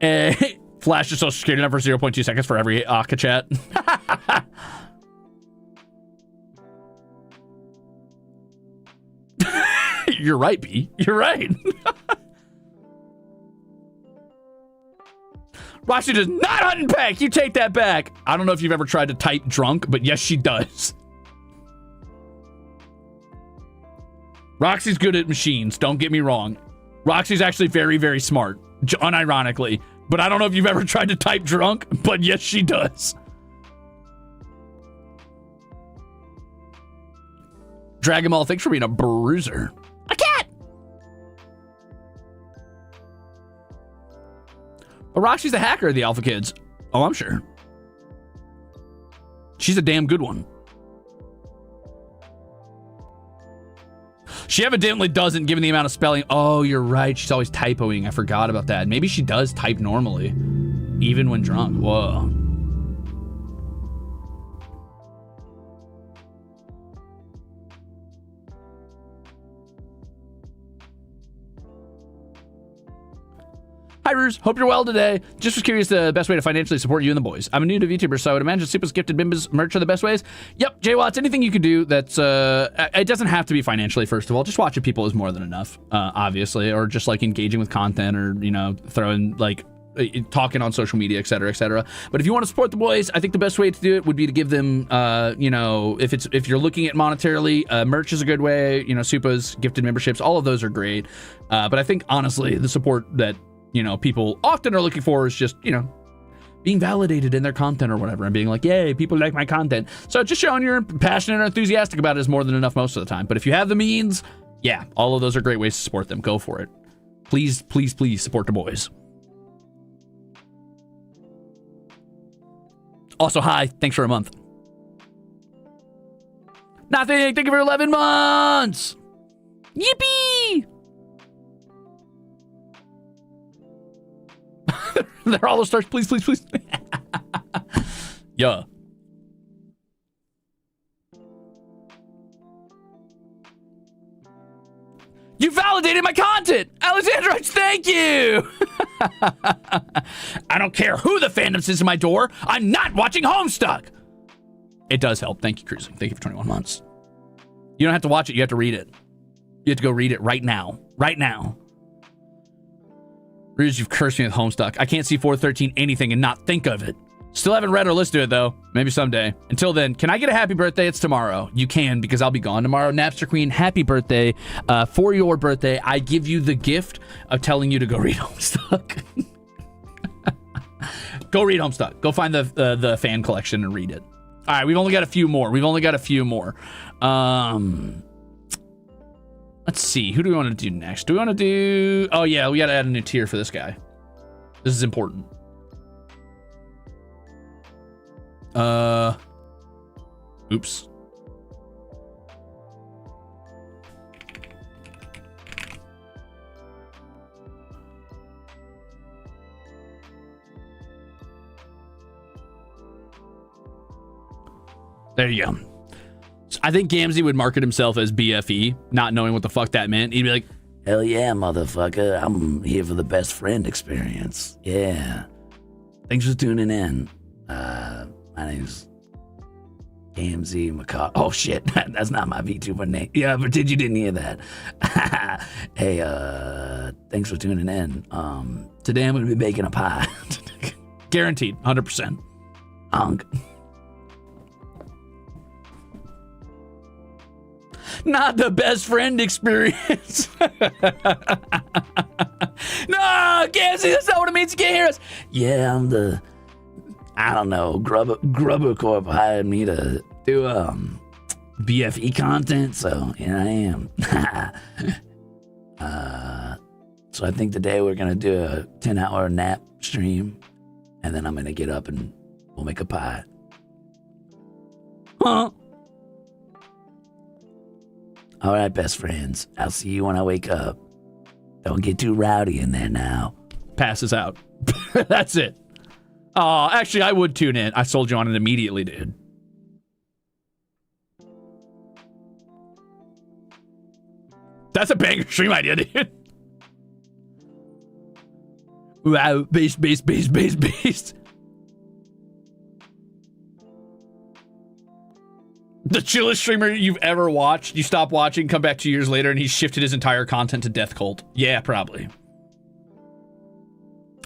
A. Flash your social security number 0.2 seconds for every Aka chat. You're right, B. You're right. Roxy does not hunt and peck. You take that back. I don't know if you've ever tried to type drunk, but yes, she does. Roxy's good at machines, don't get me wrong. Roxy's actually very, very smart, unironically. But I don't know if you've ever tried to type drunk, but yes, she does. Dragon Ball, thanks for being a bruiser. A cat! But Roxy's the hacker of the Alpha Kids. Oh, I'm sure. She's a damn good one. She evidently doesn't, given the amount of spelling. Oh, you're right. She's always typoing. I forgot about that. Maybe she does type normally, even when drunk. Whoa. Hi, Ruze. Hope you're well today. Just was curious the best way to financially support you and the boys. I'm a new to VTuber, so I would imagine Super's gifted Bimbas merch are the best ways. Yep, J Watts, anything you could do that's, it doesn't have to be financially, first of all. Just watching people is more than enough, obviously, or just like engaging with content or, you know, throwing like, talking on social media, etc., etc. But if you want to support the boys, I think the best way to do it would be to give them, you know, if you're looking at monetarily, merch is a good way. You know, Supa's gifted memberships, all of those are great. But I think honestly, the support that, you know, people often are looking for is just, you know, being validated in their content or whatever, and being like, yay, people like my content. So just showing you're passionate or enthusiastic about it is more than enough most of the time. But if you have the means, yeah, all of those are great ways to support them. Go for it. Please, please, please support the boys. Also, hi, thanks for a month. Nothing, thank you for 11 months. Yippee! They're all the stars, please, please, please. Yeah. You validated my content! Alexandra, thank you! I don't care who the fandom sits in my door. I'm not watching Homestuck. It does help. Thank you, Cruising. Thank you for 21 months. You don't have to watch it. You have to read it. You have to go read it right now. Right now. Ruze, you've cursed me with Homestuck. I can't see 413 anything and not think of it. Still haven't read or listened to it, though. Maybe someday. Until then, can I get a happy birthday? It's tomorrow. You can, because I'll be gone tomorrow. Napster Queen, happy birthday. For your birthday, I give you the gift of telling you to go read Homestuck. Go read Homestuck. Go find the fan collection and read it. All right, we've only got a few more. Let's see. Who do we want to do next? Do we want to do... Oh, yeah, we got to add a new tier for this guy. This is important. Oops. There you go. I think Gamzee would market himself as BFE, not knowing what the fuck that meant. He'd be like, hell yeah, motherfucker. I'm here for the best friend experience. Yeah. Thanks for tuning in. My name's Gamzee McCall. Oh shit, that's not my VTuber name. Yeah, but you didn't hear that. Hey, thanks for tuning in. Today I'm gonna be baking a pie. guaranteed, 100%. Hunk. Not the best friend experience. No, Gamzee, that's not what it means. You can't hear us. Yeah, I'm the, I don't know, Grubber Corp hired me to do BFE content, so here I am. So I think today we're gonna do a 10-hour nap stream, and then I'm gonna get up and we'll make a pie. Huh? All right, best friends. I'll see you when I wake up. Don't get too rowdy in there now. Passes out. That's it. Oh, actually, I would tune in. I sold you on it immediately, dude. That's a banger stream idea, dude. Wow, beast. The chillest streamer you've ever watched. You stop watching, come back 2 years later, and he's shifted his entire content to Death Cult. Yeah, probably.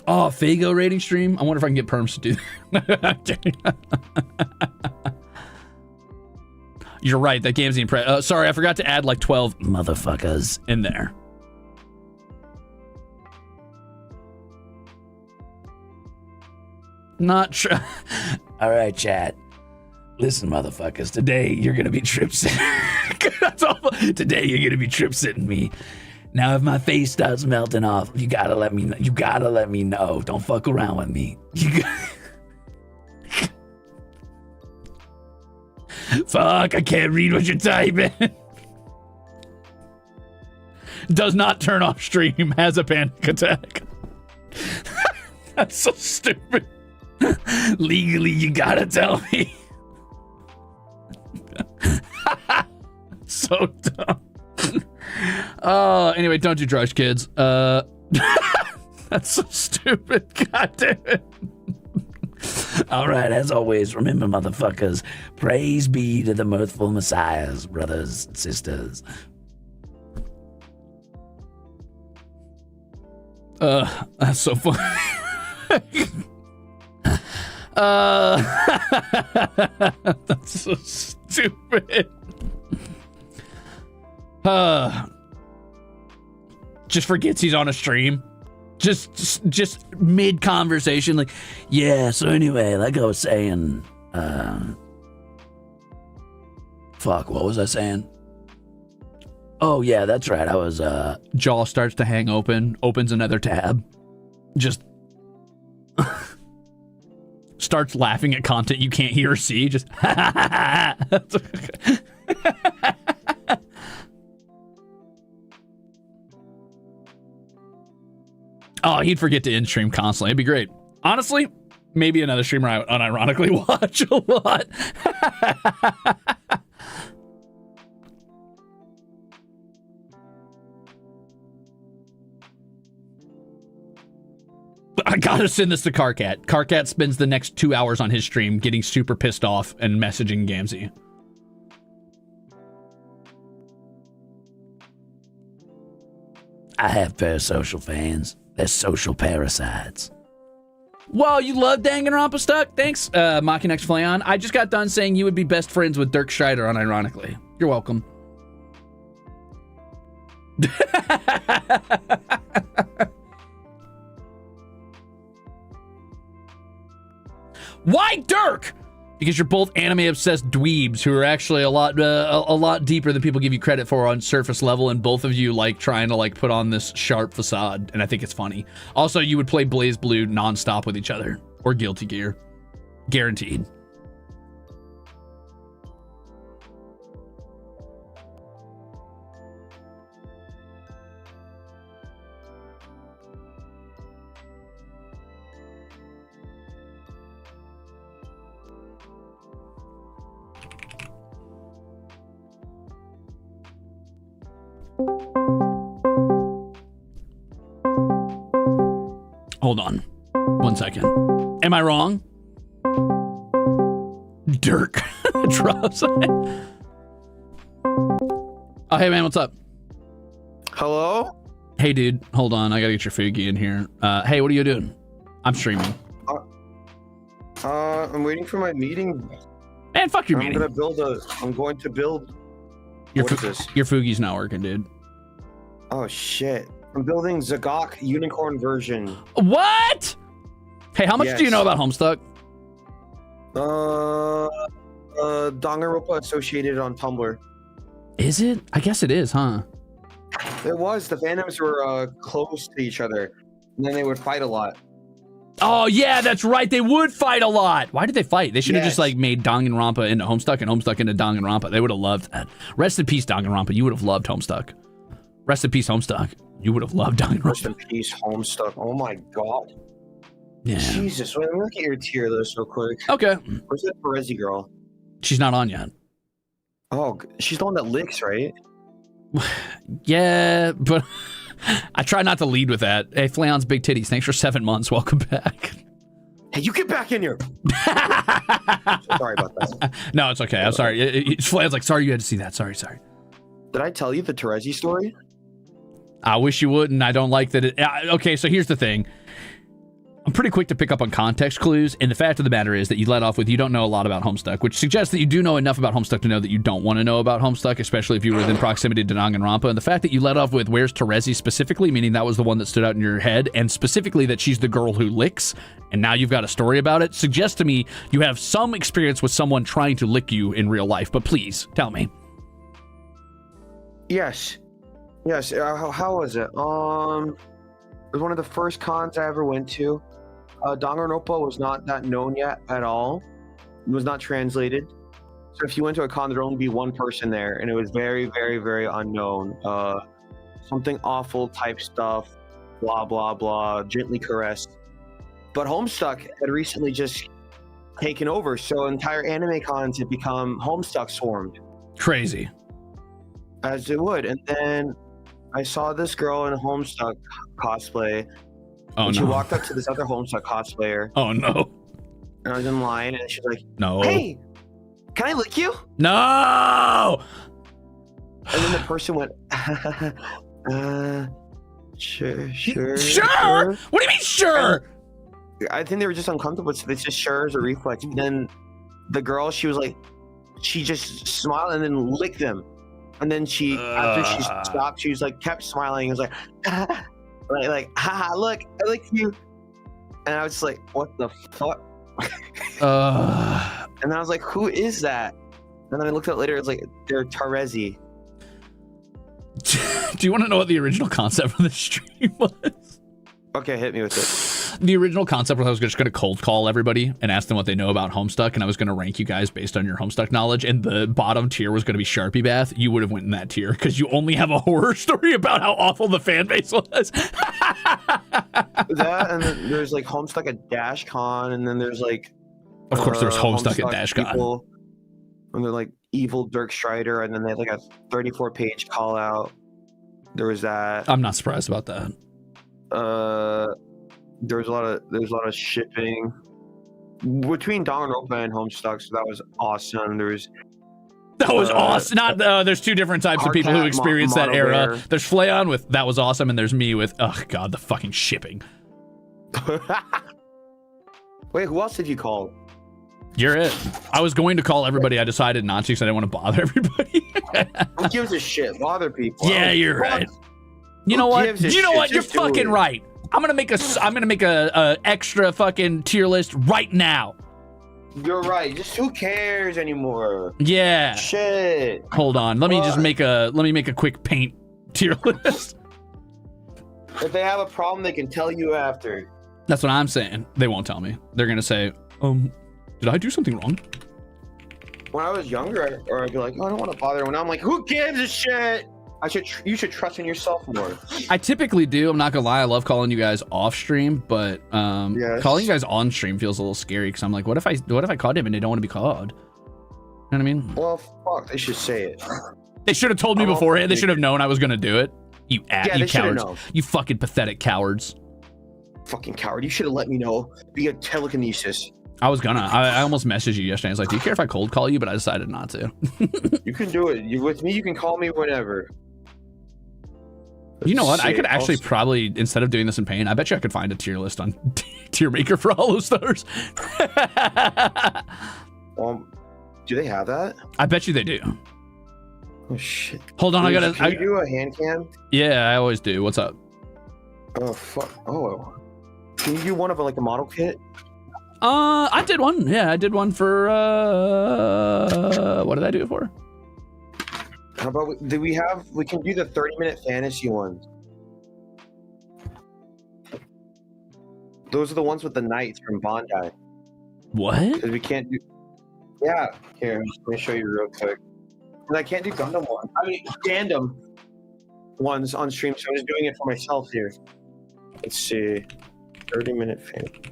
Oh, Fago rating stream? I wonder if I can get perms to do that. You're right, that game's the sorry, I forgot to add like 12 motherfuckers in there. Not sure. All right, chat. Listen, motherfuckers, today you're gonna be trip sitting. That's awful. Today you're gonna be trip sitting me. Now, if my face starts melting off, you gotta let me know. You gotta let me know. Don't fuck around with me. Fuck, I can't read what you're typing. Does not turn off stream, has a panic attack. That's so stupid. Legally, you gotta tell me. So dumb. Anyway, don't do drugs, kids. That's so stupid. God damn it. All right, as always, remember, motherfuckers, praise be to the mirthful messiahs, brothers and sisters. That's so funny. That's so stupid. Just forgets he's on a stream. Just mid conversation, like, yeah, so anyway, like I was saying, fuck, what was I saying? Oh yeah, that's right. I was jaw starts to hang open, opens another tab, just starts laughing at content you can't hear or see, just oh, he'd forget to end stream constantly. It'd be great. Honestly, maybe another streamer I would unironically watch a lot. I gotta send this to Karkat. Karkat spends the next 2 hours on his stream getting super pissed off and messaging Gamzee. I have parasocial fans. They're social parasites. Whoa, you love Danganronpa Stuck? Thanks, Machinex Flayon. I just got done saying you would be best friends with Dirk Strider, unironically. You're welcome. Why Dirk? Because you're both anime-obsessed dweebs who are actually a lot deeper than people give you credit for on surface level, and both of you like trying to like put on this sharp facade, and I think it's funny. Also, you would play Blaze Blue nonstop with each other, or Guilty Gear, guaranteed. Hold on 1 second. Am I wrong? Dirk drops. Oh, hey man, what's up? Hello? Hey dude, hold on. I gotta get your Fugi in here. Hey, what are you doing? I'm streaming. I'm waiting for my meeting. Man, fuck your meeting. I'm going to build. Your What is this? Your Fugi's not working, dude. Oh shit! I'm building Zagok unicorn version. What? Hey, how much do you know about Homestuck? Danganronpa associated on Tumblr. Is it? I guess it is, huh? It was. The fandoms were close to each other, and then they would fight a lot. Oh yeah, that's right. They would fight a lot. Why did they fight? They should have just like made Danganronpa into Homestuck and Homestuck into Danganronpa. They would have loved that. Rest in peace, Danganronpa. You would have loved Homestuck. Rest in peace, Homestuck. You would have loved Danganronpa. Rest in peace, Homestuck. Oh my god. Yeah. Jesus, let me look at your tier list real quick. Okay. Where's that Perezi girl? She's not on yet. Oh, she's the one that licks, right? Yeah, but I try not to lead with that. Hey, Flayon's big titties. Thanks for 7 months. Welcome back. Hey, you get back in here. Sorry about that. No, it's okay. I'm sorry. Flayon's like, sorry you had to see that. Sorry. Did I tell you the Terezi story? I wish you wouldn't. I don't like that. Okay, so here's the thing. I'm pretty quick to pick up on context clues, and the fact of the matter is that you let off with you don't know a lot about Homestuck, which suggests that you do know enough about Homestuck to know that you don't want to know about Homestuck, especially if you were within proximity to Danganronpa. And the fact that you let off with where's Terezi specifically, meaning that was the one that stood out in your head, and specifically that she's the girl who licks, and now you've got a story about it, suggests to me you have some experience with someone trying to lick you in real life. But please, tell me. Yes. How was it? It was one of the first cons I ever went to. Danganronpa was not that known yet at all. It was not translated. So if you went to a con, there'd only be one person there, and it was very, very, very unknown. Something awful type stuff, blah, blah, blah, gently caressed. But Homestuck had recently just taken over, so entire anime cons had become Homestuck swarmed. Crazy. As it would. And then I saw this girl in Homestuck cosplay, Oh, and no. she walked up to this other Homestuck cosplayer. Oh, no. And I was in line, and she's like, No. "Hey, can I lick you?" No! And then the person went, sure. Sure? What do you mean, sure? I think they were just uncomfortable, so they just sure as a reflex. And then the girl, she was like, she just smiled and then licked them. And then she, after she stopped, she was like, kept smiling. It was like, haha, look, I licked you. And I was just like, what the fuck? And I was like, who is that? And then I looked up later, it's like, they're Tarezi. Do you want to know what the original concept for the stream was? Okay, hit me with it. The original concept was I was just going to cold call everybody and ask them what they know about Homestuck, and I was going to rank you guys based on your Homestuck knowledge, and the bottom tier was going to be Sharpie Bath. You would have went in that tier because you only have a horror story about how awful the fan base was. That, and then there's like Homestuck at DashCon, and then there's like... Of course, there's Homestuck at DashCon. People, and they're like evil Dirk Strider, and then they have like a 34-page call out. There was that. I'm not surprised about that. There's a lot of shipping between Danganronpa and Homestuck, so that was awesome. That was awesome. Not there's two different types of people who experience that era. Bear. There's Flayon with that was awesome, and there's me with oh god, the fucking shipping. Wait, who else did you call? You're it. I was going to call everybody. I decided not to because I didn't want to bother everybody. Who gives a shit? Bother people. Yeah, you're right. You know what? You know what? You're fucking right. I'm gonna make a extra fucking tier list right now. You're right. Just who cares anymore? Yeah. Shit. Hold on. Let me make a quick paint tier list. If they have a problem, they can tell you after. That's what I'm saying. They won't tell me. They're gonna say, did I do something wrong? When I was younger, I'd be like, oh, I don't want to bother. When I'm like, who gives a shit? You should trust in yourself more. I typically do. I'm not gonna lie. I love calling you guys off stream, but yes. calling you guys on stream feels a little scary because I'm like, what if I called him and they don't want to be called? You know what I mean? Well, fuck. They should say it. They should have told me beforehand. They should have known I was gonna do it. You cowards. Known. You fucking pathetic cowards. Fucking coward. You should have let me know. Be a telekinesis. I was gonna. I almost messaged you yesterday. I was like, do you care if I cold call you? But I decided not to. You can do it. With me, you can call me whenever. You know what? I could actually probably, instead of doing this in pain, I bet you I could find a tier list on Tier Maker for HOLOSTARS. Do they have that? I bet you they do. Oh shit! Hold on, Can you do a hand cam? Yeah, I always do. What's up? Oh fuck! Oh, can you do one of a model kit? I did one. Yeah, I did one for. What did I do it for? How about we can do the 30-minute fantasy ones. Those are the ones with the knights from Bondi. What? Because we can't do. Yeah, here, let me show you real quick. Because I can't do Gundam ones. I mean, Gundam ones on stream, so I'm just doing it for myself here. Let's see. 30-minute fantasy.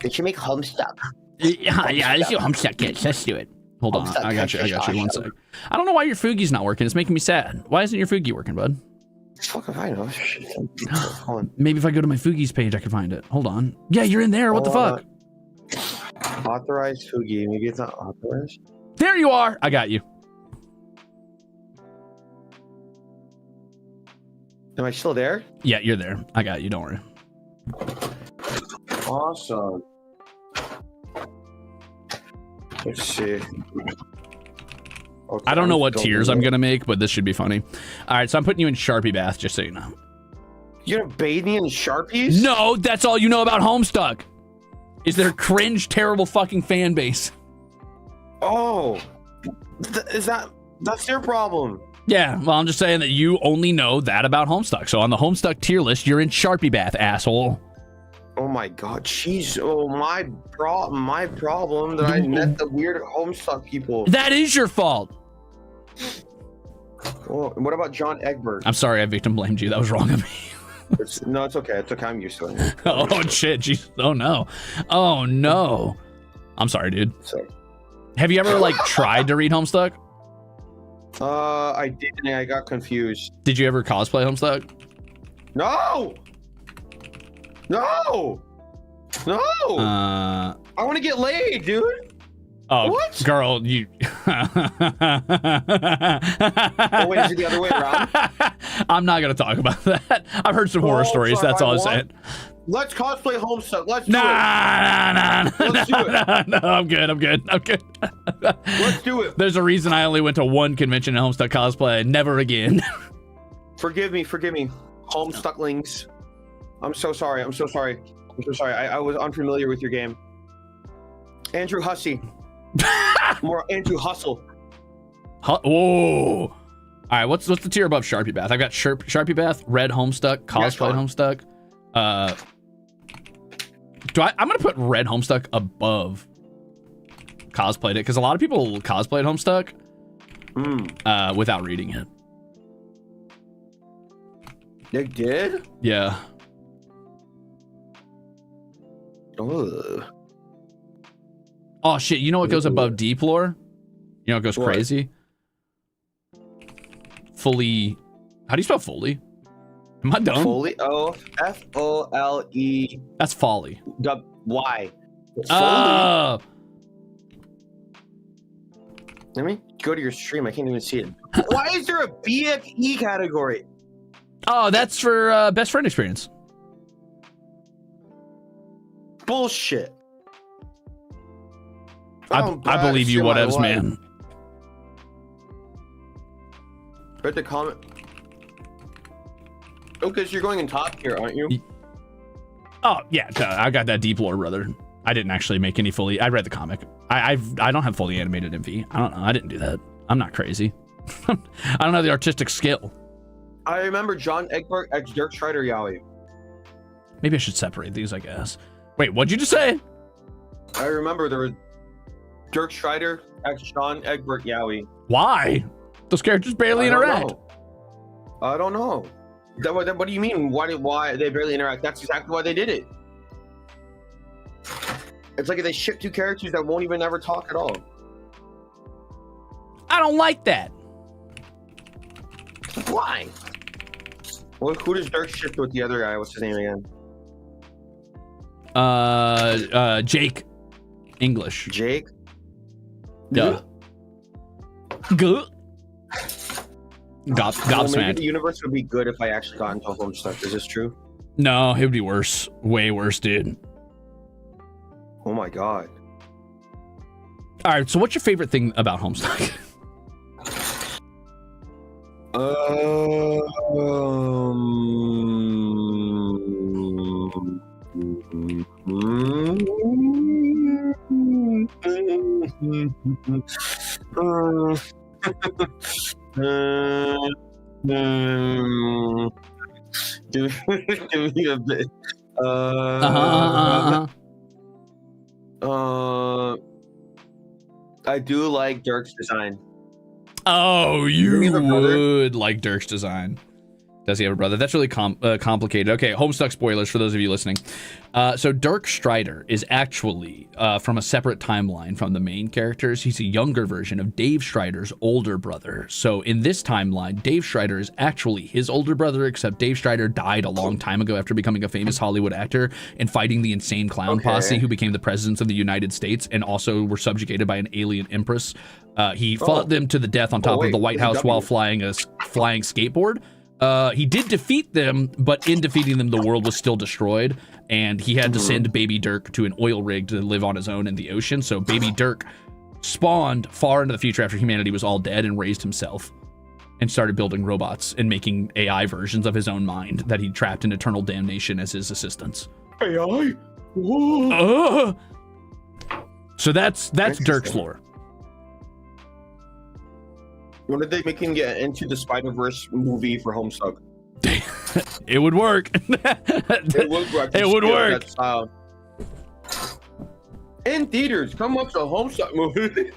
They should make Homestuck. Yeah, let's do Homestuck. Yes, let's do it. Hold on, I got you. 1 sec. I don't know why your Fugi's not working. It's making me sad. Why isn't your Fugi working, bud? Fuck if I know. Hold on. Maybe if I go to my Fugi's page, I can find it. Hold on. Yeah, you're in there. What the fuck? Authorized Fugi. Maybe it's not authorized. There you are. I got you. Am I still there? Yeah, you're there. I got you. Don't worry. Awesome. Let's see. Okay, I don't know what tiers I'm gonna make, but this should be funny. All right, so I'm putting you in Sharpie Bath, just so you know. You're gonna bathe me in Sharpies? No, that's all you know about Homestuck. Is their cringe, terrible fucking fan base. Oh, that's their problem. Yeah, well, I'm just saying that you only know that about Homestuck. So on the Homestuck tier list, you're in Sharpie Bath, asshole. Oh my god, jeez. Oh, my problem that I met the weird Homestuck people. That is your fault. Well, what about John Egbert? I'm sorry I victim blamed you. That was wrong of me. No, it's okay. It's okay. I'm used to it. Oh, shit. Jeez. Oh, no. Oh, no. I'm sorry, dude. Sorry. Have you ever, tried to read Homestuck? I did, and I got confused. Did you ever cosplay Homestuck? No! No! No! I want to get laid, dude. Oh, What? girl, you. Oh, wait, is it the other way around? I'm not gonna talk about that. I've heard some horror stories. sorry, That's all I'm what? saying. Let's cosplay Homestuck. Let's do Nah. it. Let's do it. No, I'm good. Let's do it. There's a reason I only went to one convention in Homestuck cosplay. Never again. Forgive me. Homestucklings. I'm so sorry. I was unfamiliar with your game. Andrew Hussey. More Andrew Hustle. Whoa. All right, what's the tier above Sharpie Bath? I've got Sharpie Bath, Red Homestuck, Cosplay Homestuck. I'm gonna put Red Homestuck above Cosplayed It because a lot of people cosplayed Homestuck without reading it. They did? Yeah. Ugh. Oh shit! You know what goes above Deep Lore? You know what goes What? crazy? Fully. How do you spell Foley? Am I dumb? Foley? Oh, F-O-L-E. That's folly. Y. Oh. Let me go to your stream. I can't even see it. Why is there a BFE category? Oh, that's for best friend experience. Bullshit. I believe you, whatevs, man. Read the comment. Oh, because you're going in top here, aren't you? Oh yeah, I got that Deep Lore, brother. I didn't actually make any fully. I read the comic. I don't have fully animated MV. I don't know. I didn't do that. I'm not crazy. I don't have the artistic skill. I remember John Egbert x Dirk Strider Yowie. Maybe I should separate these, I guess. Wait, what'd you just say? I remember there was Dirk Strider x John Egbert Yowie. Why? Those characters barely interact. I don't know. What do you mean? Why they barely interact? That's exactly why they did it. It's like if they ship two characters that won't even ever talk at all. I don't like that. Why? Well, who does Dirk ship with the other guy? What's his name again? Jake English. Jake? Duh. Good. Maybe Gobsmacked. the universe would be good if I actually got into Homestuck. Is this true? No, it would be worse. Way worse, dude. Oh my god. All right, so what's your favorite thing about Homestuck? Give me a bit. I do like Dirk's design. Oh, you Does he have a brother? would like Dirk's design. Does he have a brother? That's really complicated. Okay, Homestuck spoilers for those of you listening. So Dirk Strider is actually from a separate timeline from the main characters. He's a younger version of Dave Strider's older brother. So in this timeline, Dave Strider is actually his older brother, except Dave Strider died a long time ago after becoming a famous Hollywood actor and fighting the insane clown posse who became the presidents of the United States and also were subjugated by an alien empress. He fought them to the death on top of the White House while flying a flying skateboard. He did defeat them, but in defeating them, the world was still destroyed, and he had to send Baby Dirk to an oil rig to live on his own in the ocean. So Baby Dirk spawned far into the future after humanity was all dead and raised himself and started building robots and making AI versions of his own mind that he trapped in eternal damnation as his assistants. AI? So that's Dirk's lore. When did they make him get into the Spider-Verse movie for Homestuck? It would work. It would work. It would work. That style. In theaters, come up to Homestuck movie.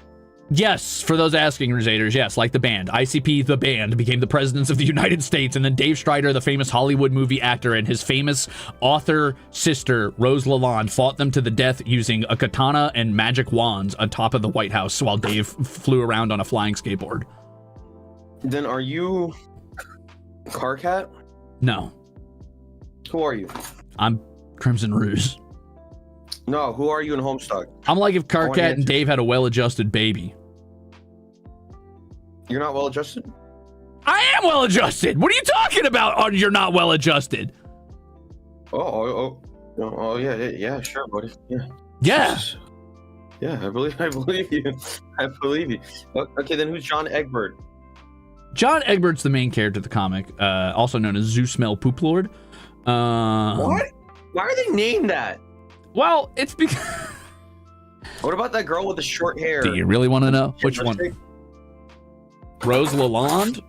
Yes, for those asking, Ruzeters, yes, like the band. ICP, the band, became the presidents of the United States, and then Dave Strider, the famous Hollywood movie actor, and his famous author sister, Rose Lalonde, fought them to the death using a katana and magic wands on top of the White House while Dave flew around on a flying skateboard. Then are you Karkat? No. Who are you? I'm Crimzon Rulez. No, who are you in Homestuck? I'm like if want Karkat and answers. Dave had a well-adjusted baby. You're not well adjusted? I am well-adjusted. What are you talking about? Oh, you're not well-adjusted. Oh, yeah, sure, buddy. Yeah. Yeah. Yeah, I believe you. I believe you. Okay, then who's John Egbert? John Egbert's the main character of the comic, also known as Zeusmel Poop Lord. What? Why are they named that? Well, it's because... What about that girl with the short hair? Do you really want to know? Which one? Rose Lalonde?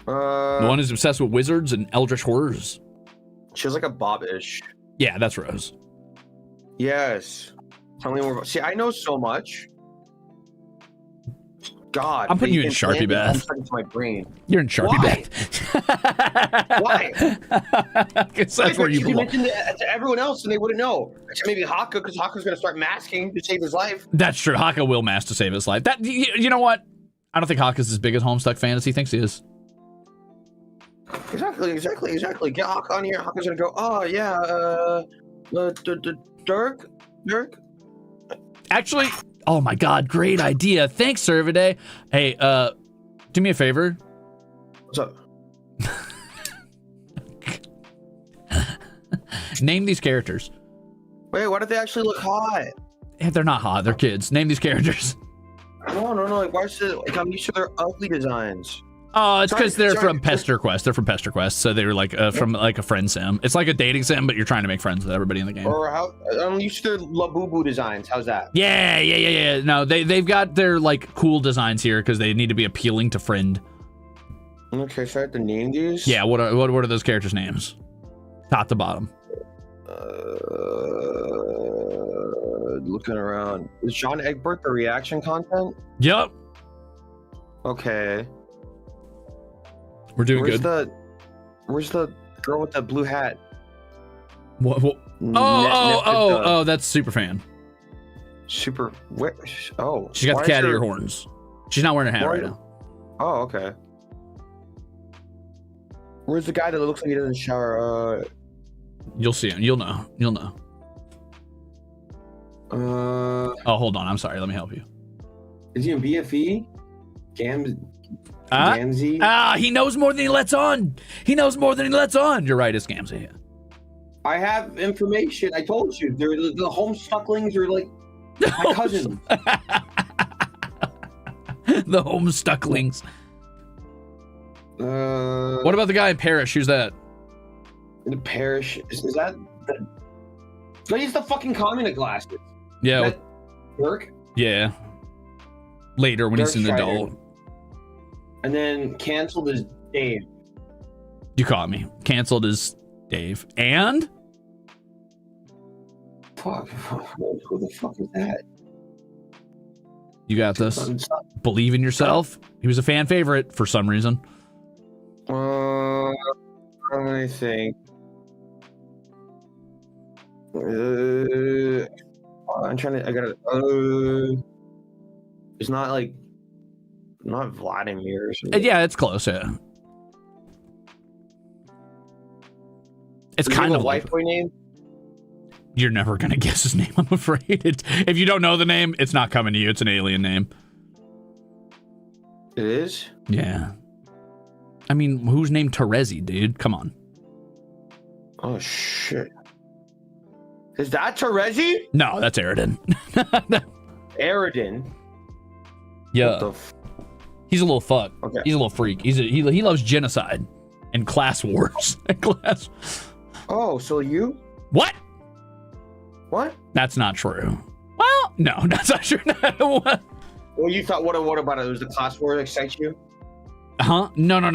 The one who's obsessed with wizards and eldritch horrors. She has like a bobbish. Yeah, that's Rose. Yes. Tell me more about... See, I know so much. God. I'm putting you in it's Sharpie landing bath. into my brain. You're in Sharpie Why? bath. Why? Because that's where you You belong. mentioned it to everyone else and they wouldn't know. Except maybe Haka, because Haka's going to start masking to save his life. That's true. Haka will mask to save his life. That you know what? I don't think Haka's as big as Homestuck fan as he thinks he is. Exactly. Get Haka on here. Haka's going to go, oh, yeah, Dirk? Actually, oh my god, great idea. Thanks, Serviday. Hey, do me a favor. What's up? Name these characters. Wait, why did they actually look hot? Yeah, they're not hot. They're kids. Name these characters. No. Like, why is it, like, I'm used to their ugly designs. Oh, it's because they're Sorry. from Pester Quest. They're from Pester Quest, so they were like from like a friend sim. It's like a dating sim, but you're trying to make friends with everybody in the game. Or how? I'm used to their Labubu designs. How's that? Yeah. No, they've got their like cool designs here because they need to be appealing to friend. Okay, so I have to name these? Yeah. What are those characters' names? Top to bottom. Looking around. Is John Egbert the reaction content? Yep. Okay. We're doing good. Where's the girl with the blue hat? What? Oh, that's Superfan. Super. Where? Oh. She's got why the cat is ear her- horns. She's not wearing a hat why- right now. Oh, okay. Where's the guy that looks like he doesn't shower? You'll see him. You'll know. Oh, hold on. I'm sorry. Let me help you. Is he in BFE? Gamzee? He knows more than he lets on. You're right. It's Gamzee. I have information. I told you. They're the Homestucklings are like my cousins. The Homestucklings. What about the guy in Parish? Who's that? The parish is that the? But he's the fucking communist glasses. Yeah. That Dirk, Yeah. Later when he's Dirk an Strider. adult. And then canceled is Dave. You caught me. Canceled is Dave. And? Fuck. Who the fuck is that? You got this. Believe in yourself. He was a fan favorite for some reason. Let me think. I'm trying to. I gotta. It's not Vladimir or something. Yeah, it's close. Yeah. It's Does he kind have of a like white boy name. you're never gonna guess his name. I'm afraid. If you don't know the name, it's not coming to you. It's an alien name. It is. Yeah. I mean, who's named Terezi, dude? Come on. Oh shit. Is that Terezi? No, that's Eridan. Eridan. Yeah. What the f- He's a little fuck. Okay. He's a little freak. He loves genocide and class wars. Oh, so you? What? What? That's not true. Well, no, that's not true. Well, you thought what about it? Was the class war that excites you? Huh? No. I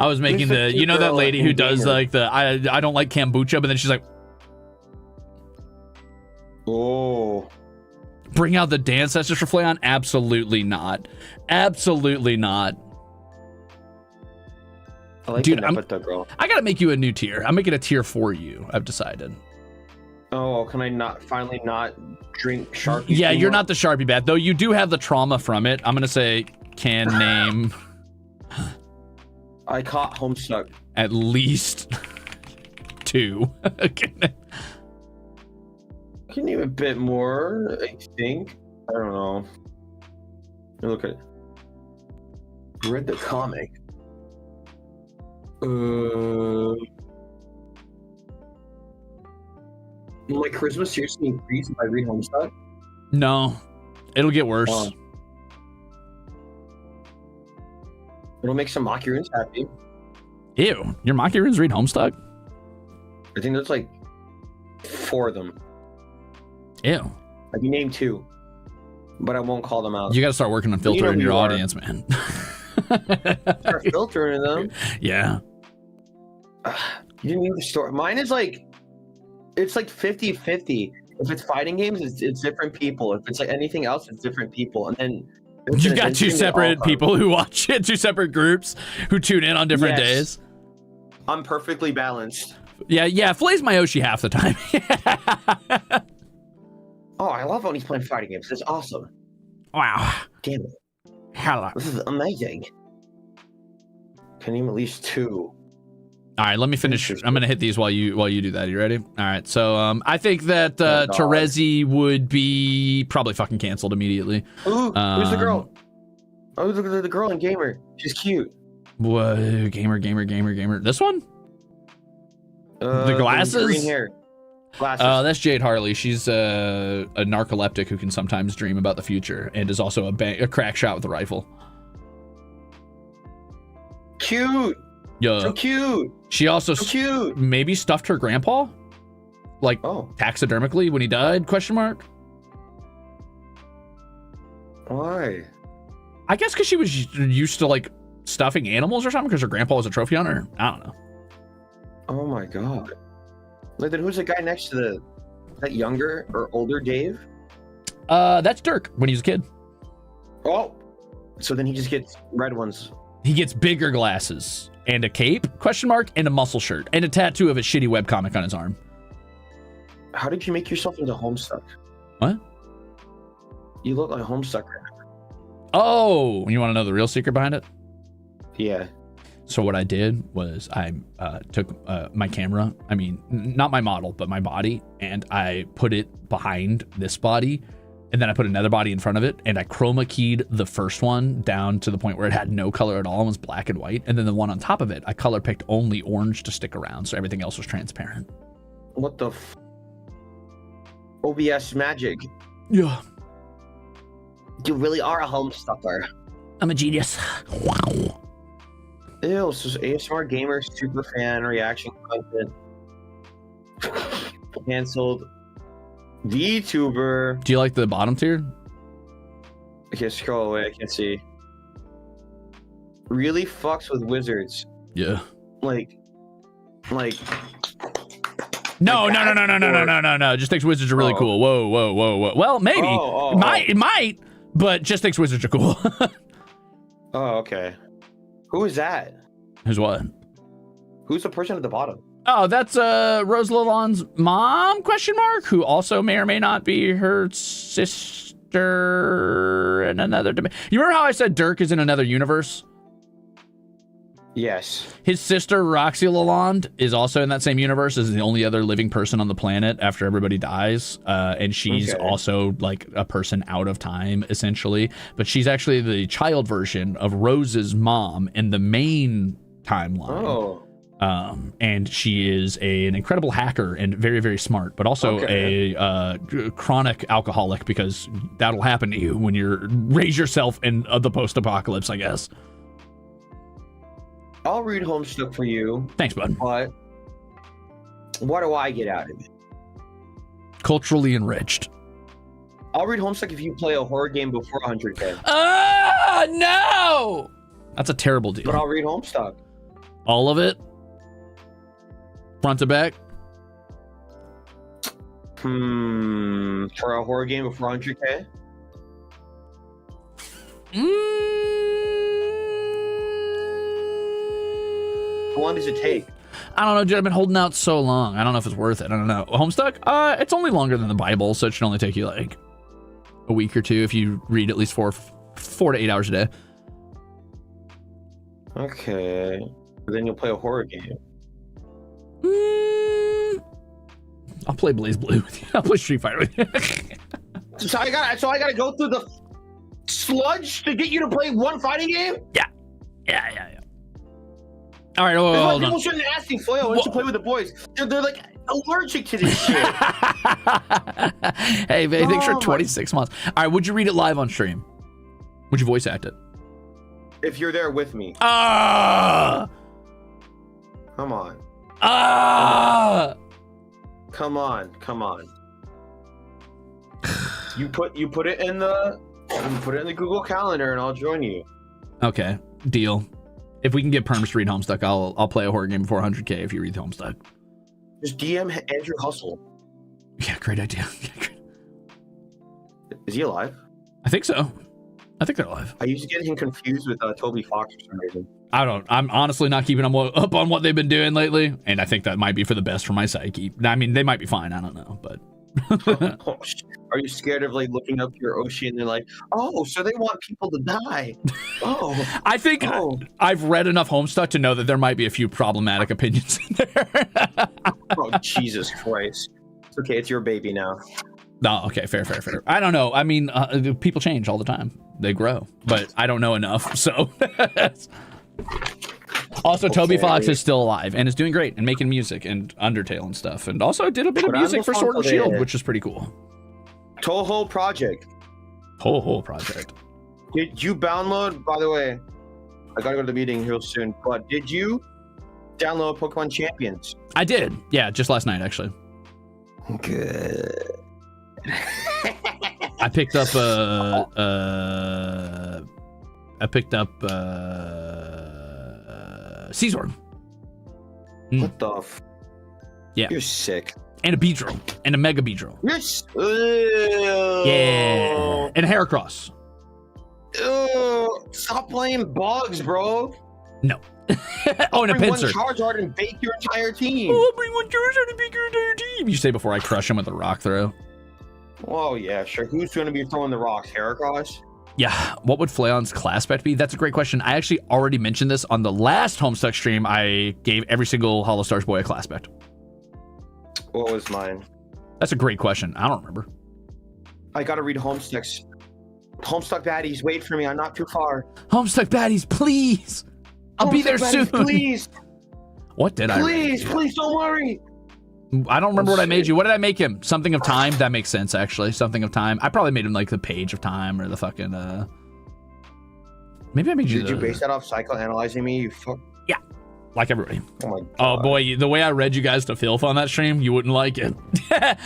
was making There's a the, cute you know that girl lady in who does gamer. like the I don't like kombucha, but then she's like, Oh. bring out the dance that's just for Flayon? Absolutely not. Absolutely not. I like Dude, the Nepeta girl. I gotta make you a new tier. I'm making a tier for you. I've decided. Oh, can I finally not drink Sharpie? Yeah, you're anymore? not the Sharpie bat, though you do have the trauma from it. I'm gonna say can name. I caught Homestuck. at least 2. Can name a bit more, I think. I don't know. Look at it. Read the comic. Will my charisma seriously increase if I read Homestuck? No, it'll get worse. It'll make some Maki runes happy. Ew, your Maki runes read Homestuck? I think there's like 4 of them. Ew. I can name 2, but I won't call them out. You got to start working on filtering your audience, man. Start filtering them. Yeah. You didn't even store. Mine is like, it's like 50-50. If it's fighting games, it's different people. If it's like anything else, it's different people. And then you got 2 separate people who watch it, 2 separate groups who tune in on different days. I'm perfectly balanced. Yeah, Flay's my Oshi half the time. Oh, I love when he's playing fighting games. It's awesome. Wow. Damn it. Hello. This is amazing. Can name at least 2. All right, let me finish. I'm gonna hit these while you do that. You ready? All right. So I think that Terezi would be probably fucking canceled immediately. Ooh, who's the girl? Oh, look at the girl in Gamer. She's cute. Whoa, gamer. This one? The glasses? Green hair. Glasses. That's Jade Harley. She's a narcoleptic who can sometimes dream about the future and is also a crack shot with a rifle. Cute. Yeah. So cute. She also so cute. Maybe stuffed her grandpa, like taxidermically when he died? ? Why? I guess because she was used to like stuffing animals or something because her grandpa was a trophy hunter. I don't know. Oh my god. Like, then who's the guy next to that younger or older Dave? That's Dirk when he was a kid. Oh, so then he just gets red ones. He gets bigger glasses and a cape ? And a muscle shirt and a tattoo of a shitty webcomic on his arm. How did you make yourself into Homestuck? What? You look like Homestuck right now. Oh, you want to know the real secret behind it? Yeah. So what I did was I took my camera, I mean, not my model, but my body, and I put it behind this body, and then I put another body in front of it, and I chroma keyed the first one down to the point where it had no color at all and was black and white, and then the one on top of it, I color picked only orange to stick around, so everything else was transparent. What the OBS magic. Yeah. You really are a Homestucker. I'm a genius. Wow. Ew, so ASMR gamer, super fan, reaction content. Cancelled. Vtuber. Do you like the bottom tier? Okay, scroll away, I can't see. Really fucks with wizards. Yeah. Like. No. Just thinks wizards are really cool. Whoa. Well, maybe. It might, but just thinks wizards are cool. Oh, okay. Who is that? Who's what? Who's the person at the bottom? Oh, that's Rose Lalonde's mom, ? Who also may or may not be her sister in another dimension. You remember how I said Dirk is in another universe? Yes. His sister, Roxy Lalonde, is also in that same universe as the only other living person on the planet after everybody dies. And she's also like a person out of time, essentially. But she's actually the child version of Rose's mom in the main timeline. Oh. And she is an incredible hacker and very, very smart, but also a chronic alcoholic, because that'll happen to you when you raise yourself in the post-apocalypse, I guess. I'll read Homestuck for you. Thanks, bud. But what do I get out of it? Culturally enriched. I'll read Homestuck if you play a horror game before 100K. No! That's a terrible deal. But I'll read Homestuck. All of it? Front to back? For a horror game before 100K? How long does it take? I don't know, dude. I've been holding out so long. I don't know if it's worth it. I don't know. Homestuck? It's only longer than the Bible, so it should only take you like a week or two if you read at least 4 to 8 hours a day. Okay. Then you'll play a horror game. I'll play Blaze Blue with you. I'll play Street Fighter with you. So I gotta go through the sludge to get you to play one fighting game? Yeah. All right, hold People on. shouldn't ask me, Flail, why don't you play with the boys? They're like allergic to this shit. Hey, man, thanks for Oh, 26 months. All right, would you read it live on stream? Would you voice act it? If you're there with me. Ah! Come on. Ah! Come on. You put it in the Google Calendar and I'll join you. Okay, deal. If we can get perms to read Homestuck, I'll play a horror game before 100K if you read Homestuck. Just DM Andrew Hustle. Yeah, great idea. Is he alive? I think so. I think they're alive. I used to get him confused with Toby Fox for some reason. I'm honestly not keeping them up on what they've been doing lately, and I think that might be for the best for my psyche. I mean, they might be fine. I don't know, but. Oh, are you scared of like looking up your Oshi and they're like, oh, so they want people to die? Oh, I think I've read enough Homestuck to know that there might be a few problematic opinions in there. oh, Jesus Christ! It's okay, it's your baby now. No, okay, fair. I don't know. I mean, people change all the time. They grow, but I don't know enough. So, also, Toby Fox is still alive and is doing great and making music and Undertale and stuff, and also did a bit of music for Sword and Shield, which is pretty cool. Toho Project. Did you download? By the way, I gotta go to the meeting real soon. But did you download Pokemon Champions? I did. Yeah, just last night actually. Good. I picked up Caesar. What the f? Yeah. You're sick. And a Beedrill. And a Mega Beedrill. Yeah. And a Heracross. Stop playing bugs, bro. No. Oh, and a Bring one Pinsir. Charizard and bake your entire team. Oh, bring one Charizard and bake your entire team. You say before I crush him with a rock throw. Oh, yeah, sure. Who's going to be throwing the rocks? Heracross? Yeah. What would Flaon's class spec be? That's a great question. I actually already mentioned this on the last Homestuck stream. I gave every single HoloStars boy a class spec. What was mine? That's a great question. I don't remember. I got to read Homestuck's. Homestuck baddies, wait for me. I'm not too far. Homestuck baddies, please. I'll be there soon. Please. What did Please, don't worry. I don't remember what I made you. What did I make him? Something of time? That makes sense, actually. Something of time. I probably made him like the page of time or the fucking, maybe I made you Did you base that off psychoanalyzing me? You fuck. Yeah. Like everybody. Oh my God. Oh boy, the way I read you guys to filth on that stream, you wouldn't like it. At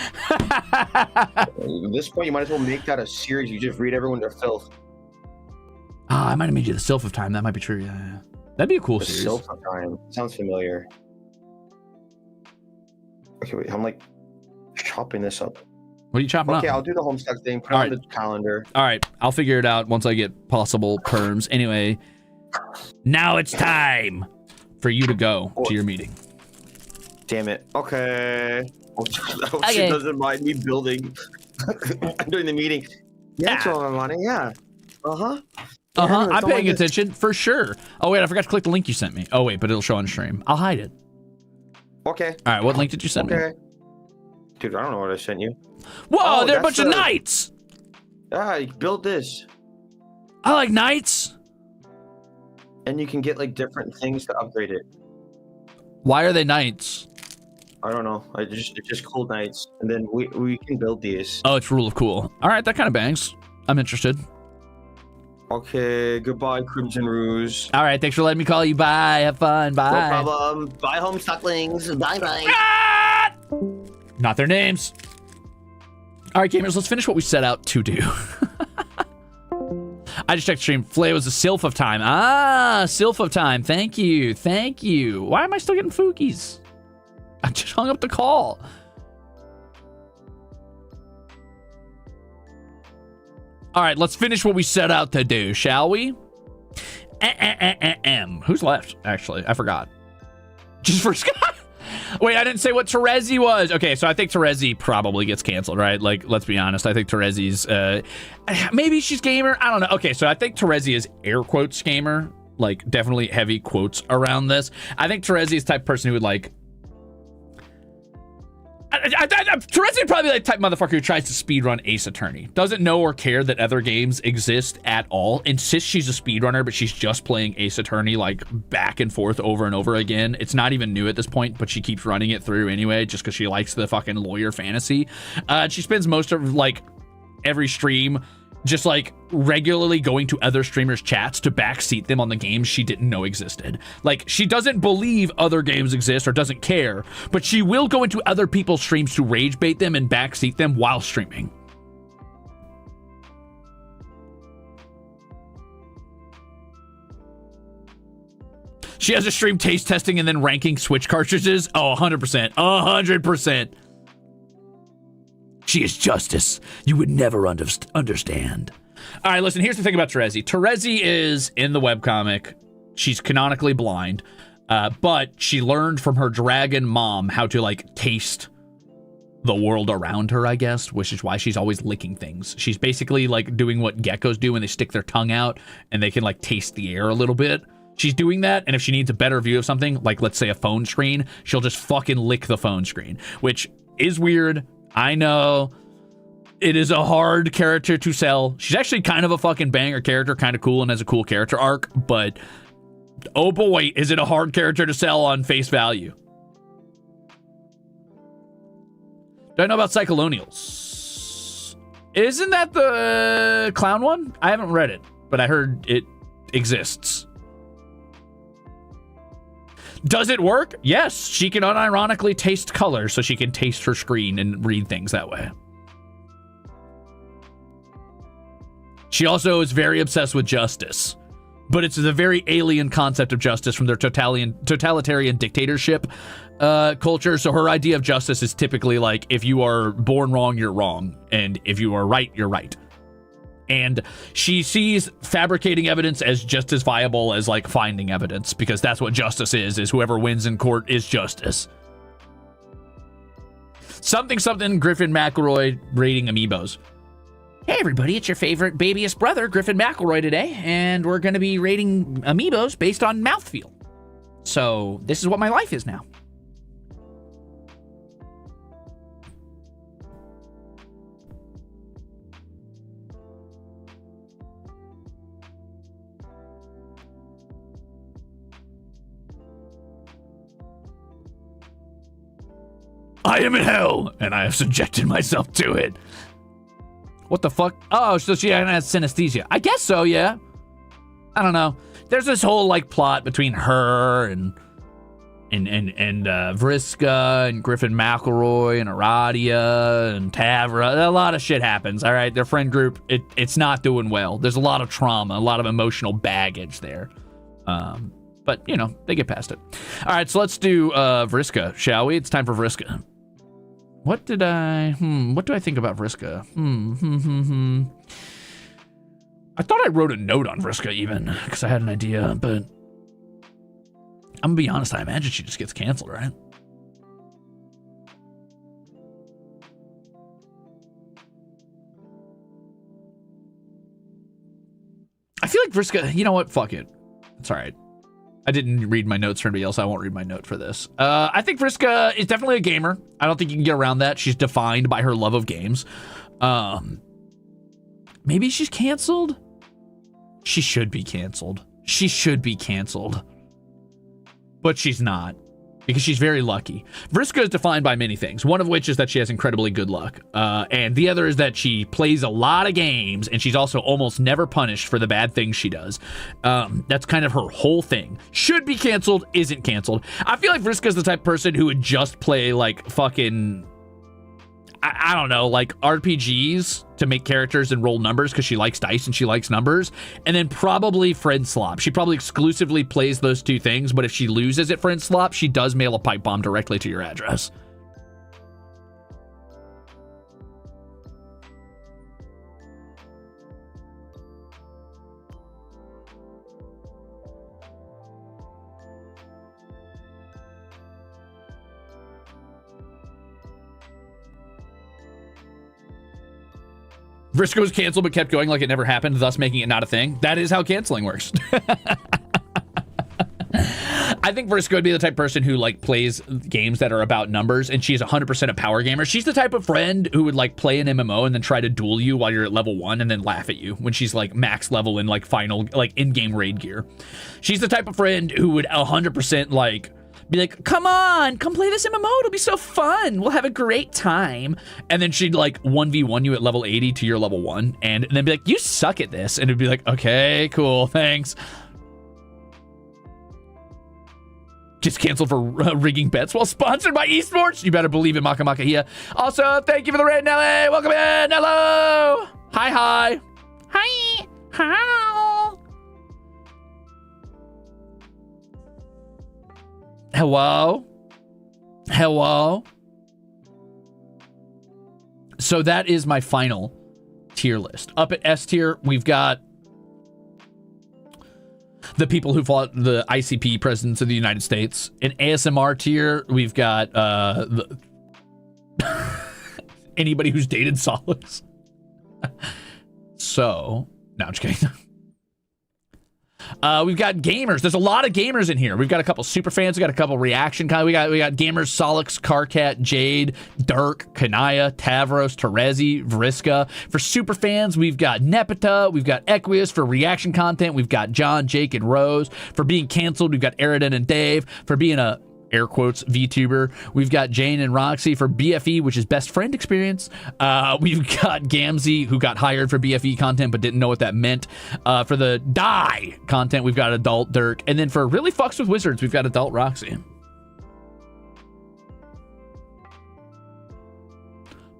this point, you might as well make that a series. You just read everyone to filth. I might have made you the Sylph of Time. That might be true, yeah. That'd be a cool The series. Sylph of Time. Sounds familiar. Okay, wait. I'm like chopping this up. What are you chopping Okay, up? I'll do the Homestuck thing. Put it All on right. the calendar. All right, I'll figure it out once I get possible perms. Anyway, now it's time for you to go to your meeting. Damn it. Okay. She Okay. doesn't mind me building during the meeting. Yeah, that's all I'm wanting. Yeah. Uh-huh. I'm paying attention for sure. Oh wait, I forgot to click the link you sent me. Oh wait, but it'll show on stream. I'll hide it. Okay. All right, what link did you send me? Okay. Dude, I don't know what I sent you. Whoa, Oh, they're a that's bunch of the- knights. Ah, you build this. I like knights. And you can get like different things to upgrade it. Why are they knights? I don't know. It's just cool nights. And then we can build these. Oh, it's rule of cool. All right, that kind of bangs. I'm interested. Okay, goodbye, Crimzon Rulez. All right, thanks for letting me call you. Bye. Have fun. Bye. No problem. Bye, Homestucklings. Bye-bye. Ah! Not their names. All right, gamers, let's finish what we set out to do. I just checked stream. Flay was a Sylph of Time. Ah, Sylph of Time. Thank you. Thank you. Why am I still getting Fookies? I just hung up the call. All right, let's finish what we set out to do, shall we? Who's left, actually? I forgot. Just Vriska? Wait, I didn't say what Terezi was. Okay, so I think Terezi probably gets canceled, right? Like, let's be honest. I think Terezi's, maybe she's gamer. I don't know. Okay, so I think Terezi is air quotes gamer. like definitely heavy quotes around this. I think Terezi is the type of person who would like. Terezi would probably be like the type of motherfucker who tries to speedrun Ace Attorney. Doesn't know or care that other games exist at all. Insists she's a speedrunner, but she's just playing Ace Attorney like back and forth over and over again. It's not even new at this point, but she keeps running it through anyway just because she likes the fucking lawyer fantasy. She spends most of like every stream just like regularly going to other streamers' chats to backseat them on the games she didn't know existed. Like, she doesn't believe other games exist or doesn't care, but she will go into other people's streams to rage bait them and backseat them while streaming. She has a stream taste testing and then ranking Switch cartridges. Oh, 100%. 100%. She is justice. You would never understand. All right, listen, here's the thing about Terezi. Terezi is in the webcomic. She's canonically blind, but she learned from her dragon mom how to, like, taste the world around her, I guess, which is why she's always licking things. She's basically, like, doing what geckos do when they stick their tongue out and they can, like, taste the air a little bit. She's doing that, and if she needs a better view of something, like, let's say a phone screen, she'll just fucking lick the phone screen, which is weird. I know it is a hard character to sell. She's actually kind of a fucking banger character, kind of cool and has a cool character arc, but oh boy, is it a hard character to sell on face value. Do I know about Cyclonials? Isn't that the clown one? I haven't read it, but I heard it exists. Does it work? Yes, she can unironically taste color, so she can taste her screen and read things that way. She also is very obsessed with justice, but it's a very alien concept of justice from their totalitarian dictatorship culture. So her idea of justice is typically like, if you are born wrong, you're wrong, and if you are right, you're right. And she sees fabricating evidence as just as viable as, like, finding evidence, because that's what justice is whoever wins in court is justice. Something Griffin McElroy rating amiibos. Hey everybody, it's your favorite babyest brother, Griffin McElroy today, and we're going to be rating amiibos based on mouthfeel. So this is what my life is now. I am in hell, and I have subjected myself to it. What the fuck? Oh, so she has synesthesia. I guess so, yeah. I don't know. There's this whole, like, plot between her and Vriska and Griffin McElroy and Aradia and Tavros. A lot of shit happens, all right? Their friend group, it's not doing well. There's a lot of trauma, a lot of emotional baggage there. But, you know, they get past it. All right, so let's do Vriska, shall we? It's time for Vriska. What do I think about Vriska? I thought I wrote a note on Vriska even, because I had an idea, but I'm gonna be honest, I imagine she just gets canceled, right? I feel like Vriska, you know what? Fuck it. It's all right. I didn't read my notes for anybody else. I won't read my note for this. I think Vriska is definitely a gamer. I don't think you can get around that. She's defined by her love of games. Maybe she's canceled. She should be canceled. She should be canceled. But she's not, because she's very lucky. Vriska is defined by many things, one of which is that she has incredibly good luck. And the other is that she plays a lot of games, and she's also almost never punished for the bad things she does. That's kind of her whole thing. Should be canceled, isn't canceled. I feel like Vriska is the type of person who would just play, like, fucking, I don't know, like RPGs to make characters and roll numbers because she likes dice and she likes numbers, and then probably Friend Slop. She probably exclusively plays those two things, but if she loses at Friend Slop, she does mail a pipe bomb directly to your address. Vriska was canceled but kept going like it never happened, thus making it not a thing. That is how canceling works. I think Vriska would be the type of person who like plays games that are about numbers, and she's 100% a power gamer. She's the type of friend who would like play an MMO and then try to duel you while you're at level 1 and then laugh at you when she's like max level in like final like in-game raid gear. She's the type of friend who would 100% like be like, come on, come play this MMO, it'll be so fun, we'll have a great time. And then she'd like 1v1 you at level 80 to your level 1 and then be like, you suck at this, and it'd be like, okay, cool, thanks. Just canceled for rigging bets while sponsored by esports. You better believe it, Maka Maka here. Also, thank you for the raid, Nelly. Welcome in. Hello. Hi, hi. Hi. How? Hello. Hello. So that is my final tier list. Up at S tier, we've got the people who fought the ICP presidents of the United States. In ASMR tier, we've got anybody who's dated Sollux. So, no, I'm just kidding. We've got gamers. There's a lot of gamers in here. We've got a couple super fans. We got a couple reaction. We got gamers: Sollux, Karkat, Jade, Dirk, Kanaya, Tavros, Terezi, Vriska. For super fans, we've got Nepeta. We've got Equius. For reaction content, we've got John, Jake, and Rose. For being canceled, we've got Eridan and Dave. For being a air quotes VTuber, we've got Jane and Roxy. For BFE, which is best friend experience, we've got Gamzee, who got hired for BFE content but didn't know what that meant. For the die content, we've got adult Dirk, and then for really fucks with wizards, we've got adult Roxy.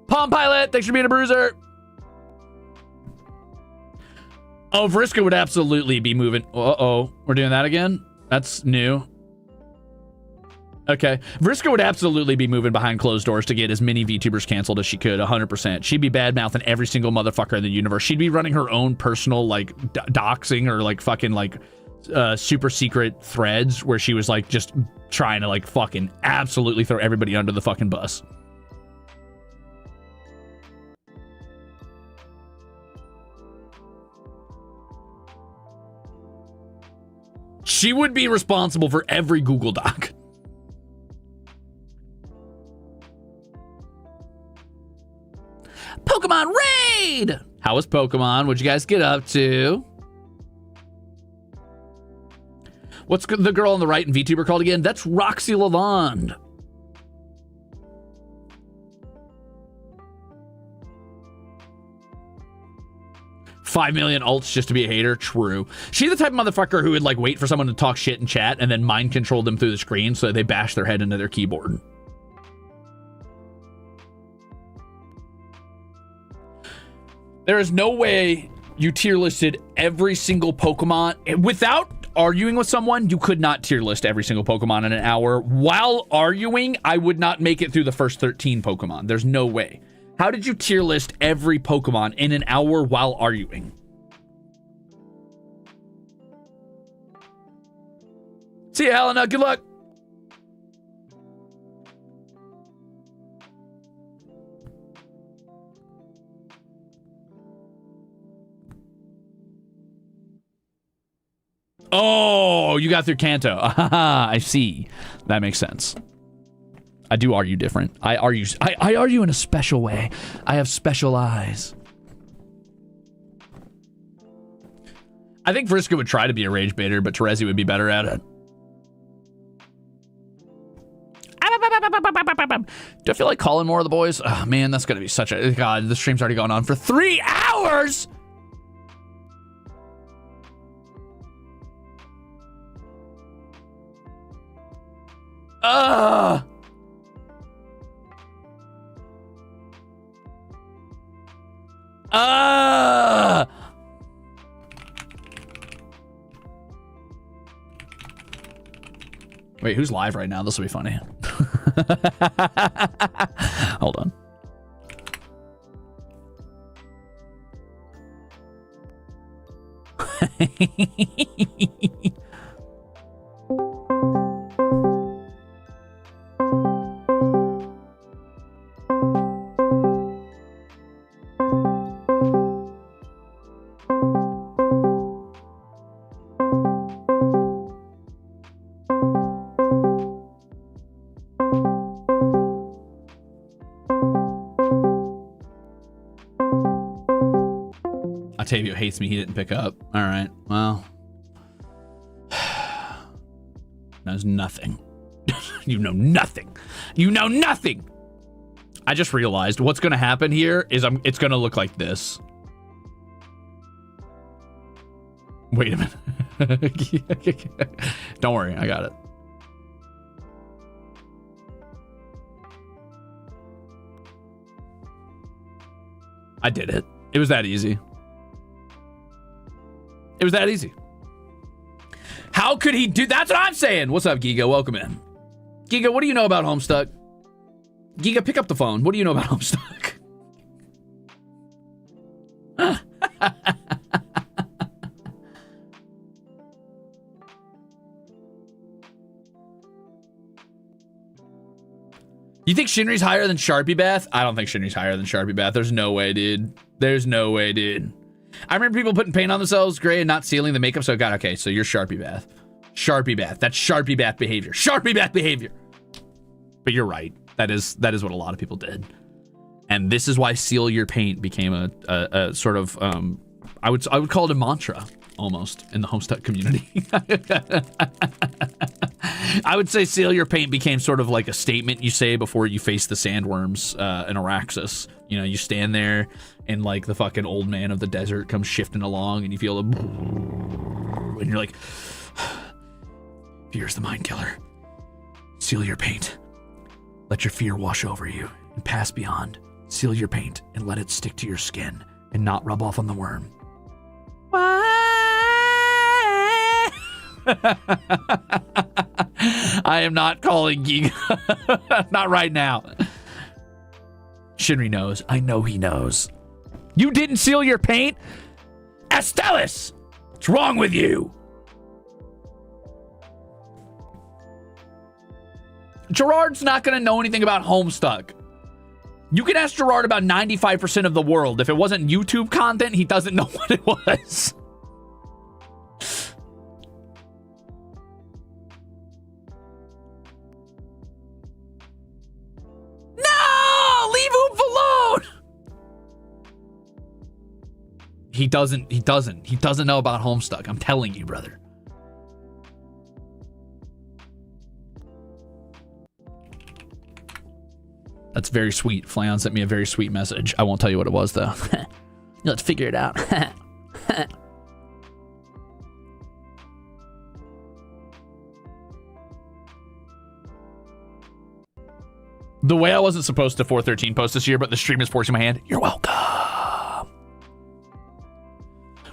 Palm Pilot, thanks for being a bruiser. Oh, Vriska would absolutely be moving. Uh-oh, we're doing that again? That's new. Okay. Vriska would absolutely be moving behind closed doors to get as many VTubers canceled as she could, 100%. She'd be bad-mouthing every single motherfucker in the universe. She'd be running her own personal, like, doxing or, like, fucking, like, super secret threads where she was, like, just trying to, like, fucking absolutely throw everybody under the fucking bus. She would be responsible for every Google Doc. Pokemon Raid! How was Pokemon? What'd you guys get up to? What's the girl on the right in VTuber called again? That's Roxy Lalonde. $5 million ults just to be a hater? True. She's the type of motherfucker who would like wait for someone to talk shit in chat and then mind control them through the screen so that they bash their head into their keyboard. There is no way you tier listed every single Pokemon. Without arguing with someone, you could not tier list every single Pokemon in an hour. While arguing, I would not make it through the first 13 Pokemon. There's no way. How did you tier list every Pokemon in an hour while arguing? See ya, Helena. Good luck. Oh, you got through Kanto. I see. That makes sense. I do argue different. I argue in a special way. I have special eyes. I think Vriska would try to be a rage baiter, but Terezi would be better at it. Do I feel like calling more of the boys? Oh, man, that's going to be such a... God, the stream's already gone on for 3 hours! Wait, who's live right now? This will be funny. Hold on. Octavio hates me. He didn't pick up. All right. Well, knows nothing. You know nothing. You know nothing. I just realized what's going to happen here is it's going to look like this. Wait a minute. Don't worry. I got it. I did it. It was that easy. It was that easy. How could he do? That's what I'm saying. What's up, Giga? Welcome in. Giga, what do you know about Homestuck? Giga, pick up the phone. What do you know about Homestuck? You think Shinri's higher than Sharpie Bath? I don't think Shinri's higher than Sharpie Bath. There's no way, dude. There's no way, dude. I remember people putting paint on themselves, gray, and not sealing the makeup. So God, okay, so you're Sharpie Bath. Sharpie Bath. That's Sharpie Bath behavior. Sharpie Bath behavior. But you're right. That is what a lot of people did. And this is why seal your paint became a sort of I would call it a mantra almost in the Homestuck community. I would say seal your paint became sort of like a statement you say before you face the sandworms in Araxis. You know, you stand there and like the fucking old man of the desert comes shifting along and you feel and you're like, fear's the mind killer. Seal your paint. Let your fear wash over you and pass beyond. Seal your paint and let it stick to your skin and not rub off on the worm. I am not calling Giga. Not right now. Shinri knows. I know he knows. You didn't seal your paint? Astellas! What's wrong with you? Gerard's not going to know anything about Homestuck. You can ask Gerard about 95% of the world. If it wasn't YouTube content, he doesn't know what it was. No! Leave Oomph alone! He doesn't know about Homestuck. I'm telling you, brother. That's very sweet. Flayon sent me a very sweet message. I won't tell you what it was, though. Let's figure it out. The way I wasn't supposed to 413 post this year, but the stream is forcing my hand. You're welcome.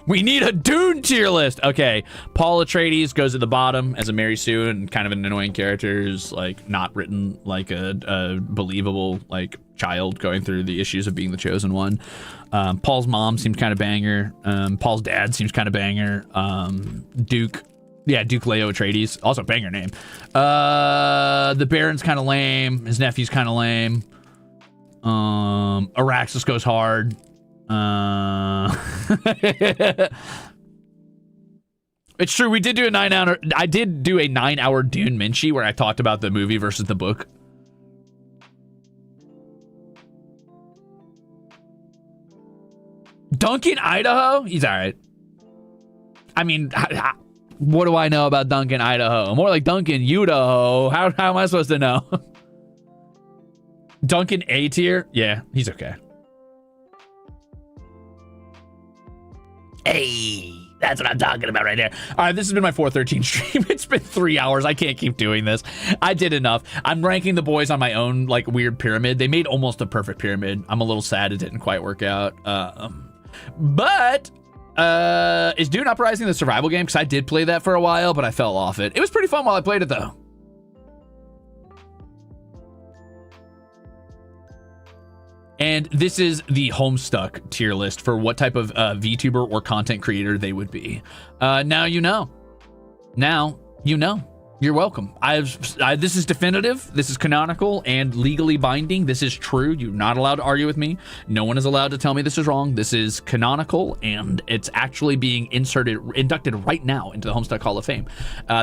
We need a Dune tier list. Okay, Paul Atreides goes at the bottom as a Mary Sue and kind of an annoying character who's like not written like a believable like child going through the issues of being the chosen one. Paul's mom seems kind of banger. Paul's dad seems kind of banger. Duke Leo Atreides, also banger name. The Baron's kind of lame. His nephew's kind of lame. Araxis goes hard. It's true. We did do a 9-hour. I did do a 9-hour Dune Minchi where I talked about the movie versus the book. Duncan, Idaho. He's all right. I mean, what do I know about Duncan, Idaho? More like Duncan, Idaho. How am I supposed to know? Duncan A tier. Yeah, he's okay. Hey, that's what I'm talking about right there. All right, this has been my 413 stream. It's been 3 hours. I can't keep doing this. I did enough. I'm ranking the boys on my own like weird pyramid. They made almost a perfect pyramid. I'm a little sad it didn't quite work out. But is Dune Uprising the survival game? Because I did play that for a while, but I fell off it. It was pretty fun while I played it, though. And this is the Homestuck tier list for what type of VTuber or content creator they would be. Now you know. Now you know. You're welcome. This is definitive. This is canonical and legally binding. This is true. You're not allowed to argue with me. No one is allowed to tell me this is wrong. This is canonical, and it's actually being inducted right now into the Homestuck Hall of Fame.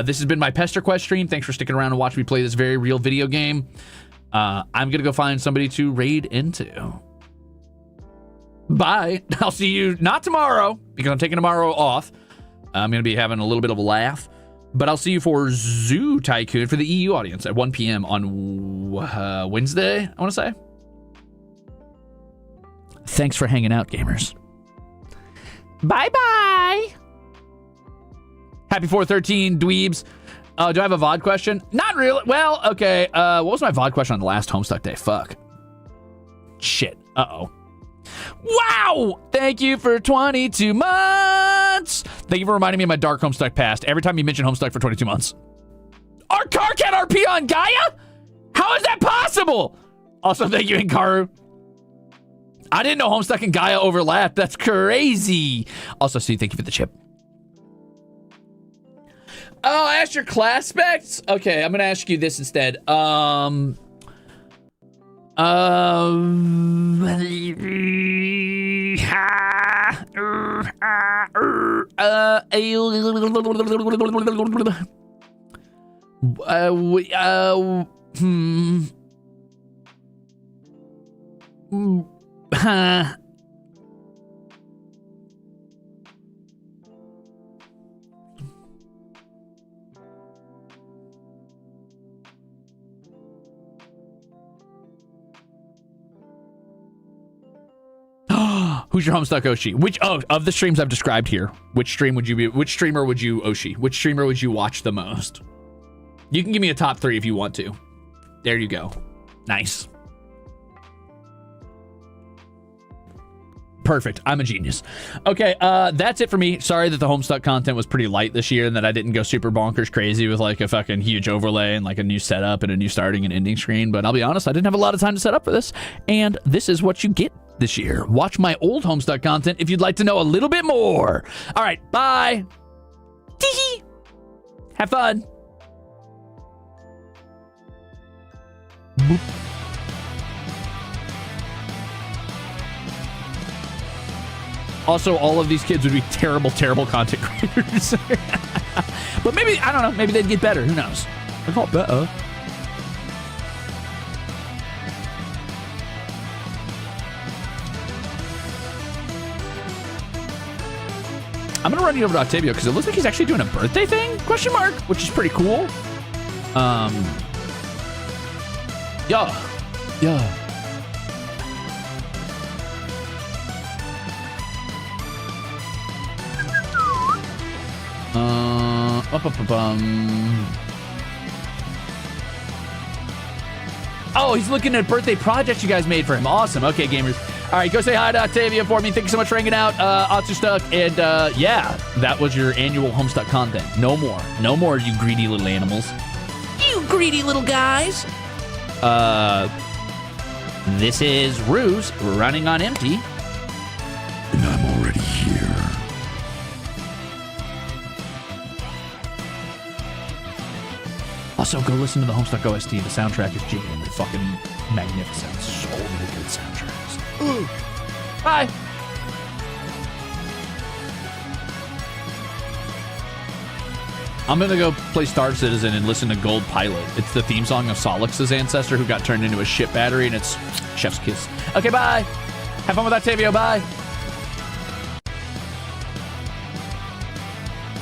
This has been my Pester Quest stream. Thanks for sticking around and watching me play this very real video game. I'm going to go find somebody to raid into. Bye. I'll see you not tomorrow, because I'm taking tomorrow off. I'm going to be having a little bit of a laugh. But I'll see you for Zoo Tycoon for the EU audience at 1 p.m. on Wednesday, I want to say. Thanks for hanging out, gamers. Bye-bye. Happy 413, dweebs. Do I have a VOD question? Not really. Well, okay. What was my VOD question on the last Homestuck day? Fuck. Shit. Uh-oh. Wow! Thank you for 22 months! Thank you for reminding me of my dark Homestuck past. Every time you mention Homestuck for 22 months. Our Karkat RP on Gaia? How is that possible? Also, thank you, Inkaru. I didn't know Homestuck and Gaia overlapped. That's crazy. Also, Steve, thank you for the chip. Oh, I asked your class specs? Okay, I'm gonna ask you this instead. Who's your Homestuck Oshi? Which of the streams I've described here, which streamer would you Oshi? Which streamer would you watch the most? You can give me a top 3 if you want to. There you go. Nice. Perfect. I'm a genius. Okay, that's it for me. Sorry that the Homestuck content was pretty light this year and that I didn't go super bonkers crazy with like a fucking huge overlay and like a new setup and a new starting and ending screen. But I'll be honest, I didn't have a lot of time to set up for this. And this is what you get this year. Watch my old Homestuck content if you'd like to know a little bit more. All right, bye. Tee-hee. Have fun. Boop. Also, all of these kids would be terrible, terrible content creators. But maybe, I don't know, maybe they'd get better. Who knows? I got better. I'm gonna run you over to Octavio because it looks like he's actually doing a birthday thing? Question mark, which is pretty cool. Yeah. Oh, he's looking at birthday projects you guys made for him. Awesome. Okay, gamers. All right, go say hi to Octavia for me. Thank you so much for hanging out, Otsustuck. And yeah, that was your annual Homestuck content. No more. No more, you greedy little animals. You greedy little guys. This is Ruze running on empty. And I'm already here. Also, go listen to the Homestuck OST. The soundtrack is genuinely fucking magnificent. So many good soundtracks. Ooh. Bye. I'm gonna go play Star Citizen and listen to Gold Pilot. It's the theme song of Sollux's ancestor who got turned into a ship battery, and it's chef's kiss. Okay, bye. Have fun with Octavio. Bye.